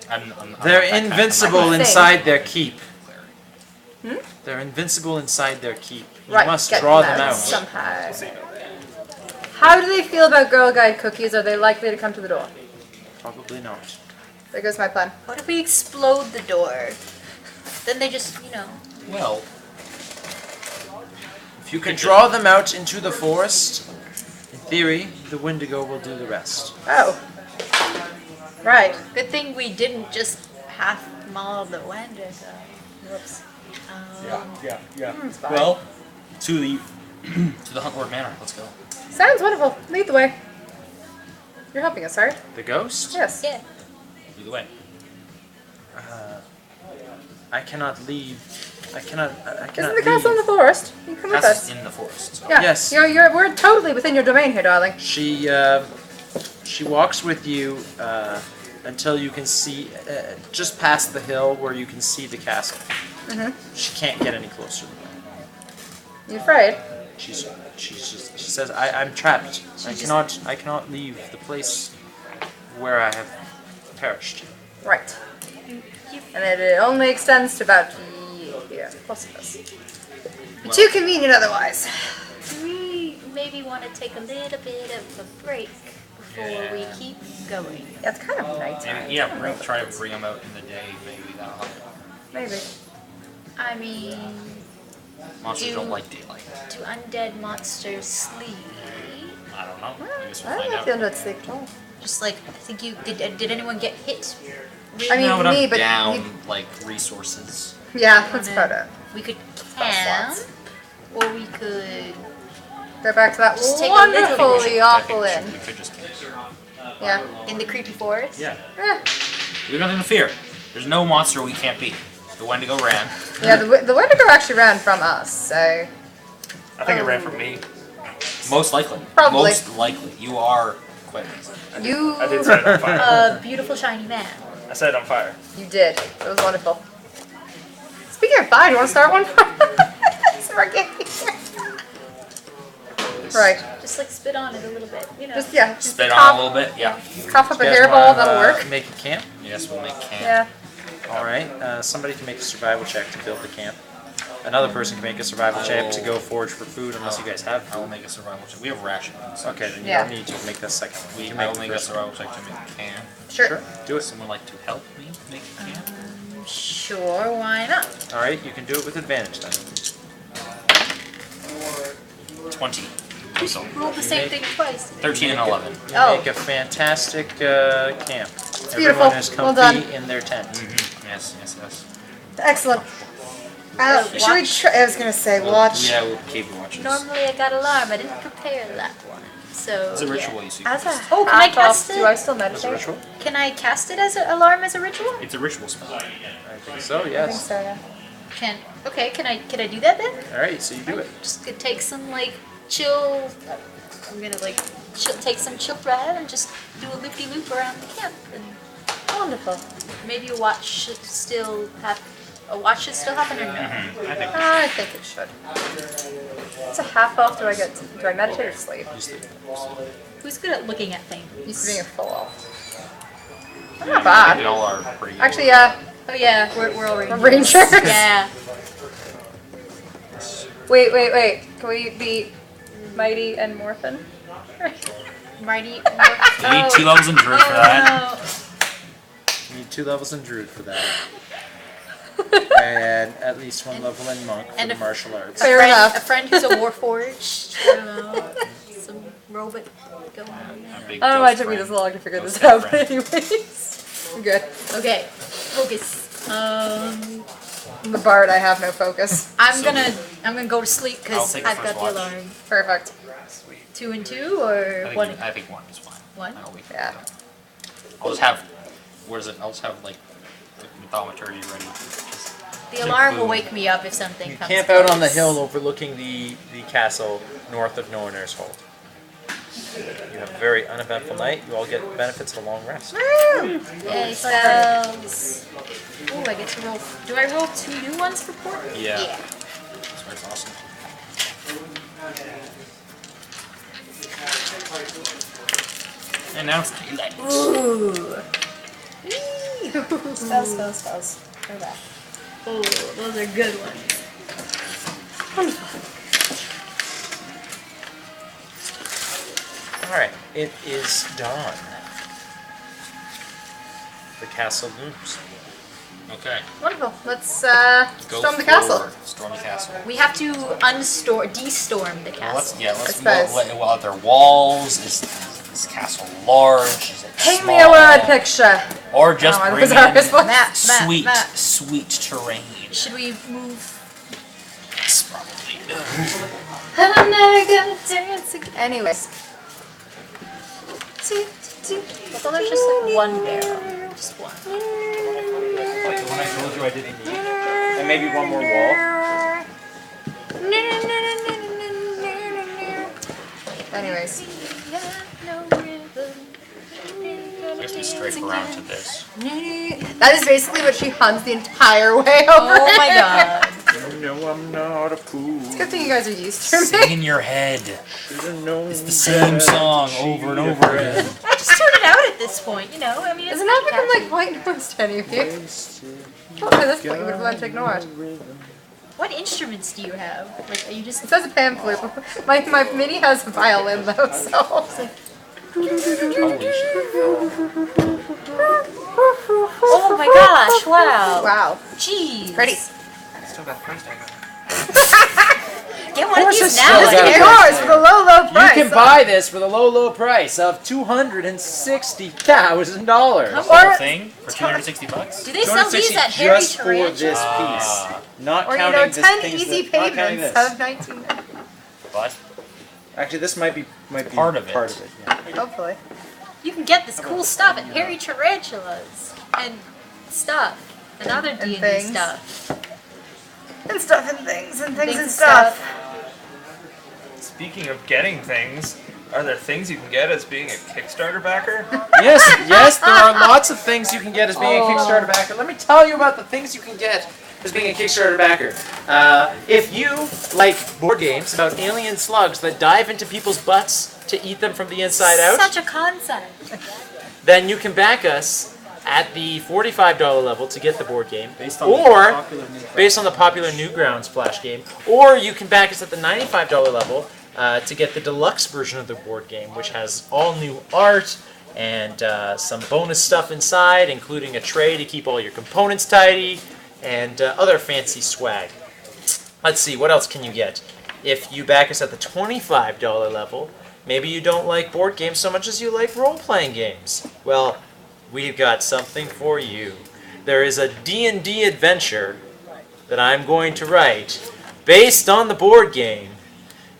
I'm They're not that invincible kind of inside their keep. Hmm? They're invincible inside their keep. You Right, must get draw them them out. somehow. How do they feel about Girl Guide cookies? Are they likely to come to the door? Probably not. There goes my plan. What if we explode the door? Then they just, Well, If you can draw them out into the forest, in theory, the Wendigo will do the rest. Oh. Right. Good thing we didn't just half maul the Wendigo. Whoops. Yeah. It's fine. well, to the Hunt Lord Manor. Let's go. Sounds wonderful. Lead the way. You're helping us, right? The ghost? Yes. Yeah. Lead the way. I cannot leave. I cannot Isn't the castle in the forest? You come with Castle's us. in the forest. So. Yeah. Yes. We're totally within your domain here, darling. She walks with you until you can see just past the hill where you can see the castle. She can't get any closer. You afraid? She says, I'm trapped. I cannot leave the place where I have perished. Right. And it only extends to about here, plus of us. Be too convenient otherwise. Do we maybe want to take a little bit of a break before we keep going? Yeah, it's kind of nighttime. Maybe, yeah, try to bring them out in the day. Maybe that'll help. Maybe. I mean, Monsters don't like daylight. do undead monsters sleep? I don't know. Well, I guess I we'll don't find know out. if you'll sleep at all. Just like, I think you did anyone get hit? I mean, no, but me, I'm but down like resources. yeah, that's about it. We could That's camp, or we could. Go back to that Just take a little wonderfully awful We inn. could just Yeah. In the creepy forest? yeah. Eh. We have nothing to fear. There's no monster we can't beat. The Wendigo ran. Yeah, the Wendigo actually ran from us, so. I think it ran from me. Most likely. Probably. Most likely. You are quite easy. You. I did set it on fire. A beautiful shiny man. I set it on fire. You did. It was wonderful. Speaking of fire, do you want to start one? Right. Just like spit on it a little bit, you know. Just yeah. Just Spit cough, on a little bit, yeah. Cough up a You guys hairball. wanna, That'll work. Make a camp. Yes, we'll make camp. Yeah. All right. Somebody can make a survival check to build the camp. Another person can make a survival check to go forage for food, unless you guys have I will food. make a survival check. We have rations. Okay, then you Yeah. don't need to make the second one. You can I make will the make a first one. survival check to make camp. Sure. Do Would it. someone like to help me make camp? Sure, why not? All right, you can do it with advantage then. 20. So, Roll the same thing twice. 13 and 11. You Oh. make a fantastic camp. It's Everyone beautiful. is Well comfy done. in their tent. Yes, yes, yes. Excellent. Should we try? I was gonna say watch. Yeah, we'll keep watching. Normally I got alarm. I didn't prepare that one. So It's a yeah. ritual, you see. As a Oh, can I half-elf, cast do it? I still As a meditate? ritual? Can I cast it as an alarm as a ritual? It's a ritual spell. I think so. I think Yes. so. Yeah. Can can I do that then? All right, so you do it. Just could take some like chill. I'm gonna like take some chill breath and just do a loopy loop around the camp, and Wonderful. maybe a watch should still happen or no? I think it should. It's a half elf. Do I meditate or sleep? Who's good at looking at things? Used to being a full elf. I'm not They bad. all are pretty. Actually, yeah. Oh yeah, we're all rangers. Rangers. Yeah. Wait. Can we be Mighty and Morphin? Mighty. You need 2 levels in Druid for that. You need 2 levels in Druid for that. And at least 1 level in Monk for and the a- martial arts. Fair enough. A friend who's a warforged. I don't know. Some robot going on. A big I don't know why it ghost took me this friend. long to figure this Ghost out, but friend. anyways. I'm good. Okay, focus. I'm the bard, I have no focus. I'm gonna go to sleep I'll because take the I've got first the watch. alarm. Perfect. 2 and 2 or one. I think 1 is fine. One? I'll wait for Yeah. that. I'll just have. What is it? I'll just have like the thaumaturgy ready. The alarm will wake me up if something You comes. camp out on the close. hill overlooking the castle north of Norner's Hold. You have a very uneventful night. You all get benefits of a long rest. Yay, spells. Ooh, I get to roll. Do I roll 2 new ones for port? Yeah. Yeah. That's awesome. And now it's daylight. Ooh. Spells. Go back. Oh, those are good ones. Alright, it is dawn. The castle looms. Okay. Wonderful. Let's Go storm the castle. forward. Storm the castle. We have to destorm the Well, let's castle. let's suppose. well, are there walls? Is this castle large? Is it Paint small? me a word picture. Or just Oh, bring those are his in voice. Map, sweet, map. sweet terrain. Should we move? Yes, probably. I'm never gonna dance again. Anyways. So there's just like one barrel. Just one. Like the one I told you I didn't need. And maybe one more wall. Anyways. I guess we strafe around to this. That is basically what she hums the entire way over. Oh my god. You know I'm not a fool. It's a good thing you guys are used to Sing me. in your head. It's the same song over and over again. Just turn it out at this point, you know? I mean, it's Doesn't that become like white noise to any of you? Well, at this point, you would have learned to ignore it. What instruments do you have? Like, are you just... It says a pan flute. My mini has a violin though, so. Holy shit. Oh my gosh, wow. Wow. Jeez. Ready. Still got price tag on it. Get one of these it's now. still got It's a yours for the low You price. can buy this for the low price of $260,000. The whole thing for $260? Do they sell these at Harry just for this piece, Ah. not Or counting this 10 things easy that, not counting payments this. of 19. But Actually, this might be Part of it. Yeah. Hopefully. You can get this cool stuff at Harry Tarantulas. And stuff. And other D&D things. stuff. And stuff and things and things Things and stuff. Speaking of getting things, are there things you can get as being a Kickstarter backer? Yes, there are lots of things you can get as being a Kickstarter backer. Let me tell you about the things you can get as being a Kickstarter backer. If you like board games about alien slugs that dive into people's butts to eat them from the inside out, Such a concept. then you can back us at the $45 level to get the board game, Based on based on the popular Newgrounds Flash game, or you can back us at the $95 level to get the deluxe version of the board game, which has all new art and some bonus stuff inside, including a tray to keep all your components tidy and other fancy swag. Let's see, what else can you get? If you back us at the $25 level, maybe you don't like board games so much as you like role-playing games. Well, we've got something for you. There is a D&D adventure that I'm going to write based on the board game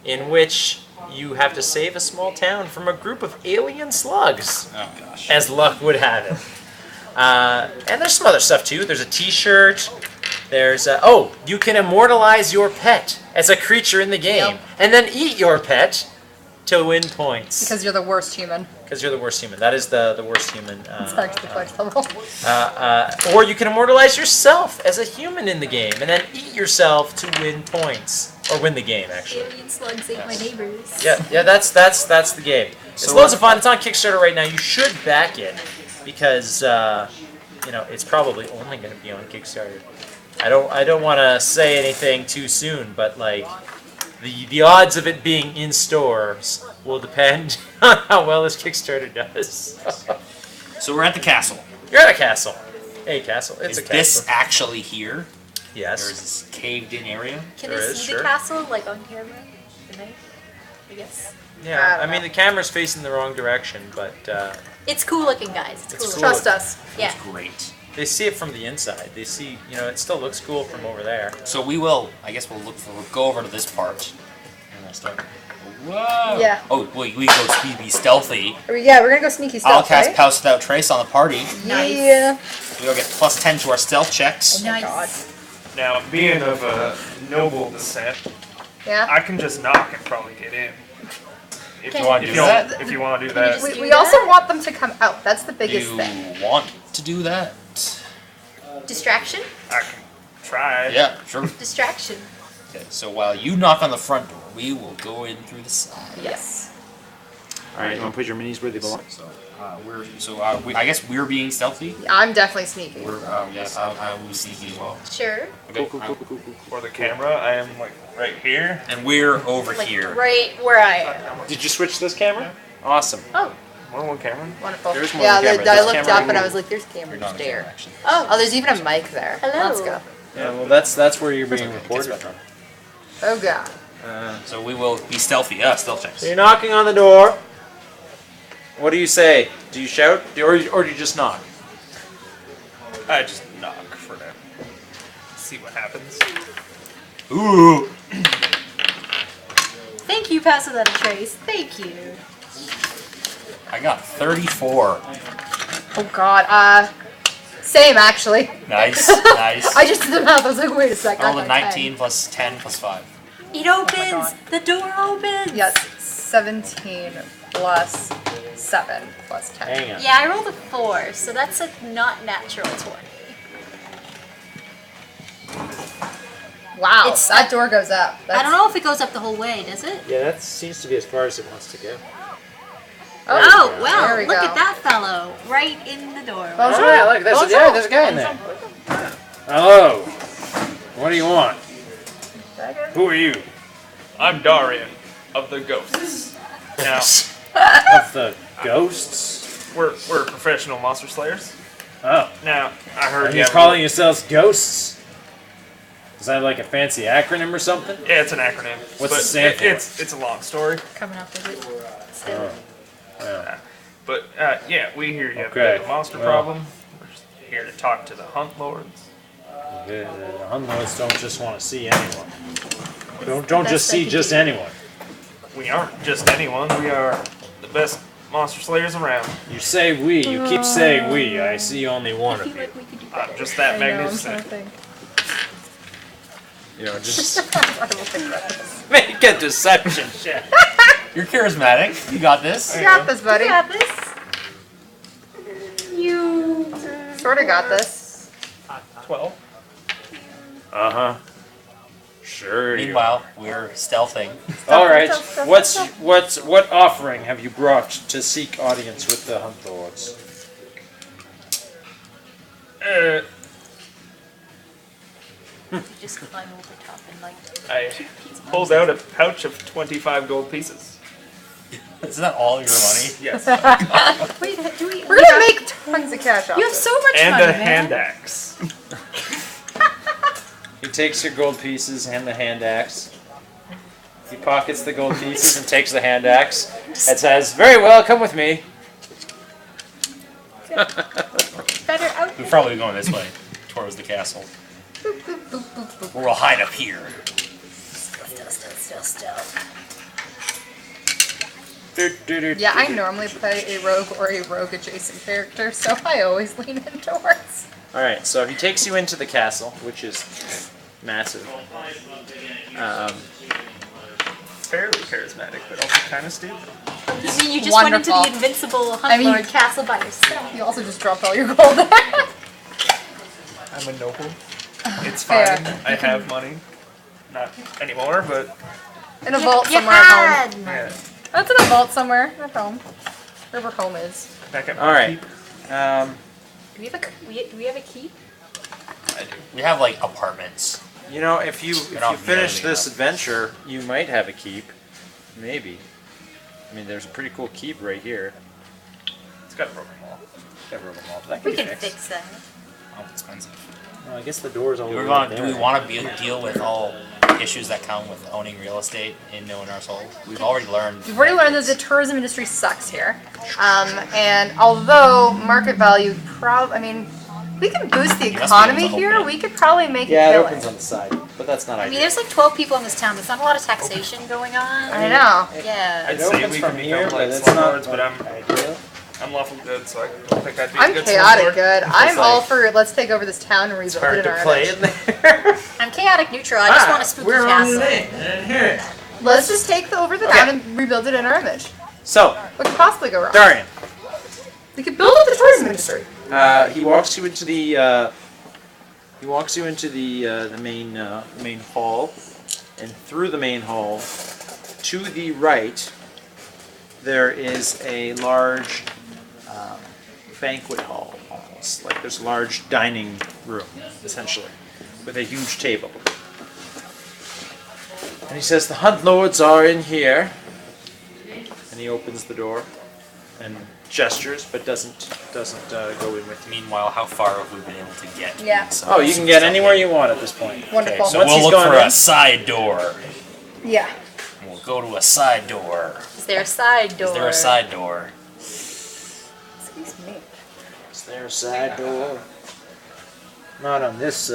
in which you have to save a small town from a group of alien slugs, Oh gosh. as luck would have it. And there's some other stuff too. There's a t-shirt. There's you can immortalize your pet as a creature in the game and then eat your pet to win points. Because you're the worst human. Because you're the worst human. That is the worst human. It's actually quite level. Or you can immortalize yourself as a human in the game and then eat yourself to win points. Or win the game, actually. Alien slugs ate my neighbors. Yeah, that's the game. It's loads of fun. It's on Kickstarter right now. You should back it because it's probably only going to be on Kickstarter. I don't want to say anything too soon, but like the odds of it being in stores will depend on how well this Kickstarter does. So we're at the castle. You're at a castle. Hey, castle. It's Is a castle. this actually here? Yes. There's this caved-in area. Can There I is, see sure. the castle, like on camera? Can I? I guess. Yeah, I mean the camera's facing the wrong direction, but It's cool looking, guys. It's cool. cool. Trust us. Yeah. It's great. they see it from the inside. They see, it still looks cool from over there. So we'll go over to this part. And we'll start. Whoa! Yeah. Oh, we go be stealthy. Yeah, we're gonna go sneaky I'll stealth, cast right? Pounce Without Trace on the party. Nice. Yeah. We'll get plus 10 to our stealth checks. Nice. God. Now, being of a noble descent, Yeah. I can just knock and probably get in. If Can you want you to do do that? that, if you want to do Can you that, just- We do also that? want them to come out. That's the Do biggest you thing. want to do that? Distraction? I can try. Yeah, sure. Distraction. Okay, so while you knock on the front door, we will go in through the side. Yes. Alright, you want to put your minis where they belong? I guess we're being stealthy. I'm definitely sneaky. Yes, I will sneaky as well. Sure. Okay. For the camera, I am like right here. And we're over Like here. right where I am. Did you switch this camera? Awesome. Oh. More one camera. Wonderful. There's more Yeah, camera. I There's looked camera up and I removed. was like, there's cameras You're not there. actually. Oh. Oh, there's even a mic there. Hello. Let's go. Yeah, well, that's where you're being reported from. Oh god. So we will be stealthy. Stealth checks. So you're knocking on the door. What do you say? Do you shout, or do you just knock? I just knock for now. See what happens. Ooh. Thank you, Pass Without a Trace. Thank you. I got 34. Oh god. Same actually. Nice, nice. I just did the math. I was like, wait a second. I rolled a 19 plus 10 plus 5. It opens. The door opens. Yes. 17 plus 7 plus 10. Hang on. Yeah, I rolled a 4, so that's a not natural 20. Wow. It's- that door goes up. I don't know if it goes up the whole way, does it? Yeah, that seems to be as far as it wants to go. Oh, well, There we look go. at that fellow right in the door. Well, Oh, yeah, look, there's a guy in there. Hello. What do you want? Who are you? I'm Darian of the Ghosts. Now, Of the ghosts? we're professional monster slayers. Oh. Now, I heard Are you you have calling yourselves ghosts? Is that like a fancy acronym or something? Yeah, it's an acronym. What's but it stand for? It's a long story. Coming up with it. Still. But yeah, we hear you have a Okay, bit of a monster well. problem. We're just here to talk to the hunt lords. The Hunlords don't just want to see anyone. Don't best just they see can just do. anyone. We aren't just anyone. We are the best monster slayers around. You say we. You keep saying we. I see only one I of feel you. like we could do I'm better. just that I know, I'm magnificent. trying to think. Just I will think about this. Make a deception check. You're charismatic. You got this. You got this, buddy. You got this. You. Sort of got this. 12. Uh-huh. Sure. Meanwhile, we're stealthing. All right. What offering have you brought to seek audience with the Hunt Lords? You just climb over top and like. I pulled out a pouch of 25 gold pieces. Isn't that all your money? Yes. Wait, do we? We're gonna make tons of cash off You have this. so much And money, a man. hand axe. He takes your gold pieces and the hand axe. He pockets the gold pieces and takes the hand axe and says, "Very well, come with me." Better out. We're probably going this way, towards the castle. We'll hide up here. Still. Yeah, I normally play a rogue or a rogue adjacent character, so I always lean in towards. All right, so he takes you into the castle, which is massive. Fairly charismatic, but also kind of stupid. You mean you just went into Wonderful. the invincible Hunt Lord castle by yourself? You also just dropped all your gold there. I'm a noble. It's Fair. fine. I have money. Not anymore, but In a vault You somewhere at had home. money. yeah. That's in a vault somewhere at home. Wherever home is. Back at my All right. keep. Do we have a key? I do. We have like apartments. You know, if you not finish building this up. adventure, you might have a keep. Maybe. I mean, there's a pretty cool keep right here. It's got a broken wall. Got a broken wall, but that can We be can fixed. fix that. Oh, it's expensive. Well, I guess the door's all Do the we way want? up Do we there. want to deal with all issues that come with owning real estate in Knowing Our Soul? We've already learned. We've already learned that the tourism industry sucks here. And although market value I mean, we can boost the You must be economy able to here, open it. we could probably make Yeah, it it kill opens on the side, but that's not I mean, ideal. there's like 12 people in this town. There's not a lot of taxation going on. I know. Yeah. I'd It say opens we from can here, become but like it's not slumlords, but ideal. I'm lawful good, so I don't think I'd be a I'm good chaotic slumlord. good. I'm like- all for let's take over this town and It's rebuild it hard in to our play image. in there. I'm chaotic neutral. I just want a spooky We're on castle. the thing. I didn't hear it. Let's just take over the town and rebuild it in our image. So, What could possibly go wrong? Darian, We could build up the tourism industry. he walks you into the main hall, and through the main hall, to the right, there is a large banquet hall, almost like there's a large dining room, essentially, with a huge table. And he says, "The Hunt Lords are in here." And he opens the door and gestures, but doesn't go in with you. Meanwhile, how far have we been able to get? Yeah. So- Oh, you can get anywhere you want at this point. Wonderful. Okay, so Once we'll he's look gone for in- a side door. Yeah. We'll go to a side door. Is there a side door? Is there a side door? Excuse me. Is there a side door? Not on this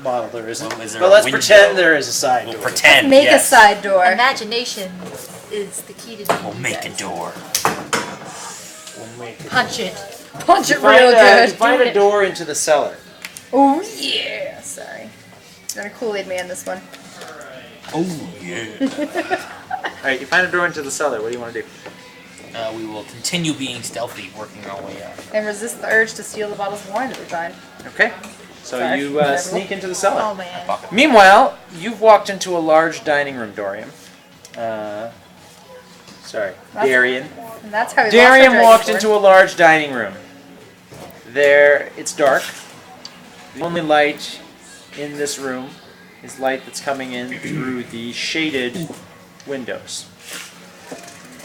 model, there isn't. Well, is there But a let's window? pretend there is a side We'll door. pretend. Make yes. a side door. Imagination is the key to We'll make a door. We'll make it. Punch it. Punch it You find, real you good. find Do a it. door into the cellar. Oh yeah. Sorry. Got a Kool-Aid man this one. Oh yeah. Alright, you find a door into the cellar. What do you want to do? We will continue being stealthy, working our way up. And resist the urge to steal the bottles of wine that we find. Okay. So Sorry. you Never sneak into the cellar. Oh man. Pocket. Meanwhile, you've walked into a large dining room, Dorian. Sorry, That's- Darian. And that's how we Darian lost walked into a large dining room. There, it's dark. The only light in this room is light that's coming in through the shaded windows.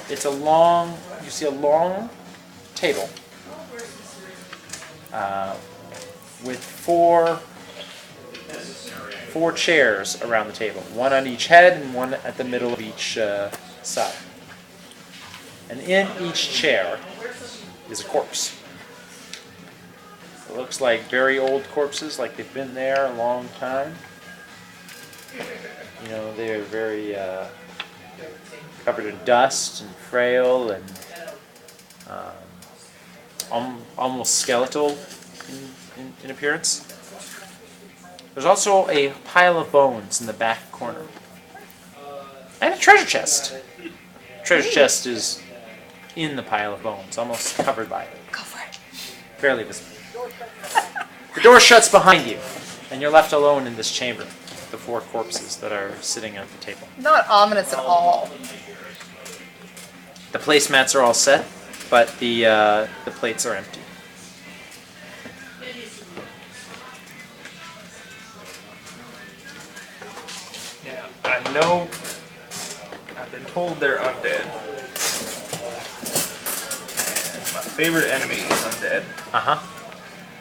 It's a long, you see a long table with four chairs around the table, one on each head and one at the middle of each side. And in each chair is a corpse. It looks like very old corpses, like they've been there a long time. You know, they're very covered in dust and frail and almost skeletal in appearance. There's also a pile of bones in the back corner. And a treasure chest. Treasure chest is in the pile of bones, almost covered by it. Go for it. Barely visible. The door shuts behind you. And you're left alone in this chamber. The 4 corpses that are sitting at the table. Not ominous at all. The placemats are all set, but the plates are empty. Yeah, I know. I've been told they're undead. And my favorite enemy is undead. Uh-huh.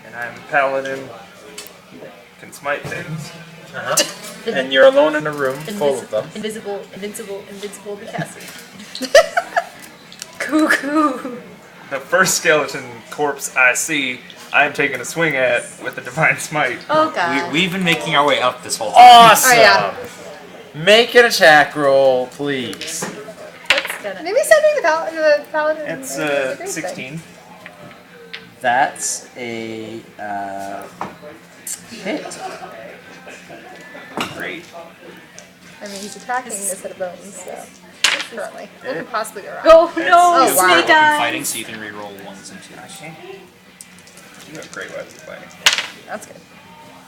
And I'm a paladin. Can smite things. Uh-huh. And you're alone in a room full of them. Invisible, be casted. Cuckoo. The first skeleton corpse I see, I'm taking a swing at with the divine smite. Oh god. We've been making our way up this whole time. Awesome! Oh, yeah. Make an attack roll, please. That's gonna. Maybe sending the paladin. It's is a great 16. That's a hit. Great. I mean, he's attacking instead of bones, so. Currently. What could possibly go wrong? Oh no, Oh, wow. snake eyes. Fighting, so you can reroll 1s and 2s. Okay. You have great weapons of fighting. That's good.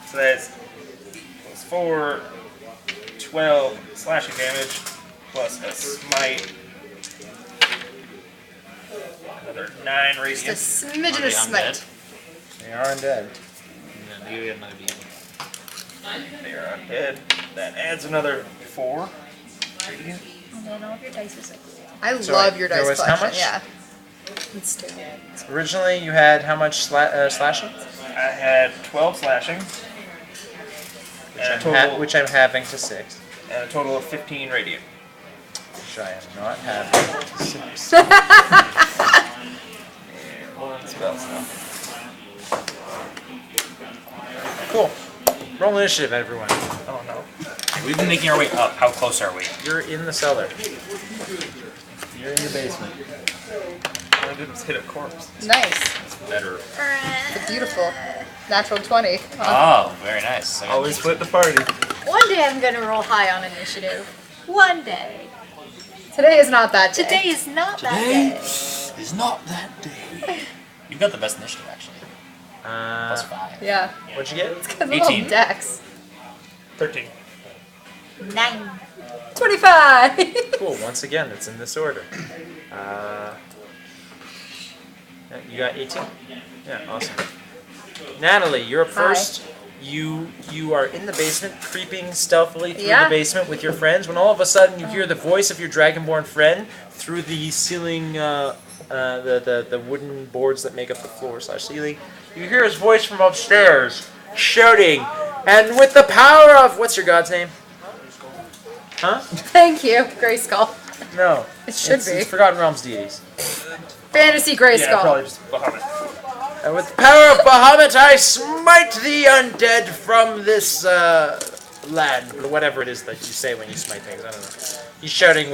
So that's plus 4, 12 slashing damage, plus a smite. Another 9 Just a radiant. smidgen Are of they smite. They are undead. And then you get another DM. They are undead. That adds another 4 radiant. Oh man, all of your dice are so cool. I So love your there dice was how collection, much? yeah. Let's do it. Originally, you had how much slashing? I had 12 slashing. And a total, Which I'm having to 6. and a total of 15 radiant. Which I am not having to 6. And one spell now. Cool. Roll initiative, everyone. Oh no. We've been making our way up. How close are we? You're in the cellar. You're in the basement. All I did was hit a corpse. Nice. Better. It's beautiful. Natural 20. Oh, very nice. Okay. Always split the party. One day I'm gonna roll high on initiative. One day. Today is not that day. Today is not that Today day. is not that day. You've got the best initiative, actually. Plus 5. Yeah. What'd you get? Because 18. Dex. 13. 9. 25! Cool. Once again, it's in this order. You got 18? Yeah, awesome. Natalie, you're up first. You are in the basement, creeping stealthily through the basement with your friends, when all of a sudden you hear the voice of your dragonborn friend through the ceiling, the wooden boards that make up the floor/ceiling. You hear his voice from upstairs, shouting, and with the power of... What's your god's name? Huh? Thank you, Grayskull. No. It should be. It's Forgotten Realms deities. Fantasy Grayskull. Yeah, probably just Bahamut. And with the power of Bahamut, I smite the undead from this land, or whatever it is that you say when you smite things. I don't know. He's shouting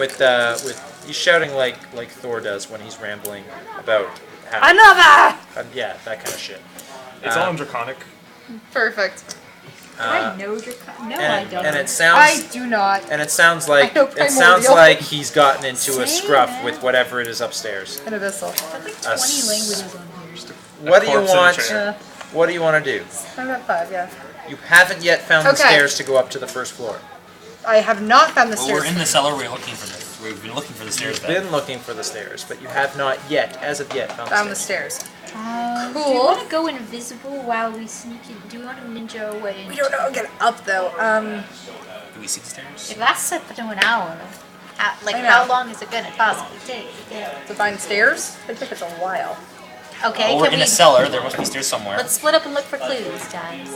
he's shouting like Thor does when he's rambling about how. Another! Yeah, that kind of shit. It's all in Draconic. Perfect. I know Draconic. No, I And, don't. and it sounds. I do not. And it sounns like I know Primordial. he's gotten into a Same, scruff man. with whatever it is upstairs. An abyssal. There's like 20 languages on here. What do you corpse in a want? chair. What do you want to do? I'm at 5, yeah. You haven't yet found the Okay. stairs to go up to the first floor. I have not found the Well, stairs. we're in the cellar. We're looking for the. We've been looking for the stairs. You've been looking for the stairs, but you have not yet, as of yet, Found the stairs. Do you Cool. want to go invisible while we sneak in? Do we want to ninja away? We don't know. Get up though. Do we see the stairs? It lasts up to an hour. Like, I know. how long is it gonna possibly take? Yeah. To find stairs? I think it's a while. Okay, Well, we're can in we? a cellar. There must be stairs somewhere. Let's split up and look for clues, guys.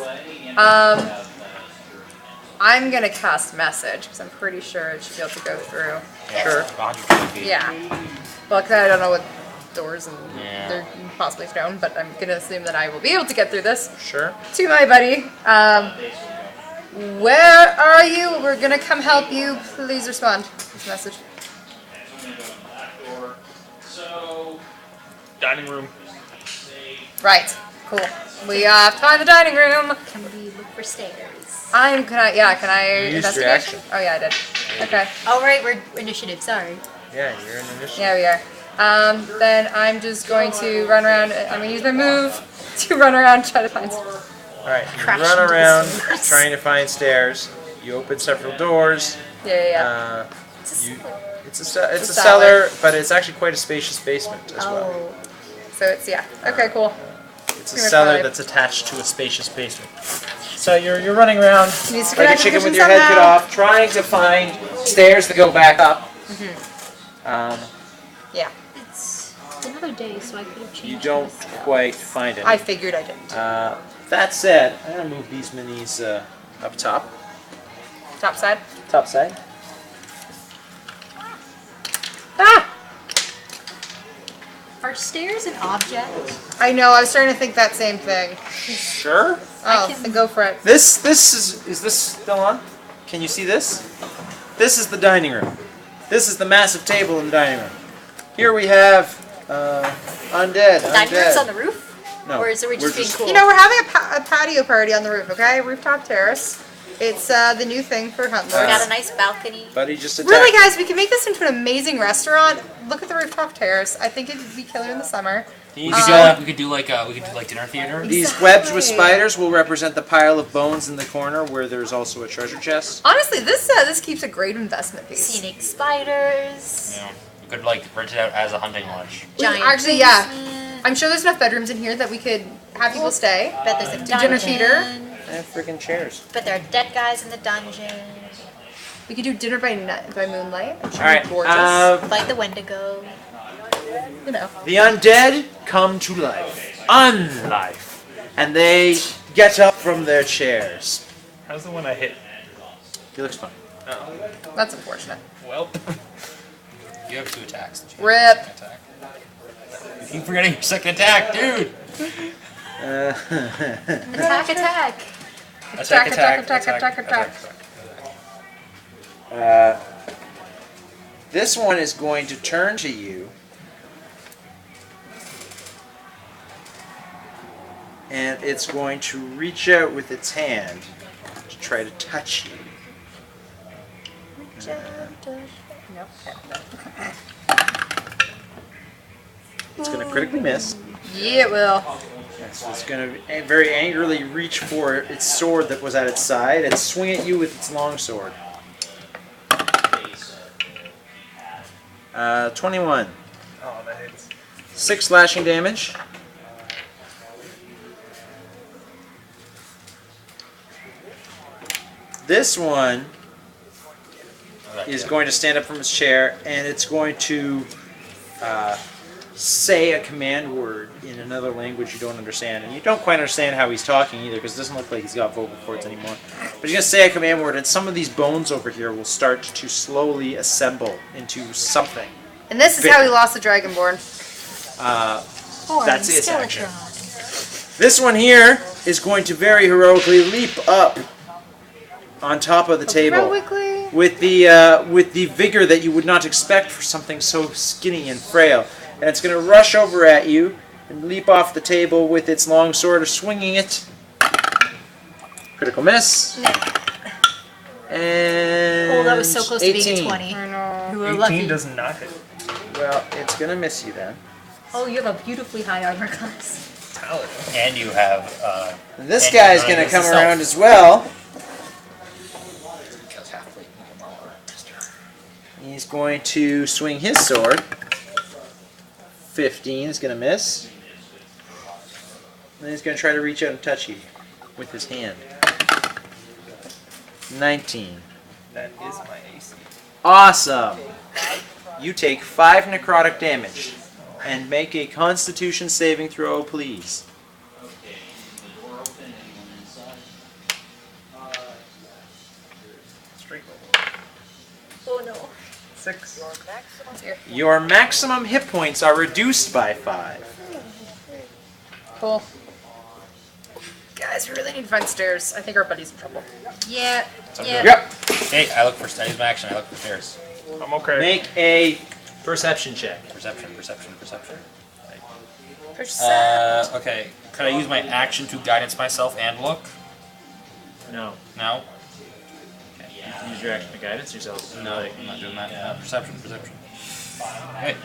I'm gonna cast message because I'm pretty sure it should be able to go through. Yeah, Sure. it's 120 feet. Yeah. Well, because I don't know what doors and Yeah. they're possibly stone, but I'm gonna assume that I will be able to get through this. Sure. To my buddy. Where are you? We're gonna come help you. Please respond. This message. Dining room. Right. Cool. We have to find the dining room. Can we look for stairs? Can I You used your investigation? action. Oh yeah, I did. Okay. Oh right, we're initiative. Sorry. Yeah, you're in initiative. Yeah, we are. Then I'm just going to run around. I'm gonna use my move to run around and try to find. Alright, you Crash run into the around stairs. trying to find stairs. You open several doors. Yeah. It's a It's a cellar, but it's actually quite a spacious basement as well. Oh. So it's Okay, cool. It's a Pretty much cellar five. that's attached to a spacious basement. So you're running around Needs to like a connect to the chicken with kitchen your head cut somehow. off, trying to find stairs to go back up. Yeah. It's another day, so I could have changed. You don't my stuff. quite find it. I figured I didn't. That said, I'm gonna move these minis up top. Top side. Top side. Are stairs an object? I know. I was starting to think that same thing. Sure. Oh, then go for it. This is this still on? Can you see this? This is the dining room. This is the massive table in the dining room. Here we have undead. Dining room's on the roof? No, Or is it we just being cool? You know, we're having a patio party on the roof. Okay, rooftop terrace. It's the new thing for Hunt We got Lords. a nice balcony. Buddy just attacked. Really, guys, we can make this into an amazing restaurant. Look at the rooftop terrace. I think it would be killer in the summer. We could do like dinner theater. These webs with spiders will represent the pile of bones in the corner where there's also a treasure chest. Honestly, this keeps a great investment piece. Scenic spiders. Yeah. We could like rent it out as a hunting lodge. Giant Actually, yeah. I'm sure there's enough bedrooms in here that we could have people stay. Bet there's a Do dinner dungeon. theater. And freaking chairs. But there are dead guys in the dungeon. We could do dinner by moonlight. It should All right. be gorgeous. Fight the Wendigo. You know. The undead come to life. Unlife. And they get up from their chairs. How's the one I hit? He looks fine. That's unfortunate. Well, You have 2 attacks. Did you Rip. have a second attack? You keep forgetting your second attack, dude. Attack, attack. Attack. This one is going to turn to you. And it's going to reach out with its hand to try to touch you. It's going to critically miss. Yeah, it will. So it's going to very angrily reach for its sword that was at its side and swing at you with its long sword. 21. oh, that hits. 6 slashing damage. This one is going to stand up from its chair and it's going to say a command word in another language you don't understand. And you don't quite understand how he's talking either because it doesn't look like he's got vocal cords anymore. But he's going to say a command word and some of these bones over here will start to slowly assemble into something. And this is how we lost the Dragonborn. That's its action. This one here is going to very heroically leap up on top of the table Heroically? with the vigor that you would not expect for something so skinny and frail. And it's going to rush over at you and leap off the table with its long sword, swinging it. Critical miss. And Oh, that was so close to being 18. a 20. I know. You were 18 lucky. does not hit. Well, it's going to miss you then. Oh, you have a beautifully high armor class. Paladin. And you have This And guy's you're going to running come yourself. around as well. He's going to swing his sword. 15 is going to miss. Then he's going to try to reach out and touch you with his hand. 19. That is my AC. Awesome! You take 5 necrotic damage. And make a constitution saving throw, please. Straight roll. Oh no. 6. Your maximum hit points are reduced by 5. Cool. Guys, we really need to find stairs. I think our buddy's in trouble. Yeah. Yeah. Yep. Hey, I use my action. I look for stairs. I'm okay. Make a perception check. Perception. Percent. Okay. Could I use my action to guidance myself and look? No. No? Use your action to guidance yourself. No, I'm not doing that. Perception. Okay.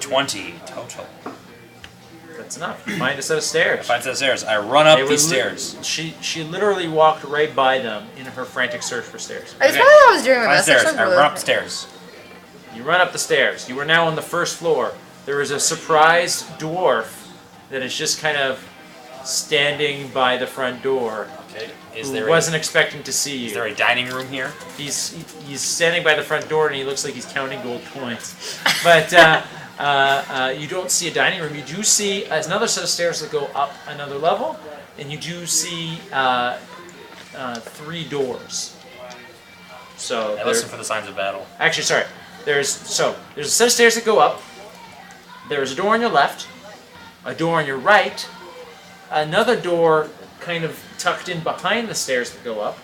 20 total. That's enough. You find a set of stairs. I find the stairs. I run up They were these li- stairs. She literally walked right by them in her frantic search for stairs. I just thought I was doing my Run best. stairs. Actually, I really run upstairs. You run up the stairs. You are now on the first floor. There is a surprised dwarf that is just kind of standing by the front door. Okay. Who wasn't expecting to see you. Is there a dining room here? He's standing by the front door and he looks like he's counting gold coins. But you don't see a dining room. You do see another set of stairs that go up another level, and you do see 3 doors. So I listen for the signs of battle. actually, sorry. There's a set of stairs that go up. There's a door on your left, a door on your right, another door kind of tucked in behind the stairs that go up,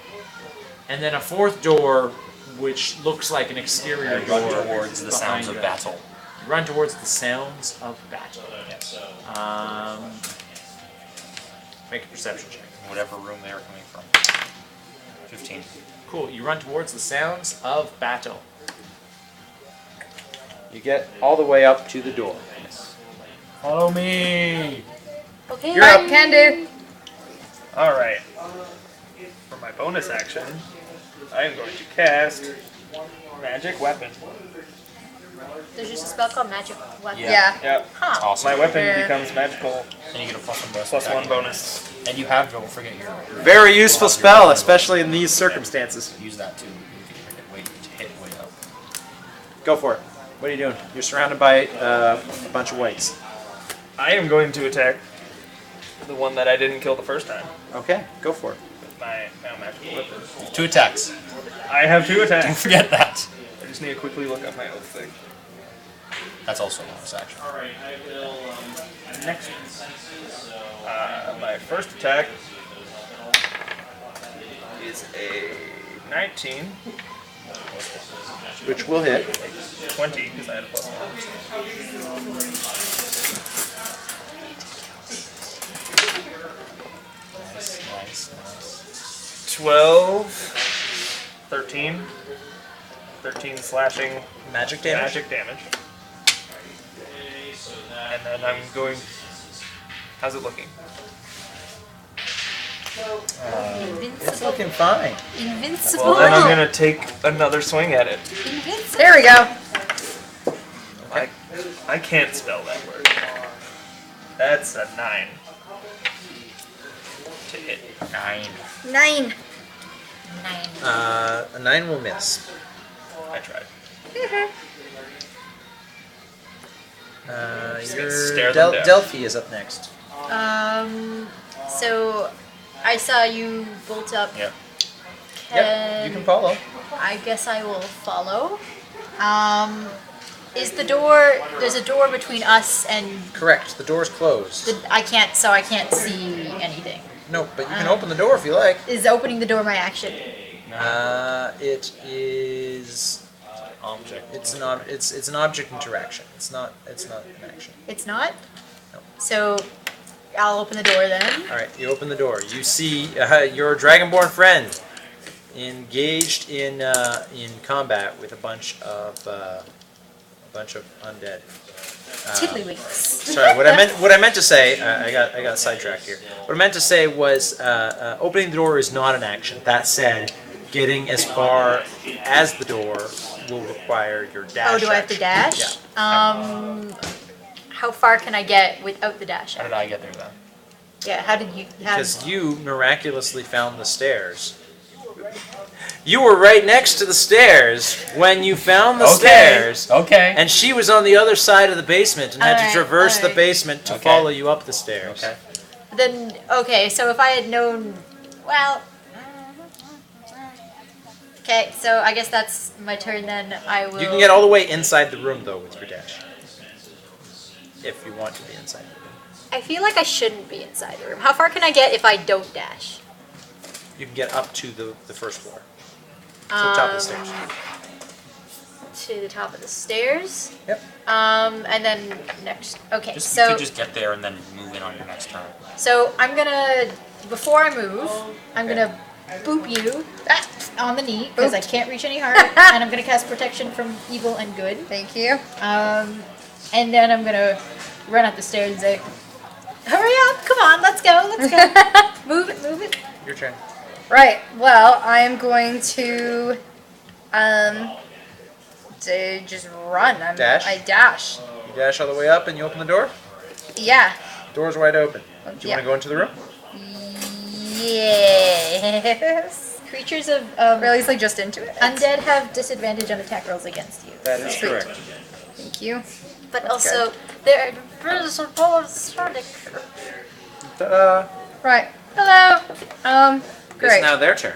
and then a 4th door which looks like an exterior I door. run towards the sounds of behind battle. You run towards the sounds of battle. Make a perception check. Whatever room they are coming from. 15. Cool. You run towards the sounds of battle. You get all the way up to the door. Follow me. Okay. You're up. Can do. All right. For my bonus action, I am going to cast Magic Weapon. There's just a spell called Magic Weapon. Yeah. Yep. Huh. Awesome. My weapon Yeah. becomes magical. And you get a +1 bonus. +1 bonus. And you have, don't forget your. Very useful spell, especially in these circumstances. Use that too. Wait, hit way up. Go for it. What are you doing? You're surrounded by a bunch of whites. I am going to attack the one that I didn't kill the first time. Okay, go for it. With my now magical weapon. 2 attacks. I have 2 Don't attacks. forget that. I just need to quickly look up my oath thing. That's also a bonus action. Next. My first attack is a 19, Which will hit. 20 because I had a +1. Nice. 12, 13, 13 slashing Magic damage? magic damage. And then I'm going. How's it looking? It's looking fine. Invincible. Well, then I'm gonna take another swing at it. Invincible. There we go. I can't spell that word. That's a 9 to hit. 9. 9. A 9 will miss. I tried. Just gonna stare them down. Delphi is up next. So I saw you bolt up. Yeah. Yep, you can follow. I guess I will follow. Is the door? There's a door between us and Correct. The door's closed. I can't see anything. No, but you can open the door if you like. Is opening the door my action? It is. Object. It's an object interaction. It's not an action. It's not. No. So I'll open the door then. All right, you open the door. You see your dragonborn friend engaged in combat with a bunch of undead. Tiddlywinks. Sorry, what I meant to say, I got sidetracked here. What I meant to say was opening the door is not an action. That said, getting as far as the door will require your dash. Oh, do I have to dash? Yeah. How far can I get without the dash? How did I get there then? Yeah. How did you? Because you miraculously found the stairs. You were right next to the stairs when you found the stairs. Okay. And she was on the other side of the basement and had to Alright, traverse the alright. basement to Okay. follow you up the stairs. Okay. Then okay. So if I had known, well. Okay, so I guess that's my turn then. I will. You can get all the way inside the room though with your dash. If you want to be inside the room. I feel like I shouldn't be inside the room. How far can I get if I don't dash? You can get up to the first floor. To the top of the stairs. To the top of the stairs. Yep. And then next. Okay, You so could just get there and then move in on your next turn. so I'm gonna before I move, I'm gonna boop you on the knee because I can't reach any harder, and I'm gonna cast protection from evil and good. Thank you. And then I'm gonna run up the stairs and say, Hurry up! Come on, let's go. Let's go. Move it. Move it. Your turn. Right. Well, I am going to just run. Dash? I dash. You dash all the way up and you open the door? Yeah. Door's wide open. Do you Yeah. want to go into the room? Yes. Creatures of Or at least like just into it. undead have disadvantage on attack rolls against you. That is Sweet. correct. Thank you. But also, they're sonic. Ta-da. Right. Hello. It's Great. now their turn.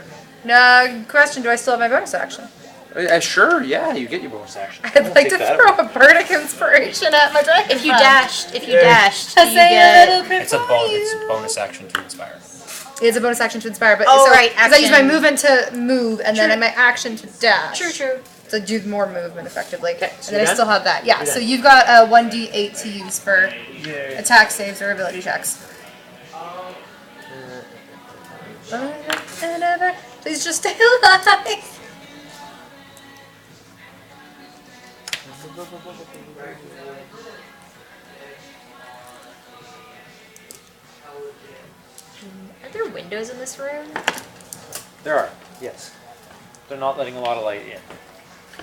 Question: do I still have my bonus action? Sure, yeah, you get your bonus action. I'd like to throw a bardic inspiration at my dragon. If you dashed, do you I say get? a little bit It's a for bonus action to inspire. It's a bonus action to inspire, but Oh, so, right, because I use my action. movement to move, and then my action to dash. True. So do more movement effectively. so And then you're I done? still have that. Yeah. You're So done. you've got a 1d8 to use for Yay. attack saves or ability checks. Please just stay alive. Are there windows in this room? There are, yes. They're not letting a lot of light in.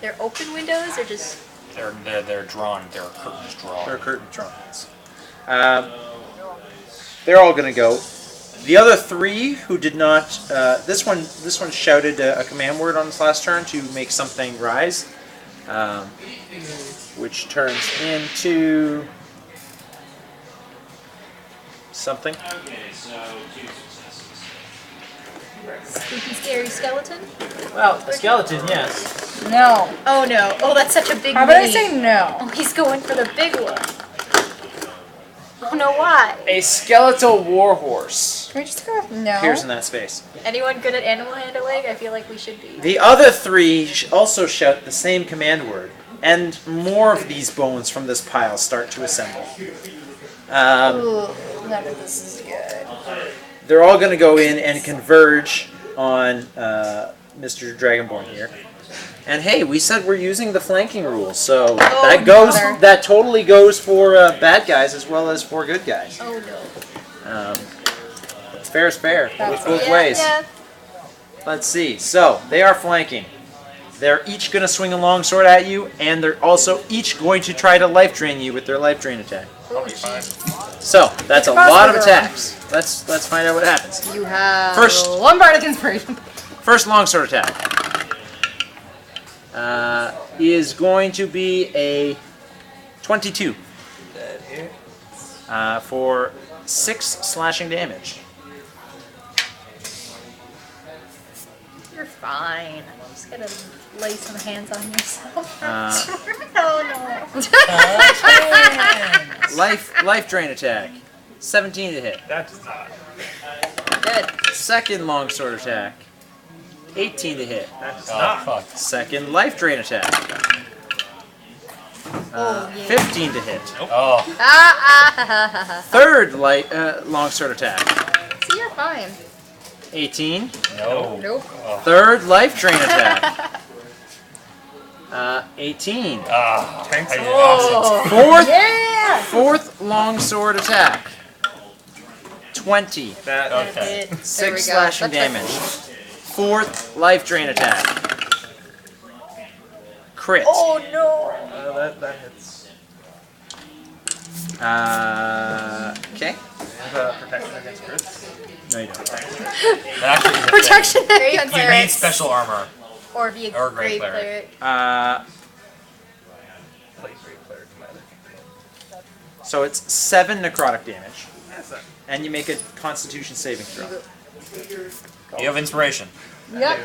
They're open windows or just? They're drawn. There are curtains drawn. There are curtain trunks. They're all going to go. The other three who did not, this one shouted a command word on his last turn to make something rise, which turns into something. Spooky, scary skeleton? Well, a skeleton, yes. No. Oh no. Oh, that's such a big How about I mini. say no? Oh, he's going for the big one. Oh no, why? A skeletal warhorse Can we just go with no? appears in that space. Anyone good at animal handling? I feel like we should be. The other three also shout the same command word, and more of these bones from this pile start to assemble. Ooh, none of this is good. They're all going to go in and converge on Mr. Dragonborn here. And hey, we said we're using the flanking rule, so that totally goes for bad guys as well as for good guys. Oh no. Fair is fair. It goes both Yeah, ways. yeah. Let's see. So they are flanking. They're each going to swing a long sword at you, and they're also each going to try to life drain you with their life drain attack. Oh, jeez. So that's a lot of attacks. Let's find out what happens. You have First- one bardic inspiration. First longsword attack is going to be a 22 for 6 slashing damage. You're fine. I'm just gonna lay some hands on yourself. No. Life drain attack, 17 to hit. That does not. Good. Second longsword attack, 18 to hit. That does Oh, not. fuck. Second life drain attack, Oh, yeah. 15 to hit. Oh, Third longsword attack, See, you're fine. 18. no. Nope. Third life drain attack, 18. Ah, Tanks I are did awesome. Fourth, Yeah. fourth longsword attack, That, That's Okay. it. There we 6 go. slashing That's damage. Fourth life drain attack, crit. Oh no. that hits. Okay. The protection against crits. No, you don't. That actually is a Protection Great against thing. You need clerics. special armor. Or be a Or great great cleric. Play great player commander. So it's 7 necrotic damage, That's not. and you make a Constitution saving throw. You have inspiration. Yep.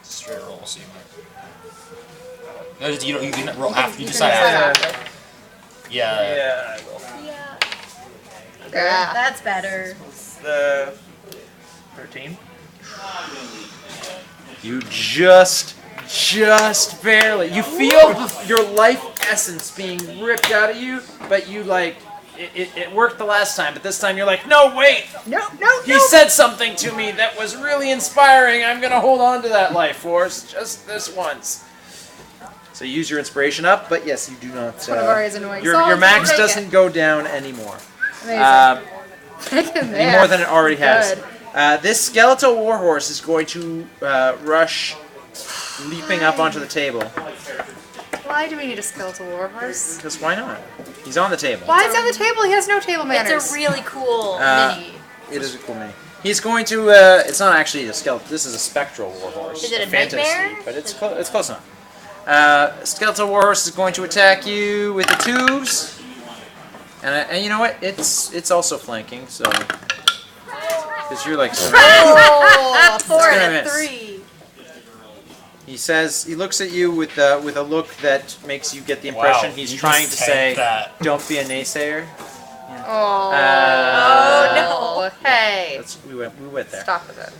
Straight roll, so you can roll after. You can decide decide after. Yeah. Yeah, I will. Yeah. Yeah. That's better. The 13. You just barely. You feel your life essence being ripped out of you, but you like it worked the last time, but this time you're like, no, wait. No. He said something to me that was really inspiring. I'm gonna hold on to that life force just this once. So you use your inspiration up, but yes, you do not. One of our is annoying. Your songs, max take it. doesn't go down anymore. Amazing. Any more than it already has. This skeletal warhorse is going to rush, leaping up onto the table. Why do we need a skeletal warhorse? Because why not? He's on the table. Why is he on the table? He has no table manners. It's a really cool mini. It is a cool mini. He's going to. It's not actually a skeletal. This is a spectral warhorse. Is it a phantom nightmare? steed, but it's close enough. Skeletal warhorse is going to attack you with the tubes. And you know what? It's also flanking, so because you're like. Oh, 4 gonna and a miss. 3. He looks at you with a look that makes you get the impression he's trying to say, "Don't be a naysayer." Oh, no! Hey, we went there. stop with it.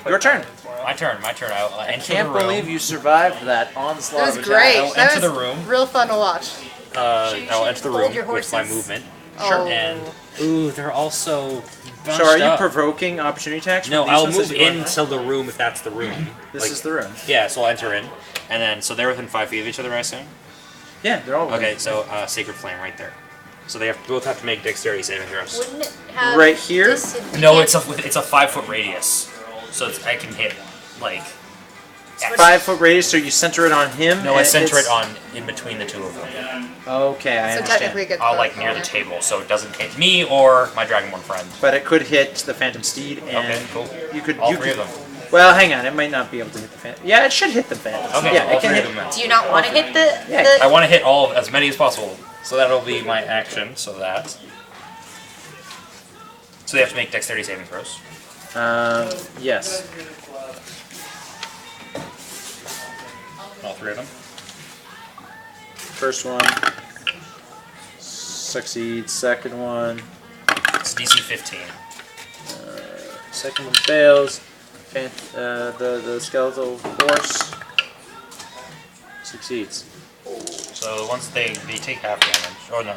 Your turn. My turn. I'll I enter can't the room. believe you survived that onslaught. That was of great. attacks. I'll That enter was the room. real fun to watch. I'll enter the Hold room your with my horses. movement. Sure. And they're also. So are you up. provoking opportunity attacks? No, with these I'll ones move as you go in? into the room if that's the room. This is the room. Yeah, so I'll enter in, and then so they're within 5 feet of each other, I assume. Yeah, they're all Okay, so Sacred Flame right there. So they both have to make dexterity saving throws. Wouldn't it have Right here? No, it's a 5-foot radius, so I can hit like. 5 foot radius, so you center it on him. No, I and center it's- it on in between the two of them. Okay, I So understand. technically, good. Like near the table, so it doesn't hit me or my Dragonborn friend. But it could hit the Phantom Steed, and Okay, cool. you could. All you three could, of them. Well, hang on, it might not be able to hit the Phantom. Yeah, it should hit the Phantom. Okay, yeah, all it can three hit. of them. Do you not want to hit the? Yeah. I want to hit as many as possible, so that'll be my action. So they have to make dexterity saving throws. Yes. All three of them. First one succeeds. Second one. It's DC 15. Second one fails. The skeletal horse succeeds. So once they take half damage. Oh no,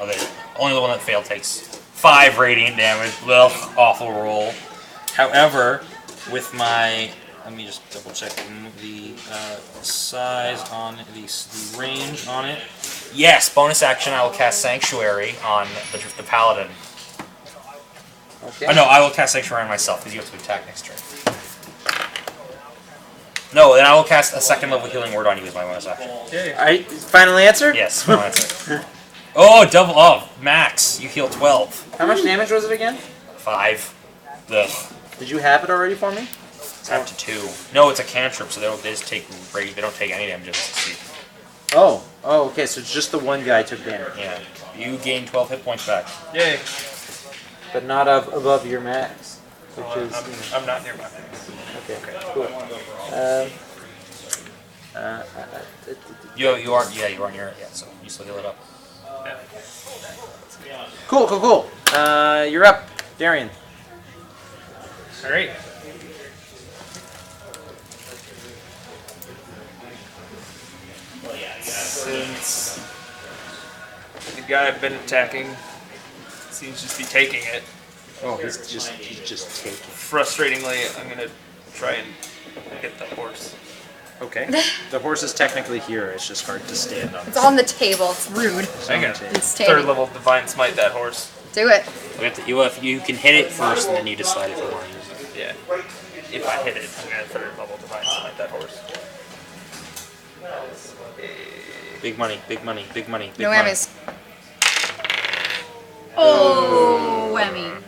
only the one that failed takes 5 radiant damage. Well, awful roll. However, with my let me just double check the size on the range on it. Yes, bonus action. I will cast Sanctuary on the paladin. Okay. Oh no, I will cast Sanctuary on myself because you have to attack next turn. No, then I will cast a 2nd level healing word on you as my bonus action. Alright, final answer? Yes, final answer. Oh, double up, max. You heal 12. How much damage was it again? 5. Ugh. Did you have it already for me? It's up to 2. No, it's a cantrip, so they just take they don't take any damage. Oh, okay, so just the one guy took damage. Yeah. You gain 12 hit points back. Yay. But not above your max, which is... I'm not near my max. Okay, cool. You are near it, yeah, so you still heal it up. Cool. You're up, Darian. Alright. Since the guy I've been attacking seems to just be taking it, Oh, he's just taking. frustratingly, I'm gonna try and hit the horse. Okay. The horse is technically here. It's just hard to stand on. It's on the table. It's rude. I got It's standing. 3rd level divine smite that horse. Do it. You can hit it first, and then you decide if you want to use it. Yeah. If I hit it, I'm gonna 3rd level divine smite that horse. Big money. No money. whammies. Oh, whammy.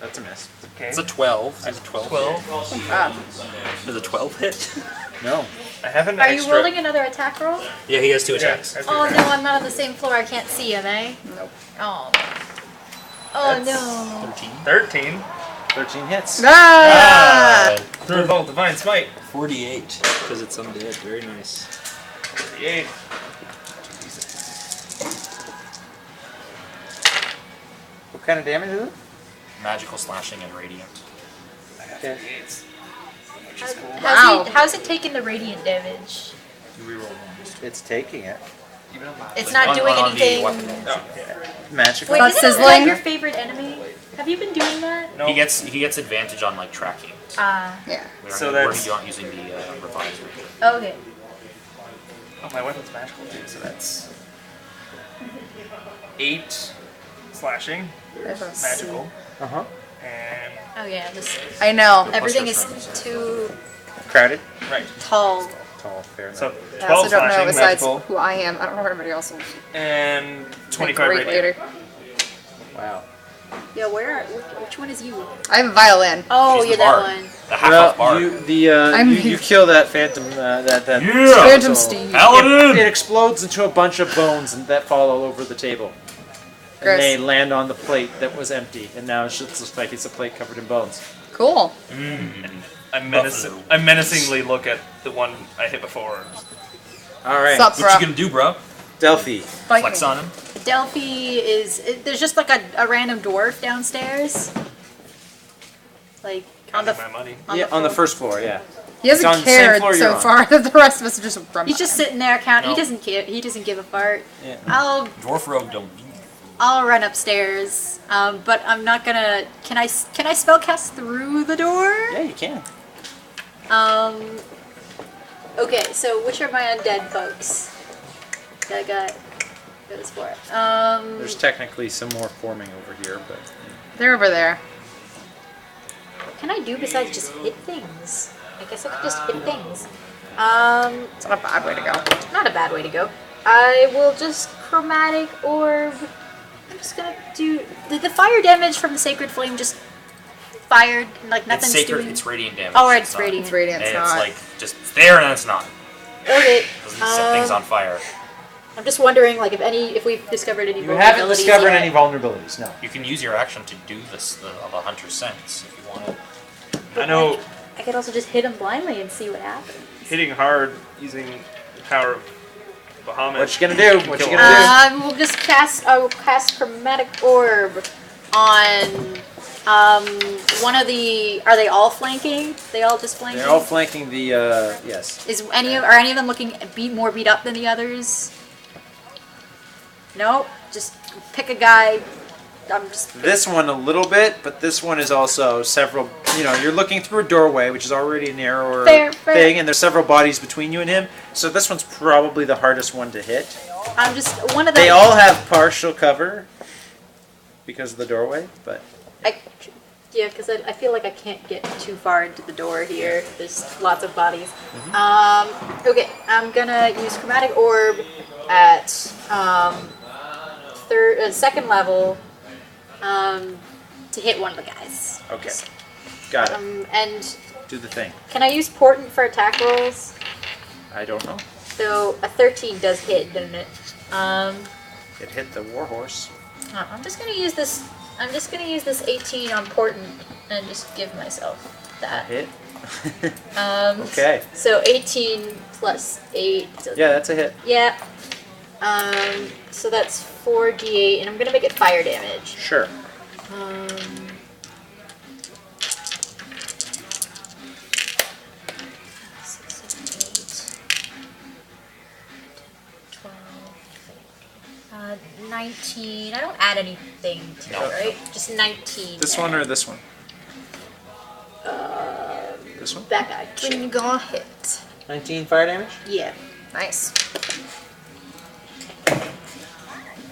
That's a miss. Okay. It's a 12. It's a 12. 12. Does a 12 hit? No. I have an Are extra. you rolling another attack roll? Yeah, he has 2 attacks. Yeah, I Oh figured. no, I'm not on the same floor. I can't see, am I? Nope. Oh. Oh That's no. 13. 13 hits. Ah! 3rd level divine smite. 48, because it's undead. Very nice. 48. What kind of damage is it? Magical slashing and radiant. Okay. Wow. How's it taking the radiant damage? You reroll one. It's taking it. It's not doing on the anything. weapon. Magical. Wait, Not isn't sizzling? that your favorite enemy? Have you been doing that? No. He gets advantage on like tracking. Yeah. So Where that's- he's not using the reviser. Okay. Oh, my weapon's magical too, so that's 8 slashing, magical, Uh-huh. and Oh yeah, this I know. everything is too Crowded. right. tall. Tall, fair enough. So I 12 also don't know slashing, besides magical, who I am. I don't know who everybody else is. and 25 Great radiant. later. Wow. Yeah, which one is you? I have a violin. Oh, She's you're the that bard. one. The half-elf bard. You kill that phantom. That Yeah! Phantom so Steve. Paladin! It explodes into a bunch of bones and that fall all over the table. Gross. And they land on the plate that was empty, and now it just looks like it's a plate covered in bones. Cool. I menacingly look at the one I hit before. All right, Sup, bro? What you gonna do, bro? Delphi. Fight Flex me. on him? Delphi is. There's just like a random dwarf downstairs. Like on Counting the my money. On the floor. first floor, yeah. He hasn't It's on the same cared floor so you're on. far that the rest of us are just run He's by just him. sitting there counting. No. He doesn't care. He doesn't give a fart. Yeah. Dwarf rogue don't. I'll run upstairs. But I'm not gonna. Can I spellcast through the door? Yeah, you can. Okay, so which are my undead folks that I got those for? There's technically some more forming over here, but They're over there. What can I do besides just hit things? I guess I could just hit things. It's not a bad way to go. Not a bad way to go. I will just chromatic orb. I'm just gonna do the fire damage from the sacred flame. Just fired, like It's nothing's sacred, doing. it's radiant damage. Oh, right, it's not- radiant. It's radiant. And It's it's not. like, just it's there and it's not. Okay. Doesn't set things on fire. I'm just wondering, like, if we've discovered any. you haven't vulnerabilities discovered yet. any vulnerabilities, no. You can use your action to do this, of a hunter's sense, if you want to. I know I could also just hit him blindly and see what happens. hitting hard using the power of Bahamut. What you gonna do? can What you kill gonna do? I will just cast. I will cast chromatic orb on one of the. Are they all flanking? They all just flanking. They're all flanking the, yes. Are any of them looking more beat up than the others? Nope. Just pick a guy. I'm just. This one a little bit, but this one is also several, you're looking through a doorway, which is already a narrower Fair. thing, and there's several bodies between you and him, so this one's probably the hardest one to hit. I'm just one of them. They all have partial cover because of the doorway, but Yeah, because I feel like I can't get too far into the door here. There's lots of bodies. Okay, I'm gonna use chromatic orb at second level to hit one of the guys. okay. Got it. And Do the thing. can I use portent for attack rolls? I don't know. So a 13 does hit, doesn't it? It hit the warhorse. I'm just gonna use this. I'm just gonna use this 18 on portent and just give myself that. Hit? Okay. So 18 plus 8. So Yeah, that's a hit. yeah. So that's 4d8, and I'm gonna make it fire damage. Sure. Six, 7, 8, 12, 19. I don't add anything to it, right? Just 19. This there. one or this one? This one? That guy. When you gonna hit? 19 fire damage? Yeah. Nice.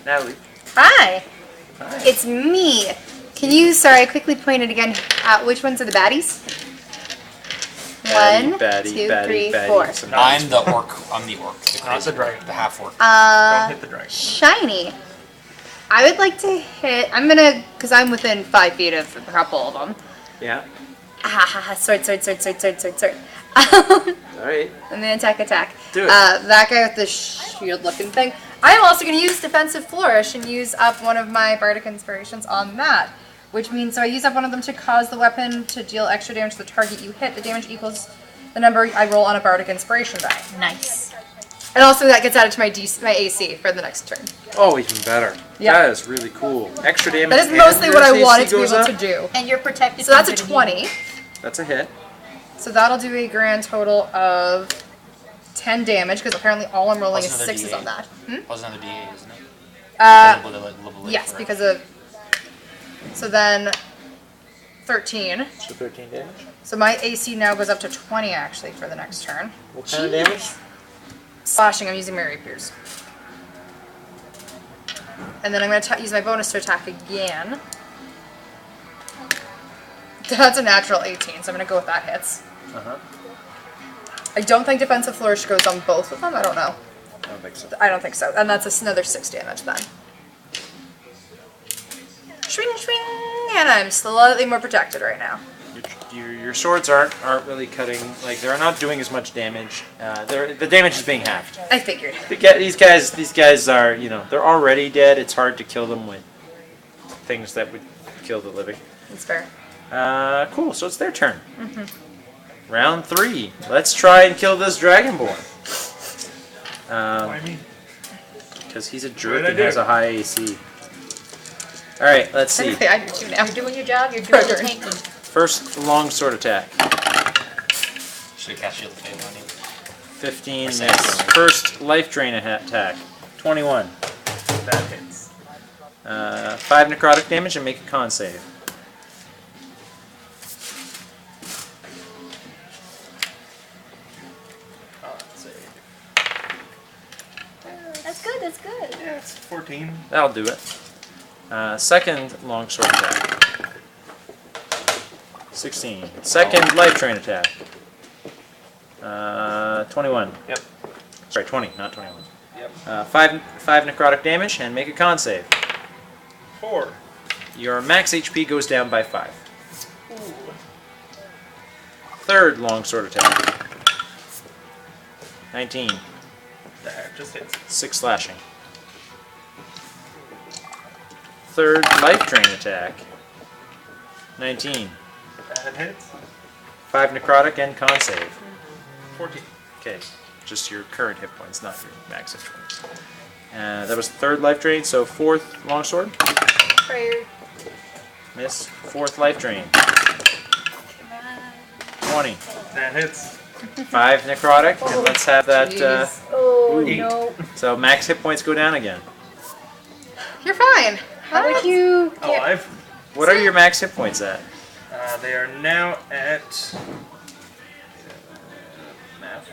Natalie. Hi. It's me. Can you, sorry, I quickly pointed again at which ones are the baddies? Baddie, One, baddie, two, baddie, three, baddie. four. I'm the orc. I'm the orc. The Not crazy the dragon. The half orc. Don't hit the dragon. Shiny. I would like to hit, because I'm within 5 feet of a couple of them. Yeah. Sword. Alright. And then attack. Do it. That guy with the shield looking thing. I am also going to use Defensive Flourish and use up one of my Bardic Inspirations on that. Which means, so I use up one of them to cause the weapon to deal extra damage to the target you hit. The damage equals the number I roll on a Bardic Inspiration die. Nice. And also that gets added to my AC for the next turn. Oh, even better. Yeah. That is really cool. Extra damage. That is and mostly your what I AC wanted to be goes able up. to do. And you're protected. So that's a from 20. That's a hit. So that'll do a grand total of 10 damage, because apparently all I'm rolling is Plus another 6s D8. on that. Plus another D8, isn't it? Uh, Because of the level yes, eight, because of... So then 13. So 13 damage. So my AC now goes up to 20 actually for the next turn. What kind of damage? slashing. I'm using my rapiers. And then I'm going to use my bonus to attack again. That's a natural 18, so I'm going to go with that hits. Uh-huh. I don't think defensive flourish goes on both of them. I don't know. I don't think so. I don't think so. And that's another 6 damage then. Swing, swing, and I'm slightly more protected right now. Your swords aren't really cutting, like they're not doing as much damage. The damage is being halved. I figured. These guys are, you know, they're already dead. It's hard to kill them with things that would kill the living. That's fair. Cool. So it's their turn. Round 3. Let's try and kill this dragonborn. Why me? Because he's a jerk and has a high AC. All right. Let's see. Technically, I do too now. You're doing your job, you're doing your tanking. First long sword attack. Should have cast Shield of Faith on you. 15 miss. First life drain attack. 21. That hits. 5 necrotic damage and make a con save. That's good, that's good. Yeah, it's 14. That'll do it. Second long sword attack. 16. Second life drain attack. 21. Yep. Sorry, 20, not 21. Yep. 5 necrotic damage and make a con save. 4. Your max HP goes down by 5. Ooh. Third long sword attack. 19. That just hits. 6 slashing. Third life drain attack. 19. That hits. 5 necrotic and con save. 14. Okay, just your current hit points, not your max hit points. That was third life drain, so fourth longsword. Prayer. Miss. Fourth life drain. 20. That hits. 5 necrotic, and let's have that. Oh, Ooh. no. So max hit points go down again. You're fine. How would you Oh, get... What are your max hit points at? They are now at. Math.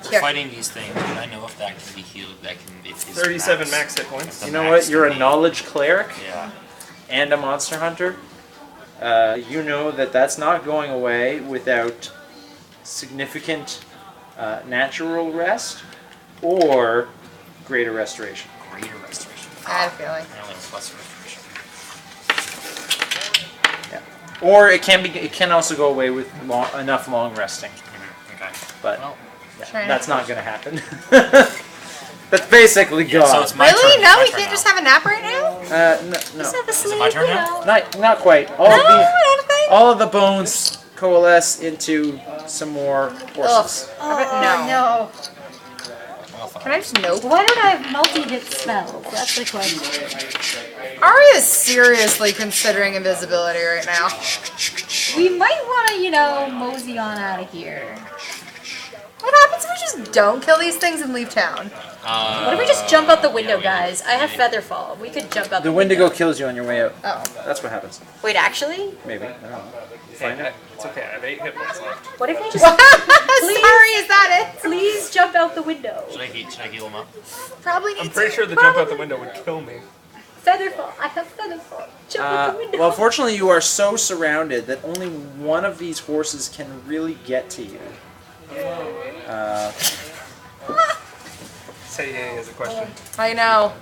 Here. Fighting these things, do I know if that can be healed? That can be 37 max hit points. You know what? You're a knowledge cleric Yeah. and a monster hunter. You know that that's not going away without significant natural rest or greater restoration. Greater restoration. I had a feeling. I only have lesser restoration. Or it can also go away with enough long resting. Okay. But Well, Trying that's to- not going to happen. That's basically yeah, gone. so it's my Really? turn. No, my we turn can't now. just have a nap right now? No. Just have a sleep, my turn you now? know. Not quite. Anything? All of the bones coalesce into some more horses. No. Well, fine. Can I just nope? Why don't I have multi-hit spells? That's the question. Arya is seriously considering invisibility right now. We might want to, you know, mosey on out of here. What happens if we just don't kill these things and leave town? What if we just jump out the window, guys? I have Featherfall. We could jump out The the window. Wendigo kills you on your way out. Oh. That's what happens. Wait, actually? Maybe. I don't know. Find it. It's okay. I have 8 hit points left. What if we just Sorry, is that it? please jump out the window? Should I heal him up? Probably need I'm pretty to. sure the jump out the window would kill me. Featherfall. I have Featherfall. Jump out the window. Well, fortunately, you are so surrounded that only one of these horses can really get to you. Say yay as a question. I know.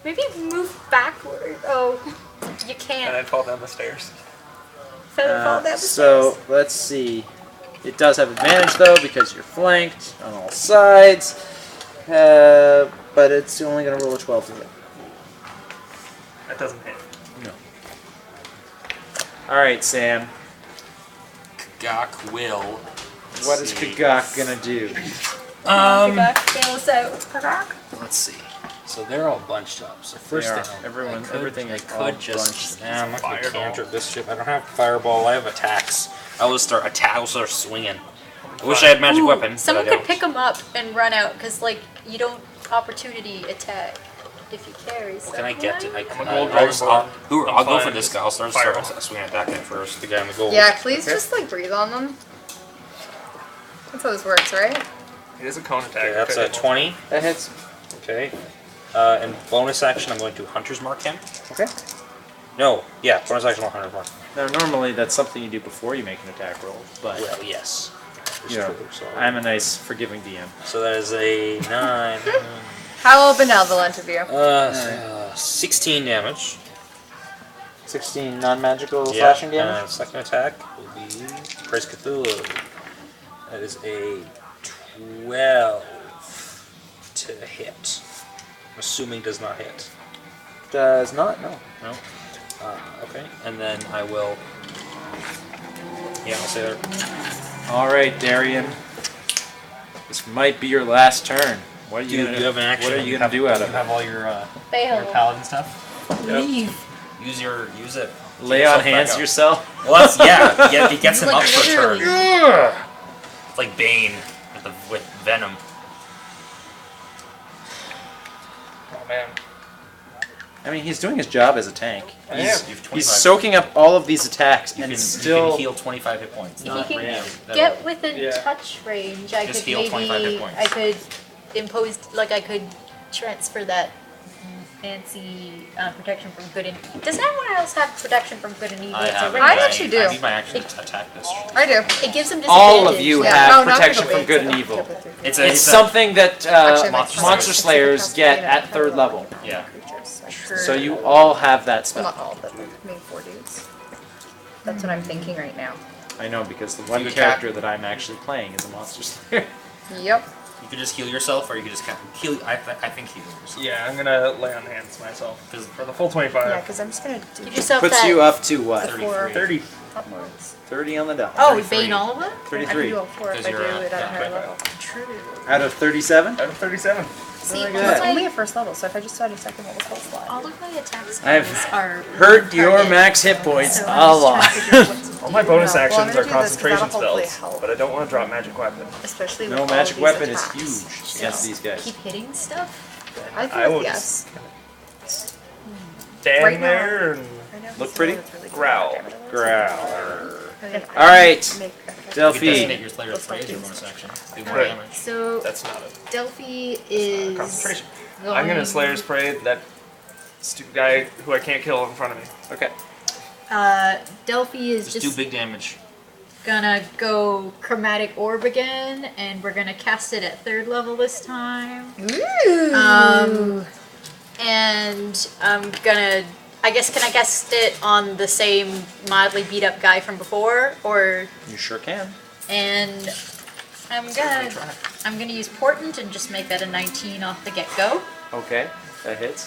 Maybe move backward. Oh, you And can't. I'd fall down the stairs. Featherfall down the So stairs. let's see. It does have advantage though because you're flanked on all sides, but it's only going to roll a 12 to hit. That doesn't hit. No. All right, Sam. Gok will. What is Kagak gonna do? Bail us out. Let's see. So they're all bunched up. So first They are. thing, Everyone- I could, everything I is all could just. bunched. I'm not gonna Fireball. cantrip this shit. I don't have fireball. I have attacks. I'll just start I'll start swinging. I wish I had magic Ooh, weapon. someone but I could pick them up and run out, because, like, you don't opportunity attack if you carry Well, can I get to? I'm a gold I'll go for Fine. this guy. I'll start Fireball. swinging at that guy first. The guy in the gold. Yeah, please Okay. just like breathe on them. That's how this works, right? It is a cone attack. Okay, that's a 20. That hits. Okay. And bonus action, I'm going to Hunter's Mark him. Okay. No, yeah, bonus action on Hunter's Mark. Now, normally that's something you do before you make an attack roll, but Well, yes. you know, I'm a nice, forgiving DM. So that is a 9. How benevolent of you. 16 damage. 16 non-magical Yeah, slashing damage. second attack will be Praise Cthulhu. That is a 12 to hit. I'm assuming does not hit. Does not, no. No? Okay, and then I will... Yeah, I'll say that. Alright, Darian. This might be your last turn. What are you gonna, you have an action. what are you gonna do out of You it? have all your Fail. paladin stuff? Leave. Use it. Lay on hands yourself? Well, that's, yeah, it gets him up for a turn. Literally. It's like Bane with Venom. Oh man. I mean, he's doing his job as a tank. I He's, am. You have 25. he's soaking up all of these attacks You and can still... heal 25 hit points. If Not he can random. get within Yeah. touch range, I Just could heal 25 hit maybe points. I could impose I could transfer that fancy protection from good and evil. Does anyone else have protection from good and evil? I It's a have. range. I actually do. I need my action to attack this. I do. It gives them disadvantage. All of you Yeah. have Oh, not protection for the from good weights. and evil. It's It's something that Actually, Monster Monster Slayers get at 3rd level. Yeah. So you all have that Well, spell. not all, but the main 4 dudes. That's what I'm thinking right now. I know, because the one You character that I'm actually playing is a Monster Slayer. Yep. You could just heal yourself, or you could just heal. I think heal yourself. Yeah, I'm gonna lay on hands myself for the full 25. Yeah, because I'm just gonna do Give yourself Puts that. you up to what? 33. 30. upwards. 30 on the dot. Oh, 33. Bane all of them? I can 33. do all 4 if Because I do you're it at a higher 25. level. True. Out of 37? Out of 37. See, Look at all that. It's my, only a 1st level, so if I just had a 2nd level spell slot. all of my attacks I've are Hurt your target. max hit points So a I'm just lot. trying to figure out what to All my do. bonus Well, I'm actions gonna are do this 'cause concentration that'll hopefully spells, help. but I don't want to drop magic weapon. Especially with No all magic of these weapon is attacks. huge against these guys. Keep hitting stuff. I I think will yes. Stand Right now- there and Right now he's Look the pretty? one that's really good growl. at damage. Growler. And I Alright. can make- You Delphi. can designate your Slayer Let's Spray not as your do bonus this. action. Do more Right. damage. So that's not it. Delphi is Concentration. going- I'm gonna Slayer Spray that stupid guy who I can't kill in front of me. Okay. Delphi is Just do big damage. gonna go Chromatic Orb again, and we're gonna cast it at 3rd level this time. Ooh. And I'm gonna, I guess, can I cast it on the same mildly beat up guy from before, or? You sure can. And I'm gonna use Portent and just make that a 19 off the get go. Okay. That hits.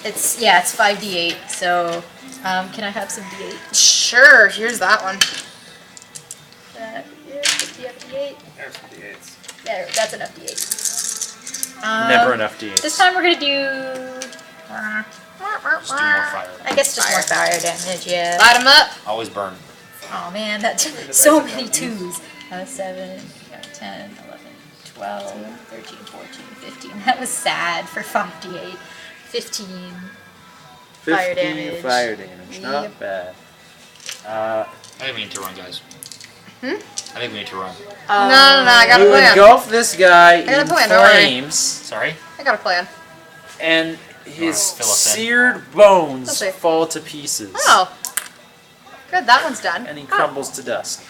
It's 5d8. So, can I have some d8? Sure, here's that one. Yeah, do you have d8? There's some D8s. There, that's enough d8. Never enough D8s. This time we're gonna do. Just do more fire. I guess just more fire damage. Yeah. Light 'em up. Always burn. Oh man, that's so many 2s. 7, 10, 11, 12, 13, 14, 15. That was sad for 5d8. 15 fire 15 damage. fire damage. Not Yep. bad. I think we need to run, guys. I think we need to run. No, I got a You plan. engulf this guy got a in plan, don't worry. flames, Sorry? I got a plan. and his Fill us in. seared bones Okay. fall to pieces. Oh. Good, that one's done. And he crumbles to dust.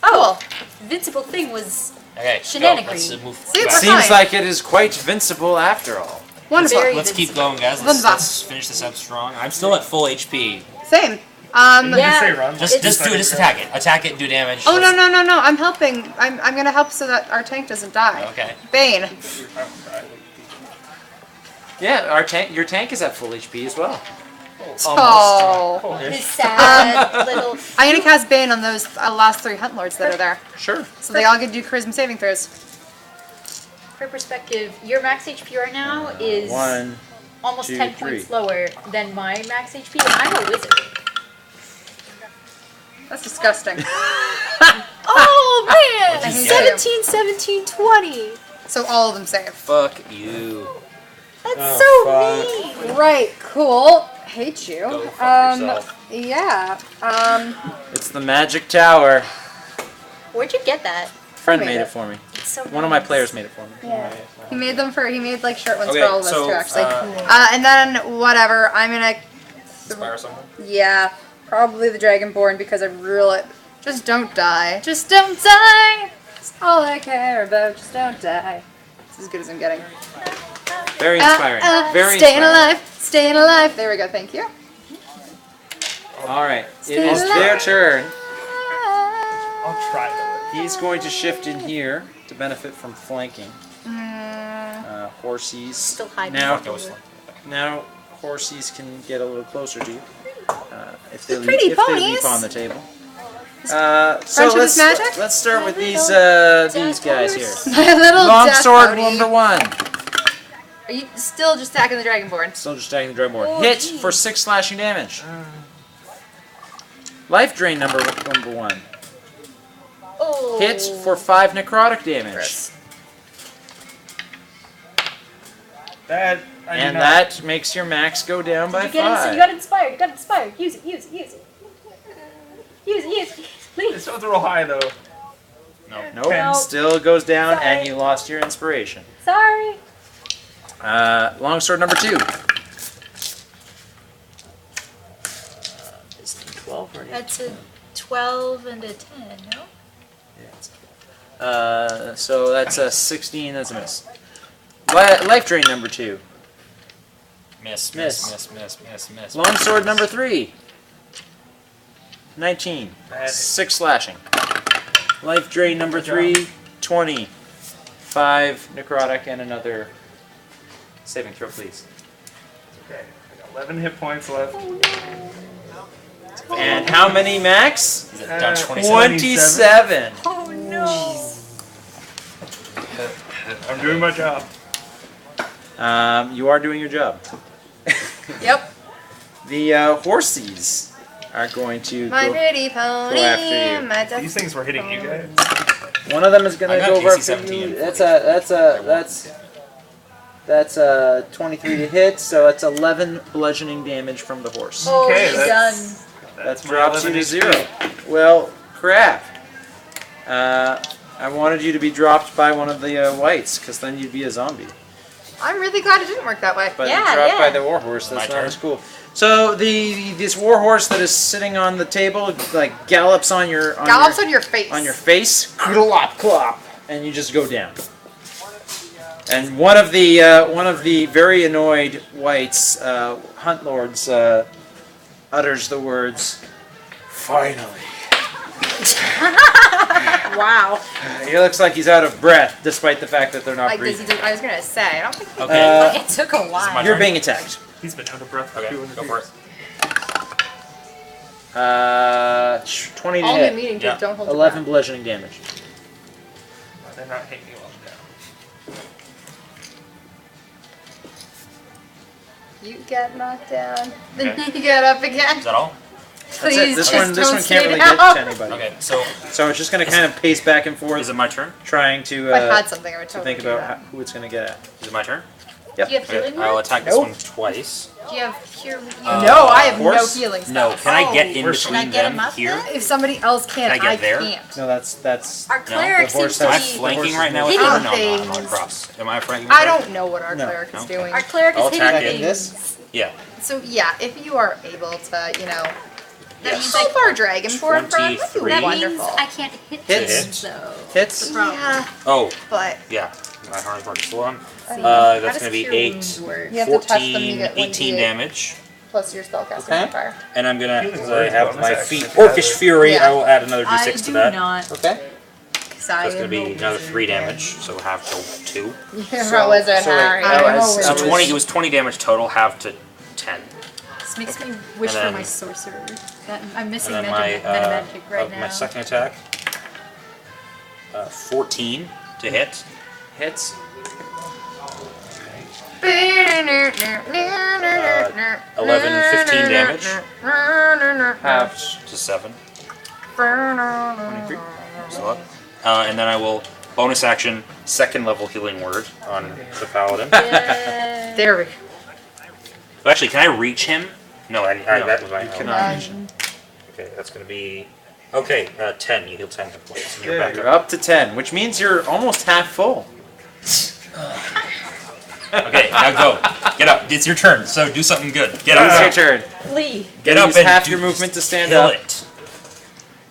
Oh, Invincible thing was Okay, Shenanigans. go. Let's move See, back. we're Seems fine. like it is quite vincible after all. Wonderful. Very- Let's keep going, guys. Wunderbar. Let's finish this up strong. I'm still at full HP. Same. Did you Yeah. say run? Just do it. Just attack it. Attack it. Do damage. Oh, no, I'm helping. I'm gonna help so that our tank doesn't die. Okay. Bane. Yeah, your tank is at full HP as well. Oh. his sad little. I'm gonna cast Bane on those last 3 Hunt Lords that are there. Sure. So they all get to do charisma saving throws. For perspective, your max HP right now is 1, almost 2, 10 3. points lower than my max HP, and I'm a wizard. That's disgusting. Oh man! I hate 17, 17, 20. So all of them save. Fuck you. That's Oh, so mean. Right, cool. Hate you. Go fuck yourself. Yeah. It's the magic tower. Where'd you get that? friend Who made it for me. It's so One of my nice. players made it for me. Yeah. He made them for. He made like short ones Okay, for all of us so, too, actually. uh, And then whatever. I'm gonna. Inspire someone? Yeah, probably the Dragonborn because I really just don't die. Just don't die. That's all I care about. Just don't die. It's as good as I'm getting. Very inspiring. Very staying inspiring. alive. Staying alive. There we go. Thank you. All right, it Stay is alive. their turn. I'll try to. He's going to shift in here to benefit from flanking. Horsies. Still hiding. Now horsies can get a little closer to you if they They're pretty if they ponies. leap on the table. So Friendship is magic? let's start with these guys here. My little Longsword death number 1. Are you still just attacking the Dragonborn? Still just stacking the Dragonborn. Oh, Hit geez. for 6 slashing damage. Life drain number 1. Oh. Hit for 5 necrotic damage. Gross. That I And do not- that makes your max go down by You get it, so 5. you got inspired. You got inspired. Use it. Use it. Use it. Use it. Use it. Please. It's not real high though. Nope. No. Still goes down, Sorry. and you lost your inspiration. Sorry. Longsword number 2. Is it 12 or That's a 12 and a 10, no? So that's a 16. That's a miss. Life drain number 2. Miss. Miss. Longsword number 3. 19. 6 slashing. Life drain number 3. 20. 5 necrotic and another saving throw, please. Okay, I got 11 hit points left. And how many max? Is it down 27? 27. Oh no! I'm doing my job. You are doing your job. Yep. The horsies are going to My go. pretty pony. after you. My death These things were hitting you guys. One of them is going I to got go over DC for 17 you. and That's a 23 to hit, so it's 11 bludgeoning damage from the horse. Oh, Okay, he's that's- done. That my drops you 11 to HP. 0. Well, crap. I wanted you to be dropped by one of the whites, because then you'd be a zombie. I'm really glad it didn't work that way. But Yeah, you dropped yeah. by the warhorse. That's My not turn. as cool. So this warhorse that is sitting on the table like gallops on your Gallops on your face. on your face, clop clop, and you just go down. And one of the very annoyed whites, hunt lords, utters the words, "Finally." Wow. He looks like he's out of breath, despite the fact that they're not Like, does he breathing. do, I was gonna say, I don't think. Okay. It took a while. my You're turn? being attacked. He's been out of breath for Okay, 200 go for years. it. 20 to All new hit. meeting Yeah. just don't hold your 11 breath. bludgeoning damage. They're not hitting me while I'm down. You get knocked down, then Okay. you get up again. Is that all? That's Please, it. This just one don't can't stay really down. get to anybody. Okay, so So it's just going to kind of pace back and forth, is it my turn? trying to If I had something, I would to totally think do about that. who it's going to get at. Is it my turn? Do you have Okay, healing I'll word? attack this Nope. one twice. Do you have cure? No, I have no horse? healing No, spells. can I get in Can I between get them him up here? then? If somebody else can, Can I get there? can't. No, that's Our cleric the horse seems to Am I has- be. flanking right now? hitting No, I'm not. I'm things. not across. Am I flanking? I don't know what our No. cleric is No. doing. Our cleric I'll is attack hitting it. things. Yeah. So yeah, if you are able to, That means help our dragon for a friend, that'd be 23. That means wonderful. I can't hit Hits. things though. hits. Yeah, Oh, but yeah. My heart's working slow on. how That's does going to be cure 8, wounds work? You have to touch them, you 14, get 18 1d8 damage. plus your spellcasting Okay. modifier. And I'm going to, Healing because I word's have bonus my action feet, if you have Orcish it. Fury, Yeah. I will add another I d6 to do that. not. Okay. So That's going to be another 3 damage, so half to 2. You're a wizard, so wait, Harry. I I'm a was- wizard. I So 20, it was 20 damage total, half to 10. This makes me wish And for then- my sorcerer. That, I'm missing And then magic, my, magic right now. my second attack, 14 to hit. Hits. 11, 15 damage. Halved. To 7. 23. So up. And then I will bonus action second level healing word on the paladin. There we go. Actually, can I reach him? No, that was my You cannot reach. Okay, that's going to be Okay, 10. You heal 10 hit points. You're Yeah, back You're up. up to 10, which means you're almost half full. Okay, now go. Get up. It's your turn, so do something good. Get It's up. your turn. Lee. Get up Use and half do- your movement to stand kill up. it.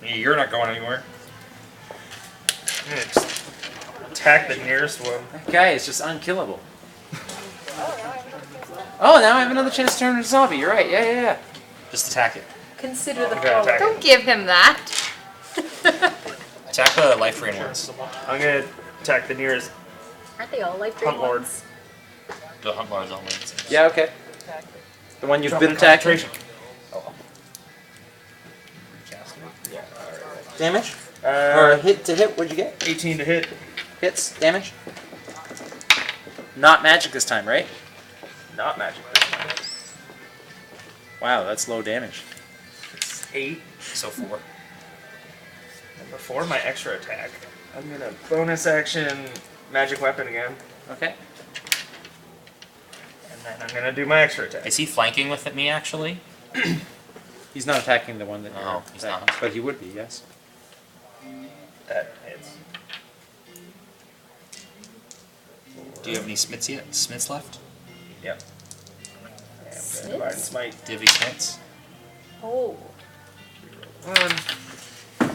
You're not going anywhere. I'm gonna just attack the nearest one. That guy is just unkillable. Oh, now I have another chance to turn into a zombie. You're right. Yeah. Just attack it. Consider the Okay, following. attack. Don't give him that. Attack the life drain ones. I'm gonna attack the nearest Aren't they all life drain hunt lord. ones? The hunt lords only. Yeah, okay. The one you've Drop been my attacking. concentration. Damage? Or hit to hit, what'd you get? 18 to hit. Hits, damage? Not magic this time, right? Not magic. Wow, that's low damage. 8. So 4. And before my extra attack, I'm gonna bonus action magic weapon again. Okay. And then I'm gonna do my extra attack. Is he flanking with me, actually? He's not attacking the one that No, you're he's attacking, not. but he would be, yes. That hits. Do you have any smits yet? Smits left? Yep. And I'm gonna divide and smite. Do you have any smits? Oh. 1.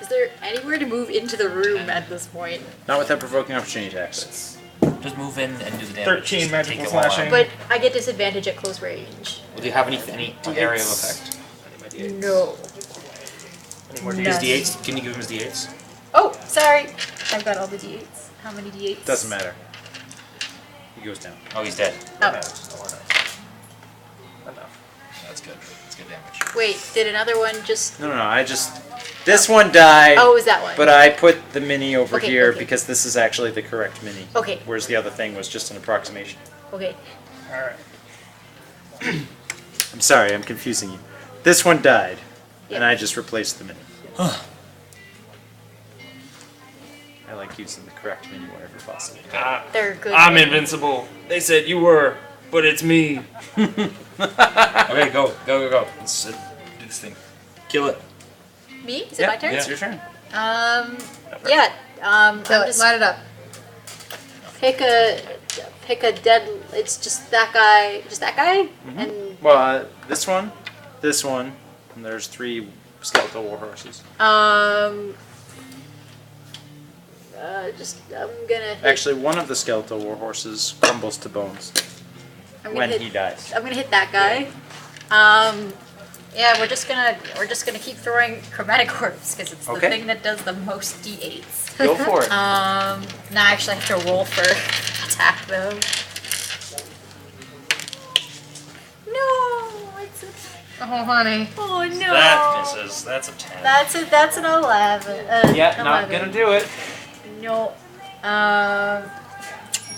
Is there anywhere to move into the room at this point? Not without provoking opportunity attacks. Just move in and do the damage. 13 Just magical take it all out. slashing. But I get disadvantage at close range. Well, do you have any area of D8s. effect? I need my D8s. No. Any more No. His D8s? D8s? Can you give him his D8s? Oh, sorry. I've got all the d8s. How many d8s? Doesn't matter. He goes down. Oh, he's dead. Oh. Enough. That's good. That's good damage. Wait, did another one just... No, I just... This one died, Oh, it was that one. but I put the mini over Okay, here okay. because this is actually the correct mini. Okay. Whereas the other thing was just an approximation. Okay. Alright. I'm sorry, I'm confusing you. This one died, and Yeah. I just replaced the mini. I like using the correct mini whenever possible. They're good. I'm invincible. They said you were, but it's me. Okay, go. Let's do this thing. Kill it. Me? Is it my turn? It's your turn. Yeah. I'm Kill it. just Light it up. pick a dead. It's just that guy. Just that guy. And Well, this one, and there's 3 skeletal war horses. just I'm gonna. Hit, Actually, one of the skeletal war horses crumbles to bones I'm gonna when hit, he dies. I'm gonna hit that guy. Yeah, we're just gonna keep throwing chromatic orbs because it's the Okay. thing that does the most d8s. Go for it. Now I actually have to roll for attack though. No, it's a, Oh, honey. oh no. That misses. That's a 10. That's an 11. Yeah, not 11. gonna do it. No.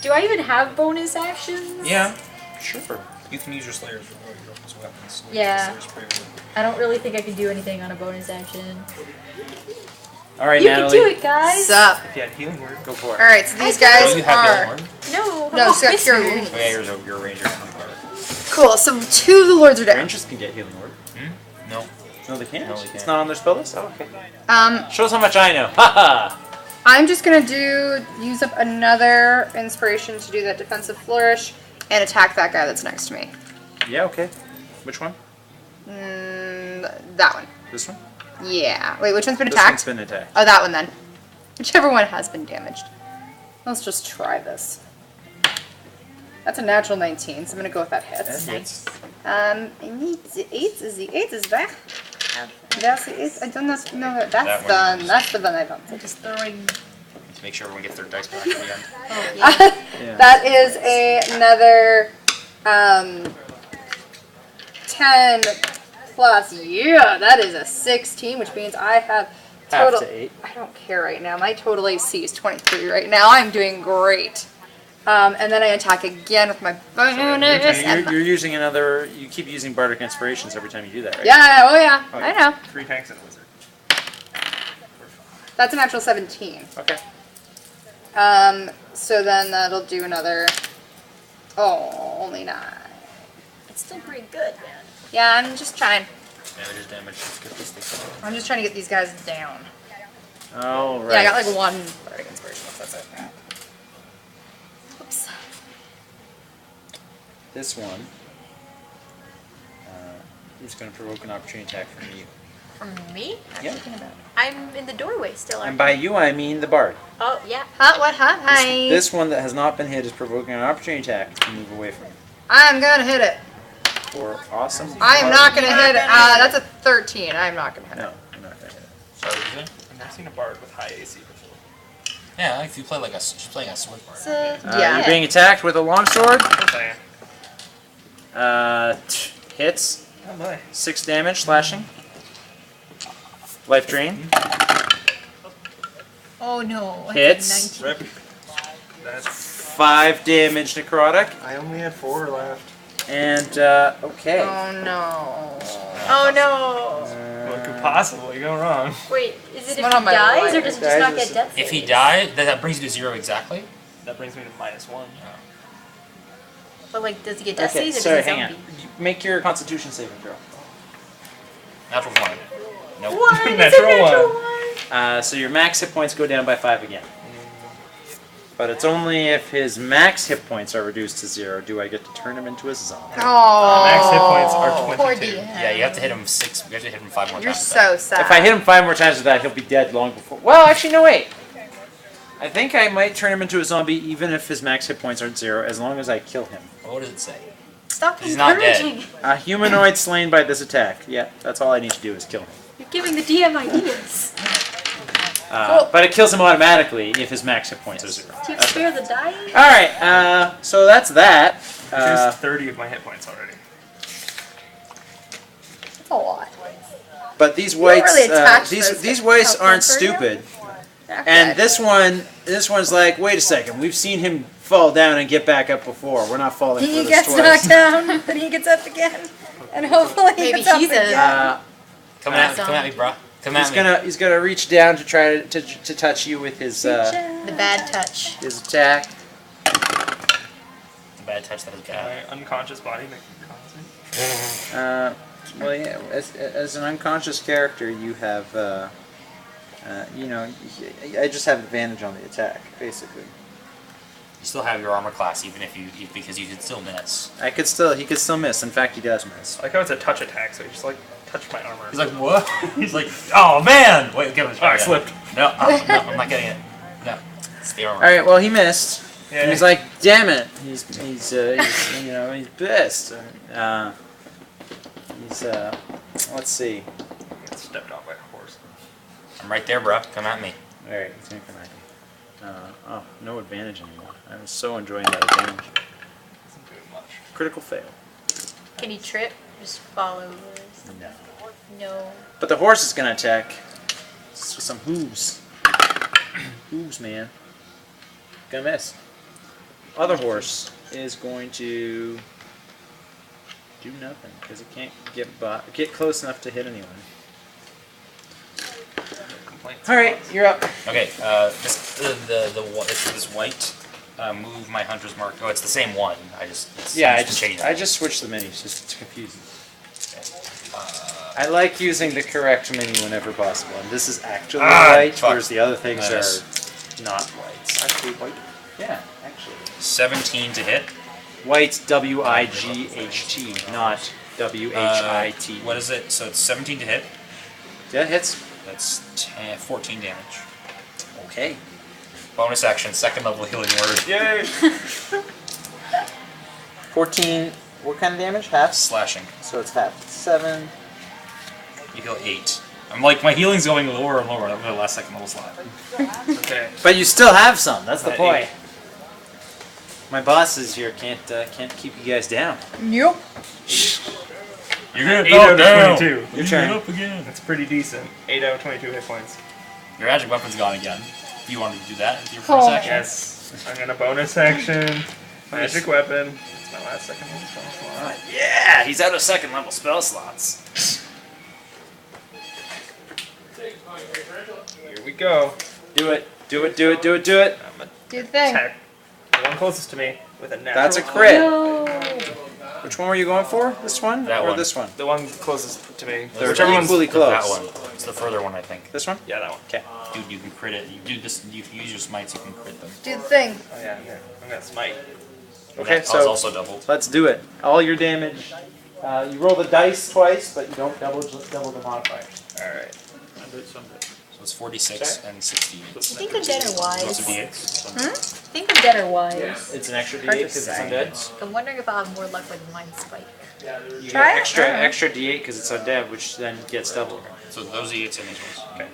Do I even have bonus actions? Yeah. Sure. You can use your slayers for your weapons. Yeah. Slayer's pretty good. I don't really think I can do anything on a bonus action. All right, You Natalie. can do it, guys. Sup? If you had healing word, Go for it. Alright, so these I guys Do you have are... healing word? No. No, so that's your wizard. Oh, yeah, you're a ranger. Cool, so 2 of the lords are down. Rangers can get healing word. No. No, they can't. No, they can't. It's not on their spell list. Oh, okay. Um, Shows how much I know. Haha. I'm just gonna use up another inspiration to do that defensive flourish and attack that guy that's next to me. Yeah. Okay. Which one? That one. This one. Yeah. Wait, which one's been This one's attacked? been attacked. Oh, that one then. Whichever one has been damaged. Let's just try this. That's a natural 19, so I'm gonna go with that hit. Nice. I need the 8. Is the 8 is there? That's the 8. I don't know. No, that's That one done. is- That's the one I don't. I'm just throwing. To make sure everyone gets their dice back at the end. Oh yeah. Yeah. That is another 10 plus. Yeah, that is a 16, which means I have Half total. to 8. I don't care right now. My total AC is 23 right now. I'm doing great. And then I attack again with my bonus. and You're using another. You keep using bardic inspirations every time you do that, right? yeah, oh yeah, Okay. I know. 3 tanks and a wizard. That's a natural 17. Okay. So then that'll do another. Oh, only 9. It's still pretty good, man. Yeah, I'm just trying. Damage. Let's get this thing. I'm just trying to get these guys down. All right. Yeah, I got like one bardic inspiration. That's it. Oops. This one is going to provoke an opportunity attack from you. From me? Yep. I'm in the doorway still. And by you, I mean the bard. Oh, yeah. Huh? What? Huh? Hi. This one that has not been hit is provoking an opportunity attack to move away from you. I'm gonna hit it. For awesome. I am not gonna hit it. That's a 13. I'm not gonna hit it. No, I'm not going to hit it. Sorry, what did you say? I've never seen a bard with high AC before. Yeah, like if you play like she's playing a sword bard. Yeah. You're being attacked with a longsword. Oh, yeah. Hits. Oh, my. 6 damage, slashing. Life drain. Oh no. I Hits. said 19. Rip. That's 5 damage necrotic. I only had 4 left. And, okay. Oh no. Oh no. What could possibly go wrong? Wait, is it if he One on my dies right. or does it Dies just not is- get death If he saves? dies, that brings you to 0 exactly. That brings me to -1. But like, does he get death Okay, saves or sorry, does he hang on. zombie? Make your constitution saving throw. Natural 1. Nope. What? It's a Natural natural one. one. So your max hit points go down by 5 again. But it's only if his max hit points are reduced to 0 do I get to turn him into a zombie. Oh. Max hit points are Poor 22. DM. Yeah, you have to hit him 6. You have to hit him 5 more You're times. so sad. If I hit him 5 more times with that, he'll be dead long before. Well, actually, no, wait. I think I might turn him into a zombie even if his max hit points aren't 0, as long as I kill him. What does it say? Stop He's not dead. encouraging. A humanoid slain by this attack. Yeah, that's all I need to do is kill him. You're giving the DM ideas. But it kills him automatically if his max hit points are 0. Do you spare the dying? Alright, so that's that. Reduced 30 of my hit points already. That's a lot. But these don't whites, really attach those these whites health aren't points, are you? stupid. Okay. And this one's like, wait a second, we've seen him fall down and get back up before. We're not falling for He this gets twice. knocked down, then he gets up again, and hopefully he Maybe gets up he's a- again. Come at me, bro. Come at me. He's gonna reach down to try to touch you with his The bad touch. his attack. The bad touch that is bad. My unconscious body makes me constant. Well, yeah, as an unconscious character, you have, you know, I just have advantage on the attack, basically. You still have your armor class, even if because you could still miss. He could still miss. In fact, he does miss. I like how it's a touch attack, so you just like touch my armor. He's like, what? He's like, oh man! Wait, give him a Oh, try. I slipped. No, no, I'm not getting it. No, it's the armor. All right, well, he missed. Yeah. And he's like, damn it. He's you know, he's pissed. Let's see. Get stepped on by a horse. I'm right there, bro. Come at me. All right, he's gonna come at me. Oh, no advantage anymore. I was so enjoying that advantage. Doesn't do much. Critical fail. Can he trip? Just fall over. No. No. But the horse is gonna attack. Some hooves. Hooves, man. Gonna miss. Other horse is going to do nothing because it can't get close enough to hit anyone. Complaints. All right, you're up. Okay, this white. Move my hunter's mark. Oh, it's the same one. I just changed. I just switched the menus just to confuse you. I like using the correct menu whenever possible, and this is actually white, fuck. whereas the other things Nice. are not whites. Actually, white. Yeah, actually. 17 to hit. White, W-I-G-H-T, not W-H-I-T. What is it? So it's 17 to hit. Yeah, it hits. That's 14 damage. Okay. Bonus action, second level healing word. Yay! 14, what kind of damage? Half? Slashing. So it's half. 7. You heal 8. I'm like, my healing's going lower and lower. I'm going to last second level slot. Okay. But you still have some, that's the At point. 8. My bosses here can't keep you guys down. Nope. You're going 8 out of 22. Your turn. up again. That's pretty decent. 8 out of 22 hit points. Your magic weapon's gone again. Do you want to do that with your first action? Yes. I'm gonna bonus action. Magic weapon. It's my last second level spell slot. Yeah, he's out of second level spell slots. Here we go. Do it. Do it, do it, do it, do it. I'm gonna Do the thing. attack the one closest to me with a natural. That's a crit. No. Which one were you going for? This one That or one. this one? The one closest to me. They're Whichever one's equally close. That one. It's the further one, I think. This one? Yeah, that one. Okay. Dude, you can crit it. You do this. You can use your smites. You can crit them. Do the thing. Oh yeah, here. I'm gonna smite. Okay, That was so also doubled. let's do it. All your damage. You roll the dice twice, but you don't double the modifier. All right. So it's 46 and 16. I think undead are Those are wise. d8s. I think undead are wise. It's an extra Hard d8 to because it's say. undead. I'm wondering if I'll have more luck with Mind Spike. You Try get it? extra d8 because it's undead, which then gets doubled. So those d8s and these ones. Okay.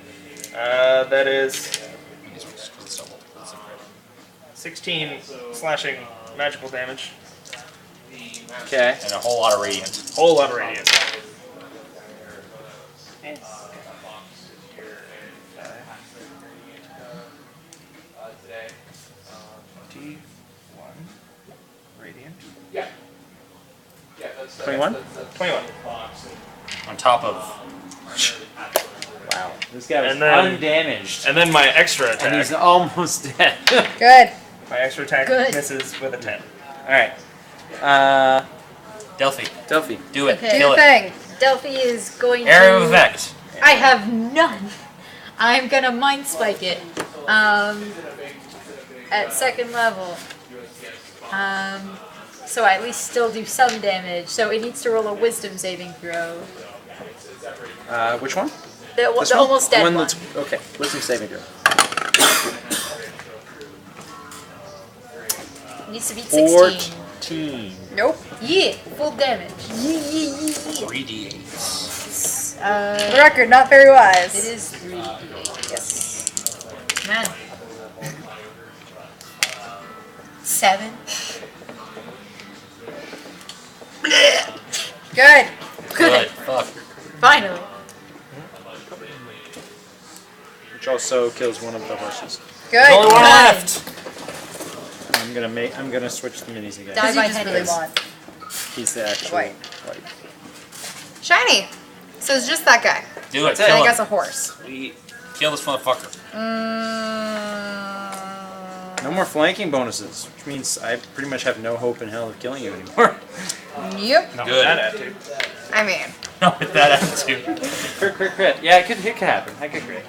That is And these ones, 'cause it's double. That's a crit. 16 slashing magical damage. Okay. And a whole lot of radiant. Whole lot of radius. D1 radiant. 21? 21. On top of. Wow. This guy was And then- undamaged. And then my extra And attack. he's almost dead. Good. My extra attack Good. misses with a 10. Alright. Delphi. Delphi. Do it. Okay. Do Kill the it. thing. Delphi is going Area of to... effect. I have none. I'm gonna Mind Spike it. At second level. So I at least still do some damage. So it needs to roll a Wisdom saving throw. Which one? The This the one? almost dead one. That's, okay. Wisdom saving throw. Needs to beat 16. 14. Nope. Yeah, full damage. Yeah. 3 d8s. For the record, not very wise. It is 3d8. Yes. Come on. 7. Good. Good. Fuck. Finally. Which also kills one of the horses. Good. Only one Good. left. I'm gonna switch the minis again. Die Because you by just head really is. want. He's the actual White. white. Shiny. So it's just that guy. Do it. And I Kill guess him. a horse. Kill this motherfucker. No more flanking bonuses, which means I pretty much have no hope in hell of killing you anymore. Yep. Not with Good. that attitude. I mean, Not with that attitude. Crit. Yeah, it could happen. I could crit.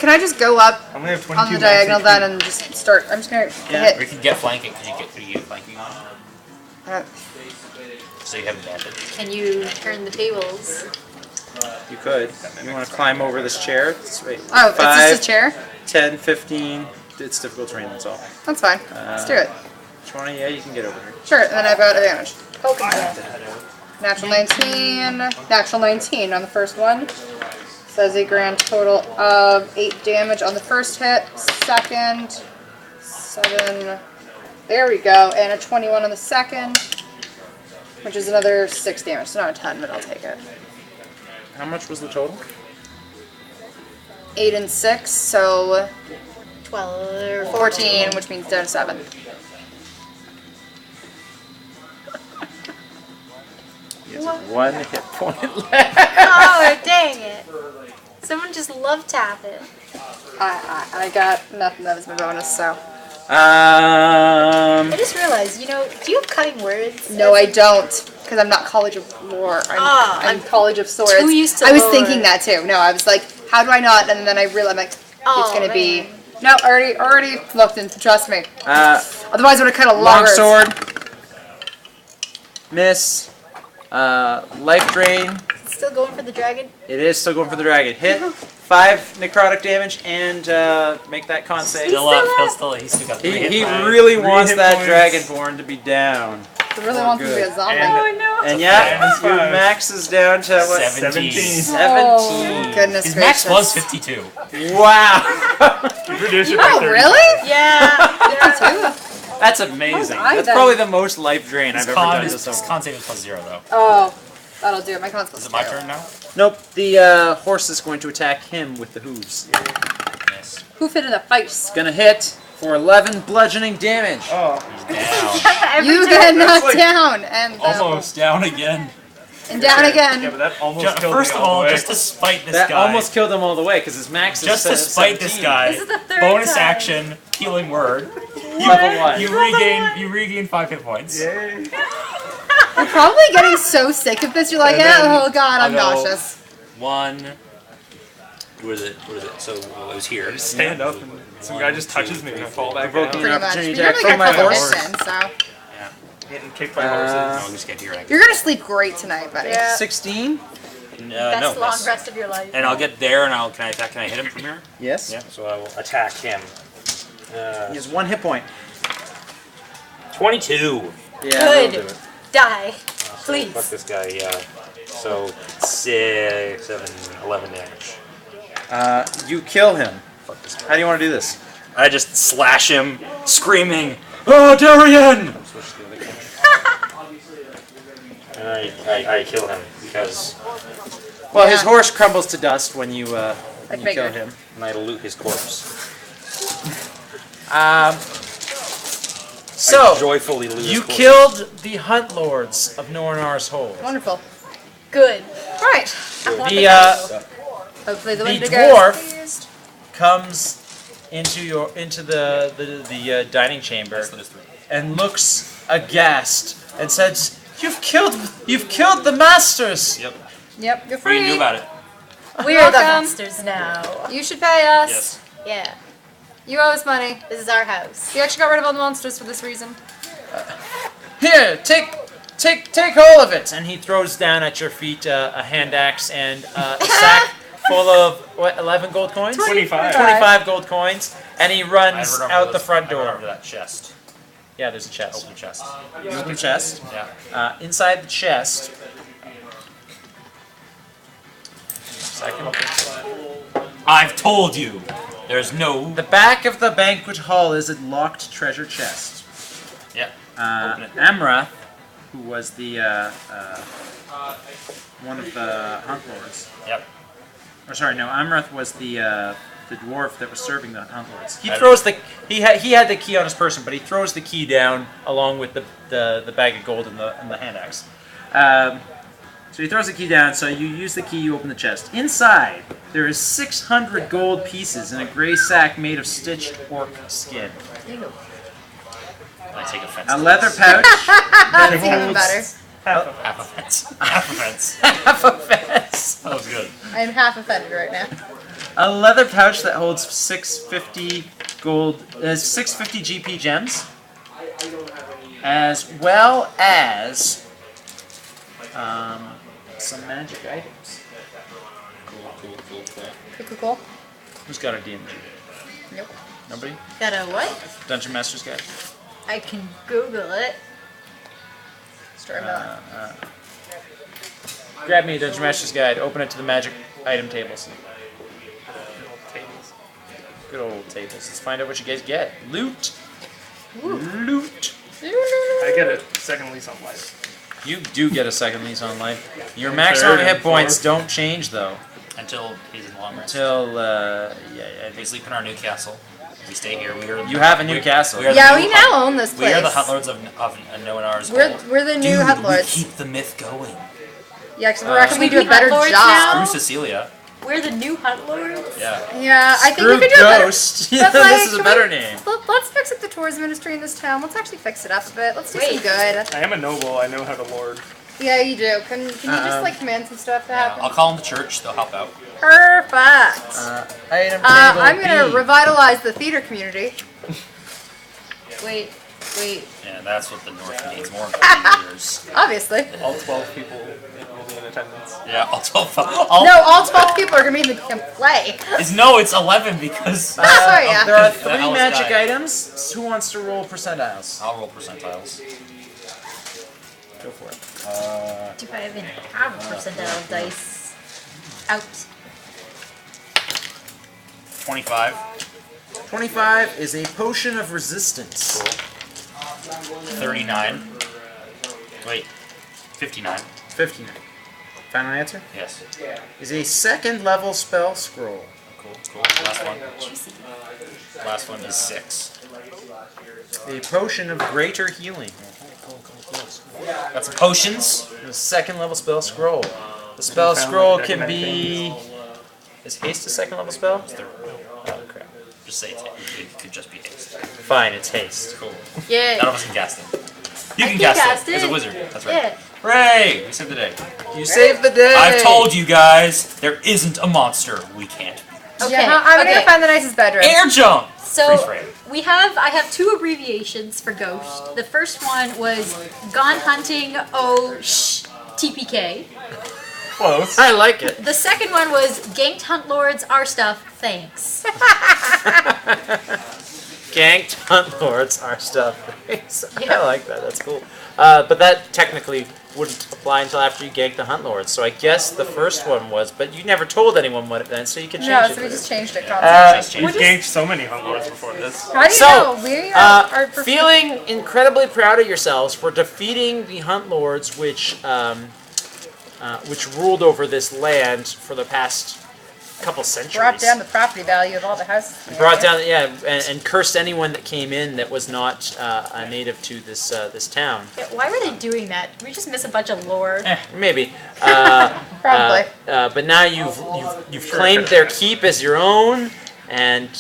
can I just go up I only have 22 on the max diagonal HP. then and just start? I'm just gonna Yeah. We hit. can get flanking. Could you get flanking on? Uh, So you have advantage. Can you turn the tables? You could. You want to climb over this chair? Wait. Oh, 5, it's just a chair? 10, 15. It's difficult terrain, that's all. That's fine. Let's do it. 20, yeah, you can get over here. Sure, and then I've got advantage. Pokemon. Natural 19. Natural 19 on the first one. Says a grand total of 8 damage on the first hit. Second, 7. There we go. And a 21 on the second, which is another 6 damage. So not a 10, but I'll take it. How much was the total? 8 and 6, so 12. 14, which means down to 7. He has 1 hit point left. Oh, dang it. Someone just love tap it. I got nothing. That was my bonus, so. I just realized, do you have cutting words? No, I don't, because I'm not College of Lore. I'm College of Swords. too used to I was lore. thinking that too. No, I was like, how do I not? And then I realized, I'm like, it's gonna be. No, already looked into. Trust me. Otherwise, I would have cut a lot of words. Longsword. Miss. Life drain. Still going for the dragon? It is still going for the dragon. Hit. 5 necrotic damage and make that con save. Still up. He's still got 3 hit He points. really 3 wants hit that points. dragonborn to be down. I really want him to be a zombie. And yeah, your max is down to what? 17. 17. Oh, goodness His gracious. max was 52. Wow. You reduce it Oh, by 30. really? Yeah. 52? That's amazing. I That's then? probably the most life drain His I've ever done to his someone. con save is +0 though. Oh, that'll do it. My con's Is it my turn now? Nope, the horse is going to attack him with the hooves. Miss. Who fit in the face? Gonna hit for 11 bludgeoning damage. Oh, Down. You get knocked down and Almost down again. and down yeah, again. but that almost killed First me of all, the way. just to spite this That guy. almost killed him all the way because his max is Just to spite this 17. guy. This is the third Bonus time. action, healing word. Level 1. You regain 5 hit points. Yay. You're probably getting so sick of this. You're like, And then oh god, I'm I'll go- nauseous. 1. Where is it? So it was here. I just stand up and some guy just touches me and I fall back down. Pretty much. But opportunity you don't attack really from get my full horse. vision, so Getting kicked by horses. I'll just get here. you're gonna sleep great tonight, buddy. Yeah. 16? Best No, long that's- rest of your life. And I'll get there, and can I attack? Can I hit him from here? Yes. Yeah. So I will attack him. He has 1 hit point. 22. Yeah, Good. that'll do it. Die. Fuck Please. this guy. Yeah. So 6, 7, 11 damage. You kill him. Fuck this guy. How do you want to do this? I just slash him, screaming, "Oh, Darian!" And I kill him because Well, his horse crumbles to dust when you kill figured. him. and I loot his corpse. I So, joyfully loot his you corpse. killed the Hunt Lords of Nornar's Hold. Wonderful. Good. Right. The Hopefully the The window dwarf- goes pleased. comes into the dining chamber So there's 3. and looks aghast and says, "You've killed the masters." Yep. Yep, you're What free. do you do about it? We are the Welcome. masters now. You should pay us. Yes. Yeah. You owe us money. This is our house. We actually got rid of all the monsters for this reason. Here, take all of it. And he throws down at your feet a hand axe and a sack full of 11 gold coins. 25. 25 gold coins, and he I runs run over out to the front I run door. over to that chest. Yeah, there's a chest. Open the chest. You open the chest. Yeah. Inside the chest. Second. I've told you. There's no. The back of the banquet hall is a locked treasure chest. Yeah. Open it. Amrath, who was the one of the Hunt Lords. Yep. Or sorry, no, Amrath was the dwarf that was serving the Hunt Lords. He I- throws he had the key on his person, but he throws the key down along with the bag of gold and the hand axe. So he throws the key down. So you use the key, you open the chest. Inside there is 600 gold pieces in a gray sack made of stitched orc skin. I take offense. A leather pouch that That's even better. Half offense. Half offense. half a fence. That was good. I am half offended right now. A leather pouch that holds 650 GP gems, as well as some magic items. Cool. Who's got a D&D? Nope. Nobody? Got a what? Dungeon Master's Guide? I can Google it. Story mode. Grab me a Dungeon Master's Guide, open it to the magic item tables. Good old tables. Let's find out what you guys get. Loot! Loot! I get a second lease on life. You do get a second lease on life. Your maximum Third hit and points fourth. don't change though. Until he's in the long rest. Until I We think sleep in our new castle. We stay here. We are. you have a new castle. We are the Yeah, new we Hunt- now own this place. We are the Hunt Lords of Noanar's We're Hold. the new Dude, Hunt we Lords. keep the myth going. Yeah, because we're actually Should we do a better be Hunt Lords job. now? Screw Cecilia. We're the new Hunt Lords. Yeah. Yeah, I think Screw we could do a better. Ghost. But, This like, is a can better we- name. Let's fix up the tourism industry in this town. Let's actually fix it up a bit. Let's do some Wait. good. I am a noble. I know how to lord. Yeah, you do. Can you just like command some stuff to happen? I'll call him the church. They'll help out. Perfect. Item table I'm gonna B. revitalize the theater community. Wait. Yeah, that's what the North needs more theaters. Obviously. All 12 people will be in attendance. Yeah, I'll tell. No, all 12 people are gonna be in the play. It's 11 because. Sorry, yeah. There are The 3 hell is magic that? items. Who wants to roll percentiles? I'll roll percentiles. Go for it. Do I even have a percentile dice? Out. 25. 25 is a potion of resistance. 39. Wait. 59. 59. Final answer? Yes. Is a second level spell scroll. Cool. Last one. Last one is 6. A potion of greater healing. Got some potions. A second level spell scroll. The spell scroll can be. Is haste a second level spell? Oh crap. Just say it could just be haste. Fine, it's haste. Cool. Yay. None of us can cast it. You I can can cast cast it as a it. wizard. That's right. Yeah. Hooray! We saved the day. You saved the day. I've told you guys, there isn't a monster we can't beat. Okay. Yeah, I'm gonna find the nicest bedroom. Air jump! So Freeze frame. I have two abbreviations for Ghost. The first one was Gone Hunting TPK. Close. I like it. The second one was Ganked Hunt Lords, our stuff, thanks. Ganked Hunt Lords, our stuff. I like that. That's cool. But that technically wouldn't apply until after you ganked the Hunt Lords. So I guess the first one was, but you never told anyone what it meant, so you can change No, it. so we just changed it. We've ganked so many Hunt Lords before this. How do you know? We are feeling incredibly proud of yourselves for defeating the Hunt Lords, which ruled over this land for the past couple centuries. brought down the property value of all the houses. Brought down, yeah, and cursed anyone that came in that was not a native to this this town. Yeah, why were they doing that? Did we just miss a bunch of lore? Maybe. Probably. But now you've claimed their keep as your own, and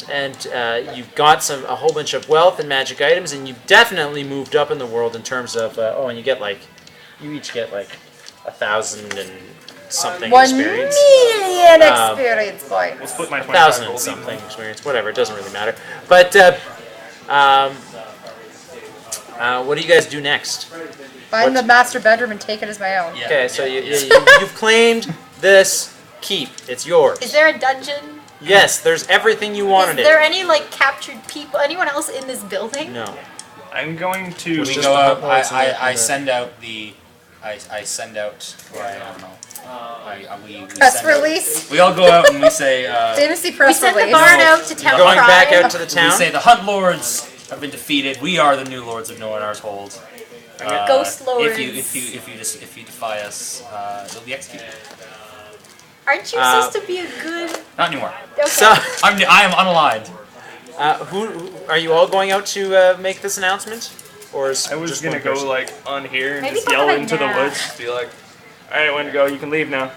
you've got a whole bunch of wealth and magic items, and you've definitely moved up in the world in terms of and you each get 1,000 and something 1 experience. million experience points. We'll split my 1,000 and 25 something experience, whatever. It doesn't really matter. But what do you guys do next? Find the master bedroom and take it as my own. Yeah. Okay, so you've claimed this keep. It's yours. Is there a dungeon? Yes, there's everything you wanted Is there any captured people? Anyone else in this building? No. I'm going to. We go out. I send out the. I send out. I don't know. We Press send out- release. we all go out and we say. Fantasy We press send the release. bard out to town Going back crier. out to the We town. say the Hunt Lords have been defeated. We are the new Lords of Noanar's Hold. Ghost Lords. If you defy us, you'll be executed. Aren't you supposed to be a good? Not anymore. Okay. So, I am unaligned. who are you all going out to make this announcement, or is I was just gonna one go person? on here and Maybe just go yell have a into the nap. woods. Just be like, all right, Wendigo, you can leave now.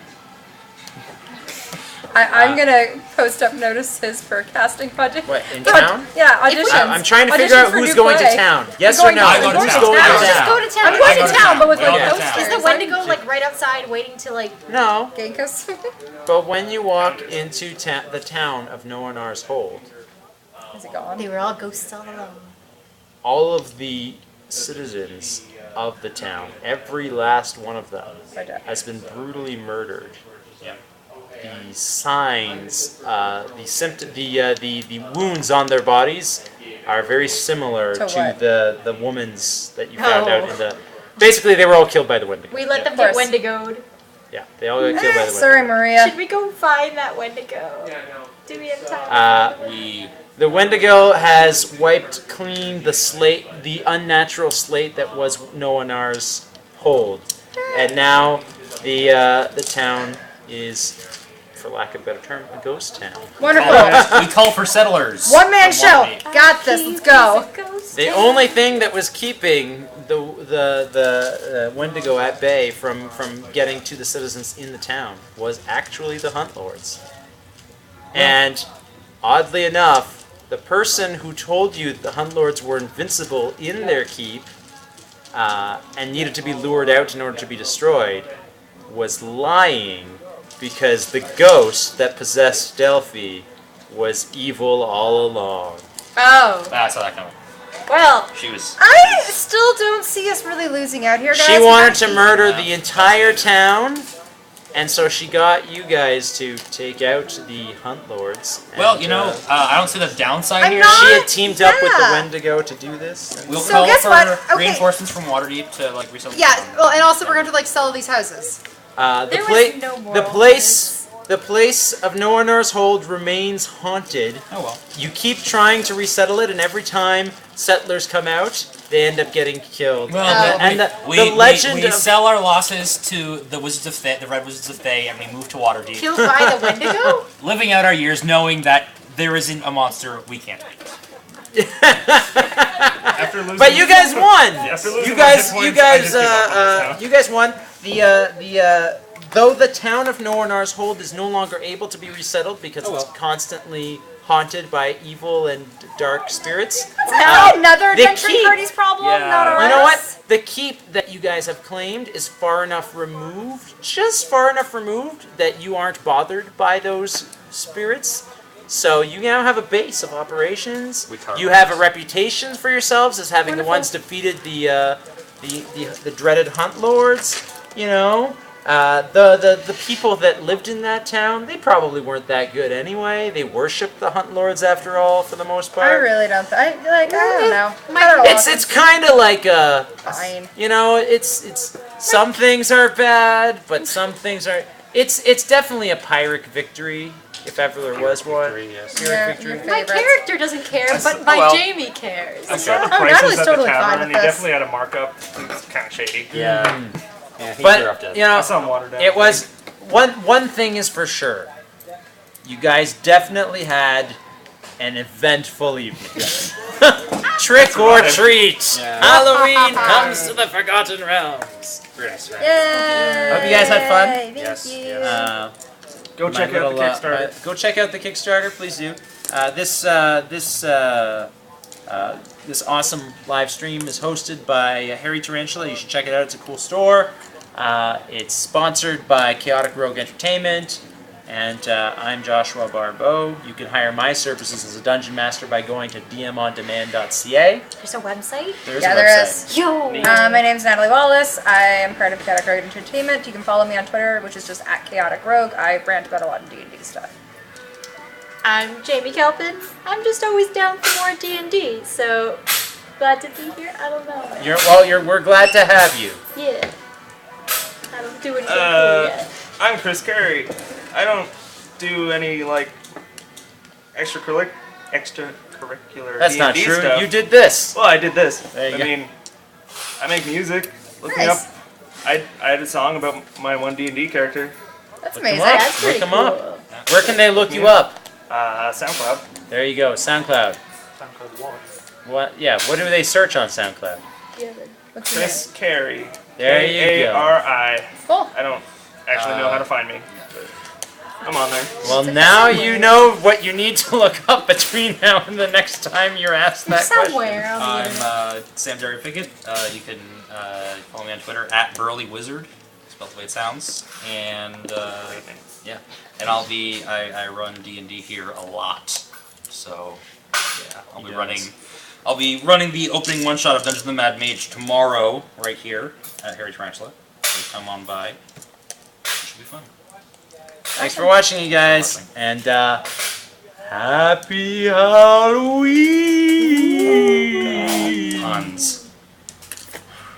I'm gonna post up notices for casting budget. What, in For- town? Yeah, auditions. I'm trying to figure Audition out for who's new going to play. town. Yes You're or going no? to- I'm going to Who's town. going Now, to just town? go to town. I'm I going go to to town, town. but with We all like go to ghost town. Is the Wendigo right outside waiting to No, gank us? but when you walk into the town of Noanar's Hold, Is it gone? They were all ghosts all alone. all of the citizens of the town, every last one of them, has been brutally murdered. Yeah. The signs, the wounds on their bodies are very similar To to what? the woman's that you found out Oh. in the. Basically, they were all killed by the Wendigo. We let them Of get course. Wendigoed. Yeah, they all got killed by the Sorry, Wendigo. Maria. Should we go find that Wendigo? Do we have time? The Wendigo has wiped clean the slate, the unnatural slate that was Noanar's Hold, and now the town is, for lack of a better term, a ghost town. Wonderful. We call for settlers. One man from show. Waterdeep. Got this. Let's go. The only thing that was keeping the Wendigo at bay from getting to the citizens in the town was actually the Hunt Lords. And oddly enough, the person who told you the Hunt Lords were invincible in their keep and needed to be lured out in order to be destroyed was lying, because the ghost that possessed Delphi was evil all along. Oh. I saw that coming. Well, She was. I still don't see us really losing out here, guys. She wanted to murder the entire town, and so she got you guys to take out the Hunt Lords. Well, and, you know, I don't see the downside I'm here. not- she had teamed up with the Yeah. Wendigo to do this. We'll So call guess for what? Okay. reinforcements from Waterdeep to resettle. Yeah. Well, and also we're going to sell these houses. There was no moral the place of Noanar's Hold remains haunted. Oh well. You keep trying to resettle it, and every time settlers come out, they end up getting killed. Well, and the we legend of sell our losses to the Wizards of the Red Wizards of Thay, and we move to Waterdeep, killed by the Wendigo? living out our years knowing that there isn't a monster we can't beat. After losing, But you guys won. After losing You my guys, hit you points, I guys, just give up on this now. you guys won. Though the town of Noanar's Hold is no longer able to be resettled because it's constantly haunted by evil and dark spirits. That's another the adventuring keep- party's problem, not ours. You know what? The keep that you guys have claimed is far enough removed, just far enough removed, that you aren't bothered by those spirits. So you now have a base of operations. You have a reputation for yourselves as having the ones defeated the dreaded hunt lords. You know, the people that lived in that town, they probably weren't that good anyway. They worshipped the hunt lords after all, for the most part. I really don't. I don't know. It's kind of like a. Fine. You know, it's some things are bad, but some things are. It's definitely a Pyrrhic victory, if ever there was one. Pyrrhic victory. My character doesn't care, but my Jamie cares. I saw the Natalie's prices at totally the fine tavern, with and he this. definitely had a markup. It's kind of shady. Yeah. Yeah, he's But roughed up. you know, I saw him watered down. it was one thing is for sure. You guys definitely had an eventful evening. Trick or treat. Yeah. Halloween comes to the Forgotten Realms. Yes, right. Yay! Hope you guys had fun. Thank Yes, you. yes. Go My check out the little, Kickstarter. go check out the Kickstarter, please do. This awesome live stream is hosted by Hairy Tarantula. You should check it out. It's a cool store. It's sponsored by Chaotic Rogue Entertainment, and I'm Joshua Barbeau. You can hire my services as a dungeon master by going to dmondemand.ca. There's a website? There's Yeah, a there website. is. Yo! My name's Natalie Wallace. I am part of Chaotic Rogue Entertainment. You can follow me on Twitter, which is just @chaoticrogue. I rant about a lot of D&D stuff. I'm Jamie Kelpin. I'm just always down for more D&D, so glad to be here. I don't know. We're glad to have you. Yeah. I don't do anything cool yet. I'm Chris Carey. I don't do any like extracurricular That's not D&D true. stuff. You did this. Well, I did this. There you I go. mean, I make music. Look me Nice. up. I had a song about my one D&D character. That's Look 'em amazing. up. That's pretty Look 'em cool. up. Where can they look you up? SoundCloud. There you go. SoundCloud. What? Yeah. What do they search on SoundCloud? What's your name? Chris Carey. There you go. K-A-R-I. Cool. I don't actually know how to find me, but I'm on there. Well, now you know what you need to look up between now and the next time you're asked that Somewhere question. on the internet. I'm Sam Jerry Pickett. You can follow me on Twitter @BurlyWizard, spelled the way it sounds, and and I run D&D here a lot, so yeah, I'll be running the opening one shot of Dungeons of the Mad Mage tomorrow, right here at Hairy Tarantula. So come on by. It should be fun. Thanks for watching, you guys, and happy Halloween.